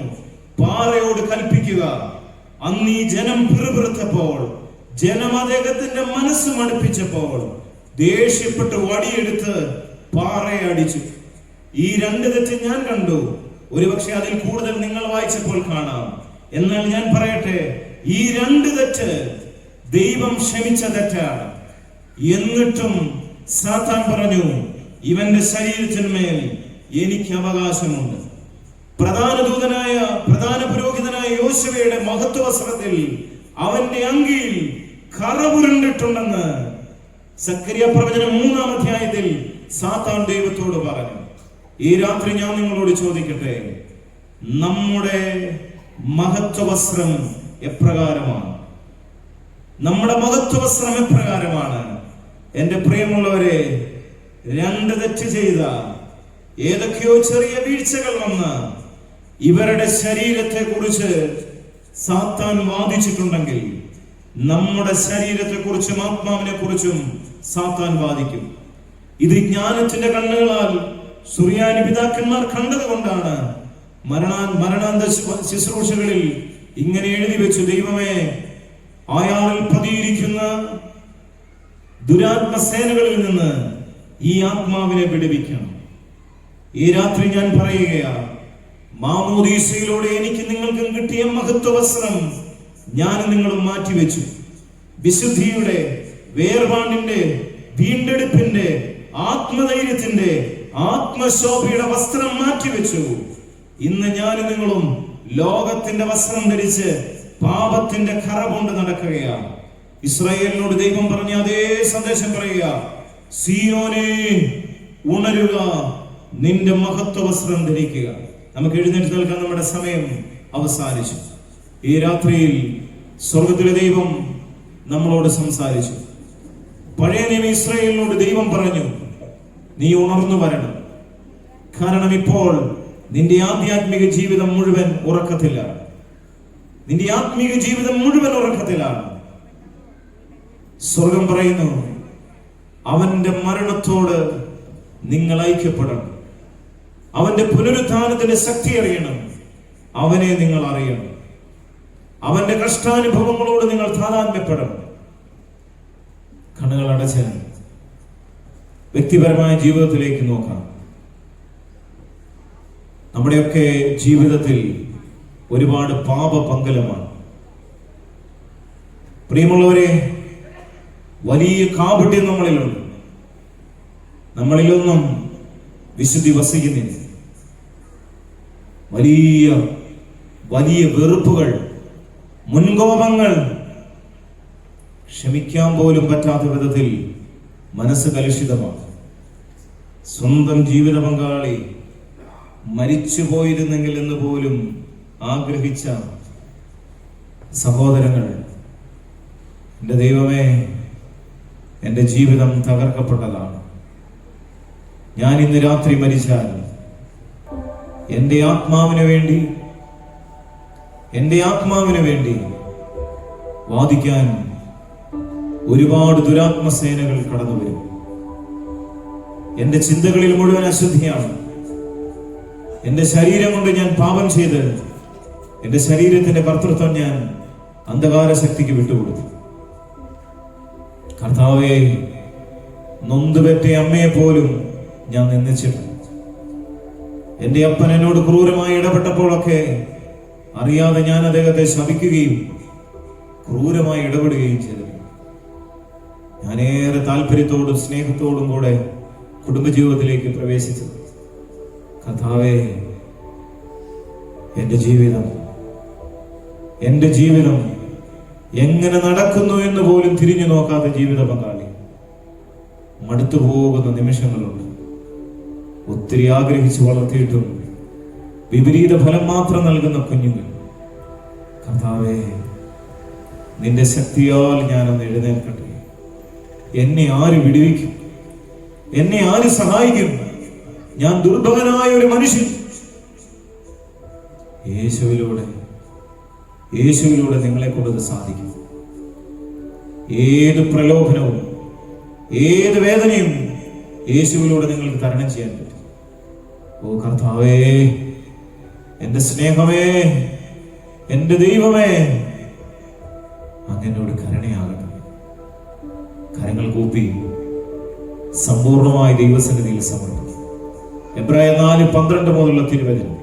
പാറയോട് കൽപ്പിക്കുക. അന്ന് ഈ ജനം പിറുപിറുത്തപ്പോൾ, ജനം അദ്ദേഹത്തിന്റെ മനസ്സ് മടുപ്പിച്ചപ്പോൾ ദേഷ്യപ്പെട്ട് വടിയെടുത്ത് പാറയെ അടിച്ചു. ഈ 2 തെറ്റ് ഞാൻ കണ്ടു. ഒരുപക്ഷെ അതിൽ കൂടുതൽ നിങ്ങൾ വായിച്ചപ്പോൾ കാണാം. എന്നാൽ ഞാൻ പറയട്ടെ, ഈ 2 തെറ്റ് ദൈവം ക്ഷമിച്ച തെറ്റാണ്. എന്നിട്ടും സാത്താൻ പറഞ്ഞു, ഇവന്റെ ശരീരത്തിന്മേൽ എനിക്ക് അവകാശമുണ്ട്. പ്രധാന പുരോഹിതനായ യോശുവയുടെ മഹത്വവസ്ത്രത്തിൽ അവന്റെ അങ്കിയിൽ കറ പുരണ്ടിട്ടുണ്ടെന്ന് സക്കറിയ പ്രവചനം 3-ാം അധ്യായത്തിൽ സാത്താൻ ദൈവത്തോട് പറഞ്ഞു. ഈ രാത്രി ഞാൻ നിങ്ങളോട് ചോദിക്കട്ടെ, നമ്മുടെ മഹത്വവസ്ത്രം എപ്രകാരമാണ്? നമ്മുടെ മഹത്വവസ്ത്രം എപ്രകാരമാണ്? എന്റെ പ്രിയമുള്ളവരെ, 2 തെറ്റ് ചെയ്ത, ഏതൊക്കെയോ ചെറിയ വീഴ്ചകൾ വന്ന് ഇവരുടെ ശരീരത്തെ കുറിച്ച് സാത്താൻ വാദിച്ചിട്ടുണ്ടെങ്കിൽ, നമ്മുടെ ശരീരത്തെ കുറിച്ചും ആത്മാവിനെ കുറിച്ചും സാത്താൻ വാദിക്കും. ഇത് ജ്ഞാനത്തിന്റെ കണ്ണുകളാൽ സുറിയാനി പിതാക്കന്മാർ കണ്ടതുകൊണ്ടാണ് മരണാന്ത ശുശ്രൂഷകളിൽ ഇങ്ങനെ എഴുതി വെച്ചു, ദൈവമേ, അയാളിൽ പതിയിരിക്കുന്ന ദുരാത്മസേനകളിൽ നിന്ന് ഈ ആത്മാവിനെ വിടുവിക്കണം. ഈ രാത്രി ഞാൻ പറയുകയാണ്, മാമോദീസയിലൂടെ എനിക്ക് നിങ്ങൾക്കും കിട്ടിയ മഹത്വവസ്ത്രം ഞാൻ നിങ്ങളും മാറ്റിവെച്ചു. വിശുദ്ധിയുടെ, വേർപാടിന്റെ, വീണ്ടെടുപ്പിന്റെ, ആത്മധൈര്യത്തിന്റെ, ആത്മശോഭയുടെ വസ്ത്രം മാറ്റിവെച്ചു. ഇന്ന് ഞാൻ നിങ്ങളും ലോകത്തിന്റെ വസ്ത്രം ധരിച്ച് പാപത്തിന്റെ കറ കൊണ്ട് നടക്കുകയാണ്. ഇസ്രായേലിനോട് ദൈവം പറഞ്ഞ അതേ സന്ദേശം പറയുക, സിയോനേ ഉണരുക, നിന്റെ മഹത്വവസ്ത്രം ധരിക്കുക. നമുക്ക് എഴുന്നേറ്റ് നിൽക്കാൻ നമ്മുടെ സമയം അവസാനിച്ചു. ഈ രാത്രിയിൽ സ്വർഗത്തിലെ ദൈവം നമ്മളോട് സംസാരിച്ചു. പഴയ നിയമ ഇസ്രായേലിനോട് ദൈവം പറഞ്ഞു, നീ ഉണർന്നു വരണം. കാരണം ഇപ്പോൾ നിന്റെ ആധ്യാത്മിക ജീവിതം മുഴുവൻ ഉറക്കത്തിലാണ്. നിന്റെ ആത്മീക ജീവിതം മുഴുവൻ ഉറക്കത്തിലാണ്. സ്വർഗം പറയുന്നു, അവന്റെ മരണത്തോട് നിങ്ങൾ ഐക്യപ്പെടണം. അവന്റെ പുനരുത്ഥാനത്തിന്റെ ശക്തി അറിയണം. അവനെ നിങ്ങൾ അറിയണം. അവന്റെ കഷ്ടാനുഭവങ്ങളോട് നിങ്ങൾ താതാത്മ്യപ്പെടണം. കണ്ണുകൾ അടച്ച് വ്യക്തിപരമായ ജീവിതത്തിലേക്ക് നോക്കാം. നമ്മുടെയൊക്കെ ജീവിതത്തിൽ ഒരുപാട് പാപപങ്കലമാണ്. പ്രിയമുള്ളവരെ, വലിയ കാപട്യം നമ്മളിലുണ്ട്. നമ്മളിലൊന്നും വിശുദ്ധി വസിക്കുന്നില്ല. വലിയ വലിയ വെറുപ്പുകൾ, മുൻകോപങ്ങൾ, ക്ഷമിക്കാൻ പോലും പറ്റാത്ത വിധത്തിൽ മനസ്സ് കലുഷിതമാണ്. സ്വന്തം ജീവിത പങ്കാളി മരിച്ചു പോയിരുന്നെങ്കിൽ എന്ന് പോലും ആഗ്രഹിച്ച സഹോദരങ്ങൾ. എൻ്റെ ദൈവമേ, എൻ്റെ ജീവിതം തകർക്കപ്പെട്ടതാണ്. ഞാൻ ഇന്ന് രാത്രി മരിച്ചാൽ എൻ്റെ ആത്മാവിന് വേണ്ടി വാദിക്കാൻ ഒരുപാട് ദുരാത്മസേനകൾ കടന്നു വരും. എൻ്റെ ചിന്തകളിൽ മുഴുവൻ അശുദ്ധിയാണ്. എൻ്റെ ശരീരം കൊണ്ട് ഞാൻ പാപം ചെയ്ത് എൻ്റെ ശരീരത്തിന്റെ കർത്തൃത്വം ഞാൻ അന്ധകാര ശക്തിക്ക് വിട്ടുകൊടുത്തു. കർത്താവേ, നൊന്തുപെറ്റ അമ്മയെ പോലും ഞാൻ നിന്ദിച്ചിട്ടുണ്ട്. എൻ്റെ അപ്പൻ എന്നോട് ക്രൂരമായി ഇടപെട്ടപ്പോഴൊക്കെ അറിയാതെ ഞാൻ അദ്ദേഹത്തെ ശപിക്കുകയും ക്രൂരമായി ഇടപെടുകയും ചെയ്തു. ഞാനേറെ താല്പര്യത്തോടും സ്നേഹത്തോടും കൂടെ കുടുംബജീവിതത്തിലേക്ക് പ്രവേശിച്ചത്. കർത്താവേ, എൻ്റെ ജീവിതം എങ്ങനെ നടക്കുന്നു എന്ന് പോലും തിരിഞ്ഞു നോക്കാത്ത ജീവിത പങ്കാളി, മടുത്തു പോകുന്ന നിമിഷങ്ങളുണ്ട്. ഒത്തിരി ആഗ്രഹിച്ച് വളർത്തിയിട്ടും വിപരീത ഫലം മാത്രം നൽകുന്ന കുഞ്ഞുങ്ങൾ. കർത്താവേ, നിന്റെ ശക്തിയാൽ ഞാനൊന്ന് എഴുന്നേൽക്കട്ടെ. എന്നെ ആര് വിടുവിക്കും? എന്നെ ആര് സഹായിക്കും? ഞാൻ ദുർബലനായ ഒരു മനുഷ്യൻ. യേശുവിലൂടെ നിങ്ങളെ കൊണ്ടത് സാധിക്കും. ഏത് പ്രലോഭനവും ഏത് വേദനയും യേശുവിലൂടെ നിങ്ങൾക്ക് തരണം ചെയ്യാൻ പറ്റും. ഓ കർത്താവേ, എന്റെ സ്നേഹമേ, എന്റെ ദൈവമേ, അങ്ങനോട് കരുണയാകട്ടെ. കരങ്ങൾ കൂപ്പി സമ്പൂർണമായി ദൈവസന്നിധിയിൽ സമർപ്പിക്കും. എബ്രായ 4:12 മുതലുള്ള തിരുവചനം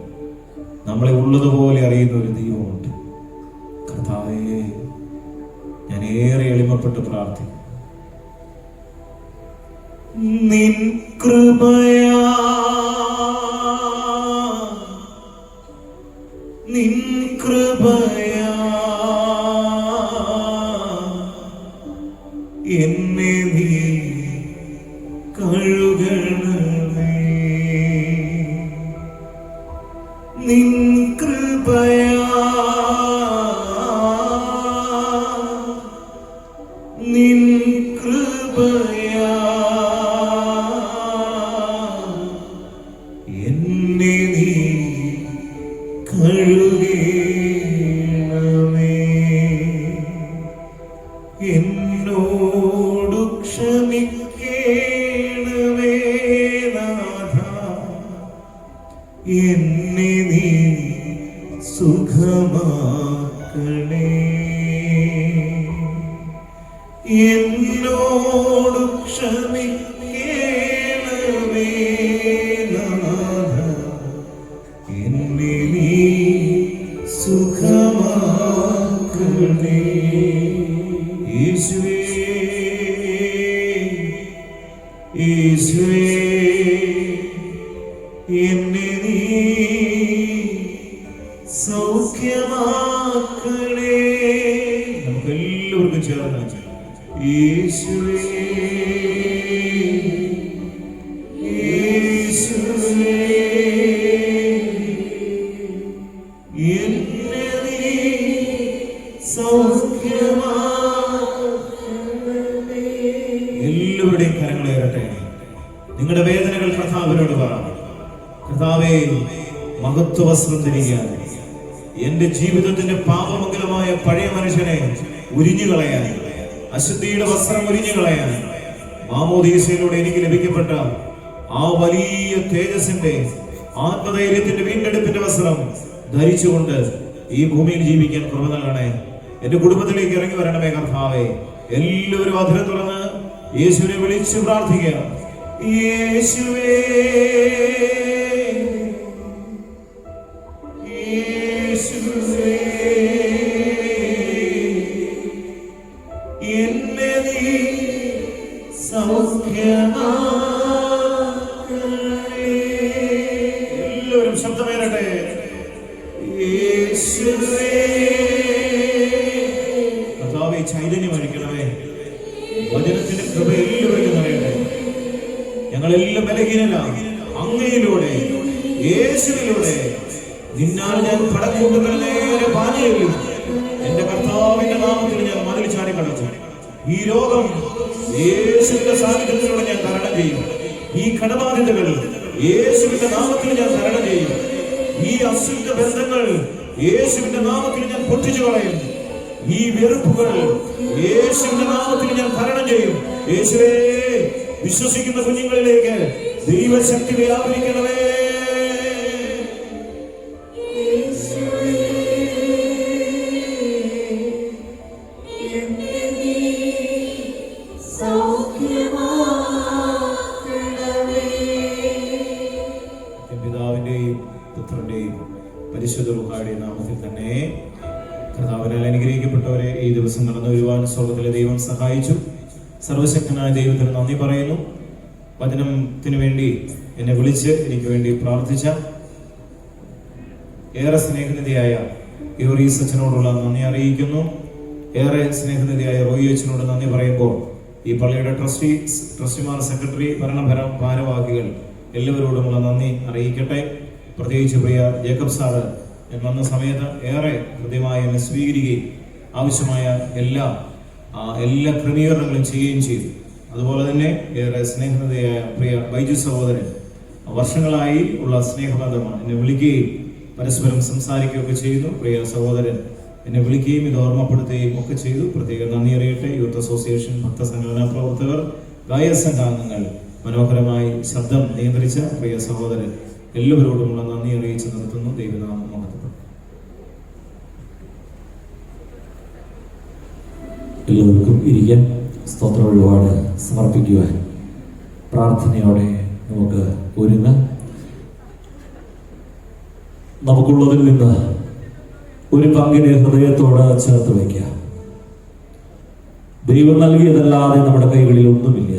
നമ്മളെ ഉള്ളതുപോലെ അറിയുന്ന ഒരു ദൈവമുണ്ട്. കർത്താവേ, ഞാൻ ഏറെ എളിമപ്പെട്ട് പ്രാർത്ഥിക്കും. നിൻ കൃപയാ, നിൻ കൃപയാ എന്നെ നീ കഴുകണമേ. നിൻ കൃപയാ, നിൻ കൃപയാ എന്നെ നീ കഴുകണമേ. എന്നോടു ക്ഷമിക്കണമേ നാഥ, എന്നെ നീ സുഖമാക്കണേ. എന്നോടു ക്ഷമിക്കണമേ നാഥ, എന്നെ നീ സുഖമാക്കണേ. യേശുവേ, യേശുവേ, എന്നെ നീ സൗഖ്യമാക്കണേ. നമുക്ക് എല്ലാവർക്കും ചേർന്ന് യേശുവേ, യേശുവേ, എന്നെ നീ സൗഖ്യമാക്കണേ. എല്ലാവരുടെയും കരങ്ങളേറട്ടെ. നിങ്ങളുടെ വേദനകൾ കർത്താവിനോട് പറ. കർത്താവേ, മഹത്വവസ്ത്രം ധരിക്കാൻ, എന്റെ ജീവിതത്തിന്റെ പാപമംഗലമായ പഴയ മനുഷ്യനെ ഉരിഞ്ഞു കളയാൻ, അശുദ്ധിയുടെ വസ്ത്രം ഉരിഞ്ഞു കളയാൻ, മാമോദീസയിലൂടെ എനിക്ക് ലഭിക്കപ്പെട്ട ആ വലിയ തേജസ്സിന്റെ ആത്മധൈര്യത്തിന്റെ വീണ്ടെടുപ്പിന്റെ വസ്ത്രം ധരിച്ചുകൊണ്ട് ഈ ഭൂമിയിൽ ജീവിക്കാൻ കൃപ നൽകണേ. എന്റെ കുടുംബത്തിലേക്ക് ഇറങ്ങി വരണമേ കർത്താവേ. എല്ലാവരും അധരം തുറന്ന് യേശുവിനെ വിളിച്ച് പ്രാർത്ഥിക്കുക. യേശുവേ, യേശുവേ, എന്നെ നീ സൗഖ്യമാക്കണേ. എല്ലാവരും ശബ്ദമേറട്ടെ. യേശുവേ, കർത്താവേ, ചൈതന്യം അഴിക്കണമേ. വചനത്തിന്റെ കൃപ എല്ലാവരും അറിയട്ടെ. ഞങ്ങളെല്ലാം ബലഹീനരാണ്. അങ്ങയിലൂടെ, യേശുവിലൂടെ നിന്നാൽ ഞാൻ പടക്കൂട്ടുകൾ നേരെ പാഞ്ഞു. എന്റെ കർത്താവിന്റെ നാമത്തിൽ ഞാൻ മതിൽ ചാടി കടച്ചു. ഈ രോഗം യേശുവിന്റെ സാന്നിധ്യത്തിലൂടെ ഞാൻ തരണം ചെയ്യും. ഈ കടബാധ്യതകൾ യേശുവിന്റെ നാമത്തിൽ ഞാൻ തരണം ചെയ്യും. ഈ അശുദ്ധ ബന്ധങ്ങൾ യേശുവിന്റെ നാമത്തിൽ ഞാൻ പൊട്ടിച്ചു കളയും. ഈ വെറുപ്പുകൾ യേശുവിന്റെ നാമത്തിൽ ഞാൻ തരണം ചെയ്യും. യേശുവേ, വിശ്വസിക്കുന്ന കുഞ്ഞുങ്ങളിലേക്ക് ദൈവശക്തി വ്യാപരിക്കണമേ. പിതാവിന്റെയും പുത്രന്റെയും പരിശുദ്ധ റൂഹായുടെ നാമത്തിൽ തന്നെ. കർത്താവിനാൽ അനുഗ്രഹിക്കപ്പെട്ടവരെ, ഈ ദിവസം നടന്നു വരുവാൻ സ്വർഗ്ഗത്തിലെ ദൈവം സഹായിച്ചു. സർവശക്തനായ ദൈവത്തിന് നന്ദി പറയുന്നു. വചനത്തിന് വേണ്ടി എന്നെ വിളിച്ച് എനിക്ക് വേണ്ടി പ്രാർത്ഥിച്ച ഏറെ സ്നേഹനിധിയായ യോറീസ് അച്ഛനോടുള്ള നന്ദി അറിയിക്കുന്നു. ഏറെ സ്നേഹനിധിയായ റോയി അച്ഛനോട് നന്ദി പറയുമ്പോൾ ഈ പള്ളിയുടെ ട്രസ്റ്റിമാർ, സെക്രട്ടറി, ഭാരവാഹികൾ എല്ലാവരോടുമുള്ള നന്ദി അറിയിക്കട്ടെ. പ്രത്യേകിച്ച് പ്രിയ ജേക്കബ് സാറ് വന്ന സമയത്ത് ഏറെ ഹൃദ്യമായി എന്നെ സ്വീകരിക്കുകയും ആവശ്യമായ എല്ലാ ക്രമീകരണങ്ങളും ചെയ്യുകയും ചെയ്തു. അതുപോലെ തന്നെ ഏറെ സ്നേഹനിധിയായ പ്രിയ ബൈജു സഹോദരൻ വർഷങ്ങളായി ഉള്ള സ്നേഹബന്ധമാണ്. എന്നെ വിളിക്കുകയും പരസ്പരം സംസാരിക്കുകയൊക്കെ ചെയ്യുന്നു. പ്രിയ സഹോദരൻ എന്നെ വിളിക്കുകയും ഇത് ഓർമ്മപ്പെടുത്തുകയും ഒക്കെ ചെയ്തു. പ്രത്യേകം നന്ദി അറിയട്ടെ. യൂത്ത് അസോസിയേഷൻ, ഭക്തസംഘടനാ പ്രവർത്തകർ, ഗായക സംഘാംഗങ്ങൾ, മനോഹരമായി ശബ്ദം നിയന്ത്രിച്ച പ്രിയ സഹോദരൻ, എല്ലാവരോടുമുള്ള നന്ദി അറിയിച്ച് നിർത്തുന്നു. ദൈവനാമം മഹത്വപ്പെടും. എല്ലാവർക്കും ഇരിക്കാൻ സ്തോത്ര വഴിപാട് സമർപ്പിക്കുവാൻ പ്രാർത്ഥനയോടെ നമുക്ക് ഒരുങ്ങാം. നമുക്കുള്ളതിൽ നിന്ന് ഒരു പങ്കിനെ ഹൃദയത്തോട് ചേർത്ത് വയ്ക്കാം. ദൈവം നൽകിയതല്ലാതെ നമ്മുടെ കൈകളിൽ ഒന്നുമില്ല.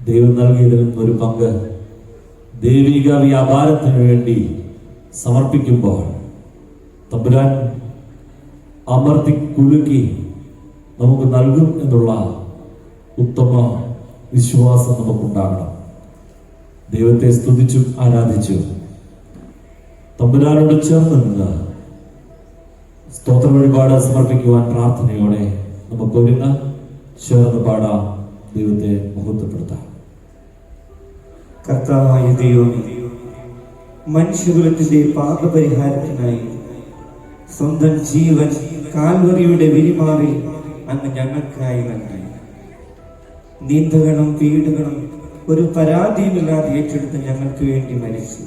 ദൈവം നൽകിയതിൽ നിന്നൊരു പങ്ക് ദൈവിക വ്യാപാരത്തിന് വേണ്ടി സമർപ്പിക്കുമ്പോൾ തമ്പുരാൻ അമർത്തി കുലുക്കി നമുക്ക് നൽകും എന്നുള്ള ഉത്തമ വിശ്വാസം നമുക്കുണ്ടാകണം. ദൈവത്തെ സ്തുതിച്ചും ആരാധിച്ചു തമ്പുരാനോട് ചേർന്ന് നിന്ന് സ്തോത്ര വഴിപാട് സമർപ്പിക്കുവാൻ പ്രാർത്ഥനയോടെ നമുക്കൊരുങ്ങ ചേർന്ന് പാടാം, ദൈവത്തെ മഹത്വപ്പെടുത്താം. കർത്താവായ ദൈവമേ, മനുഷ്യകുലത്തിന്റെ പാപപരിഹാരത്തിനായി സ്വന്തം ജീവൻ കാൽവറിയുടെ വിരിമാറിൽ അങ്ങ് ഞങ്ങൾക്കായി നൽകി. നിന്ദകളും പീഡകളും ഒരു പരാതിയുമില്ലാതെ ഏറ്റെടുത്ത് ഞങ്ങൾക്ക് വേണ്ടി മരിച്ചു.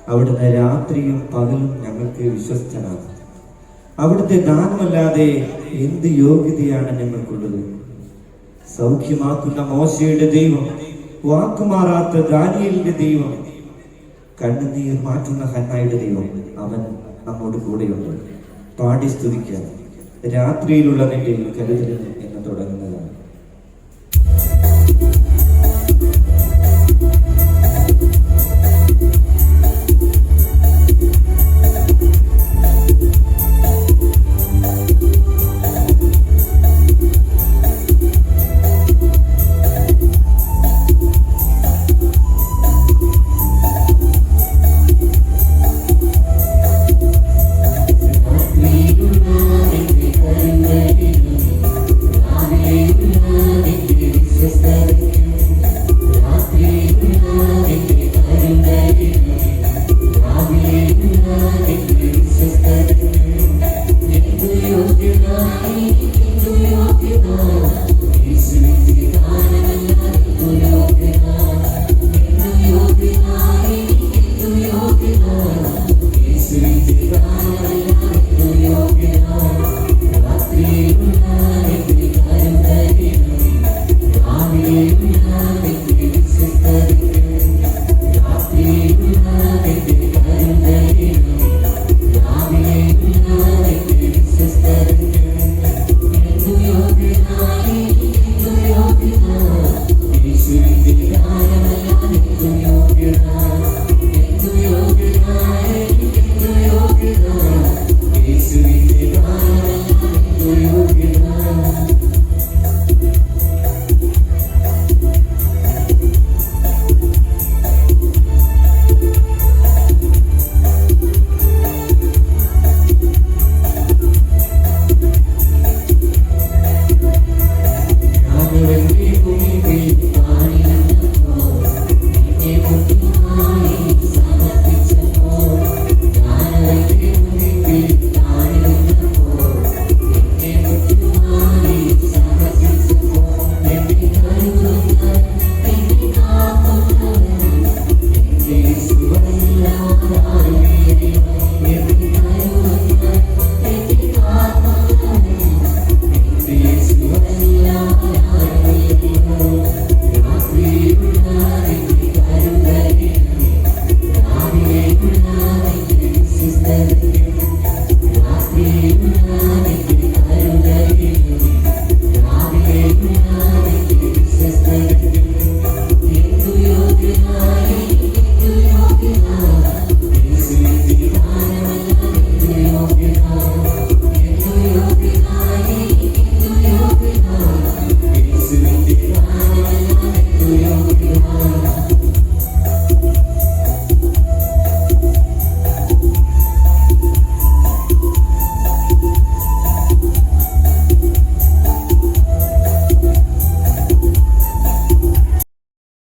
അവിടുന്ന് രാത്രിയും പകലും ഞങ്ങൾക്ക് വിശ്വസ്തനാണ്. അവിടുത്തെ ദാനമല്ലാതെ എന്ത് യോഗ്യതയാണ് ഞങ്ങൾക്കുള്ളത്? സൗഖ്യമാക്കുന്ന മോശയുടെ ദൈവം, വാക്കുമാറാത്ത ദാനിയേലിന്റെ ദൈവം, കണ്ണുനീർ മാറ്റുന്ന ഹന്നായുടെ ദൈവം, അവൻ നമ്മോട് കൂടെയുണ്ട്. പാടി സ്തുതിക്കാം രാത്രിയിലുള്ള നിന്റെ കരുതൽ എന്ന് തുടങ്ങുന്നത്.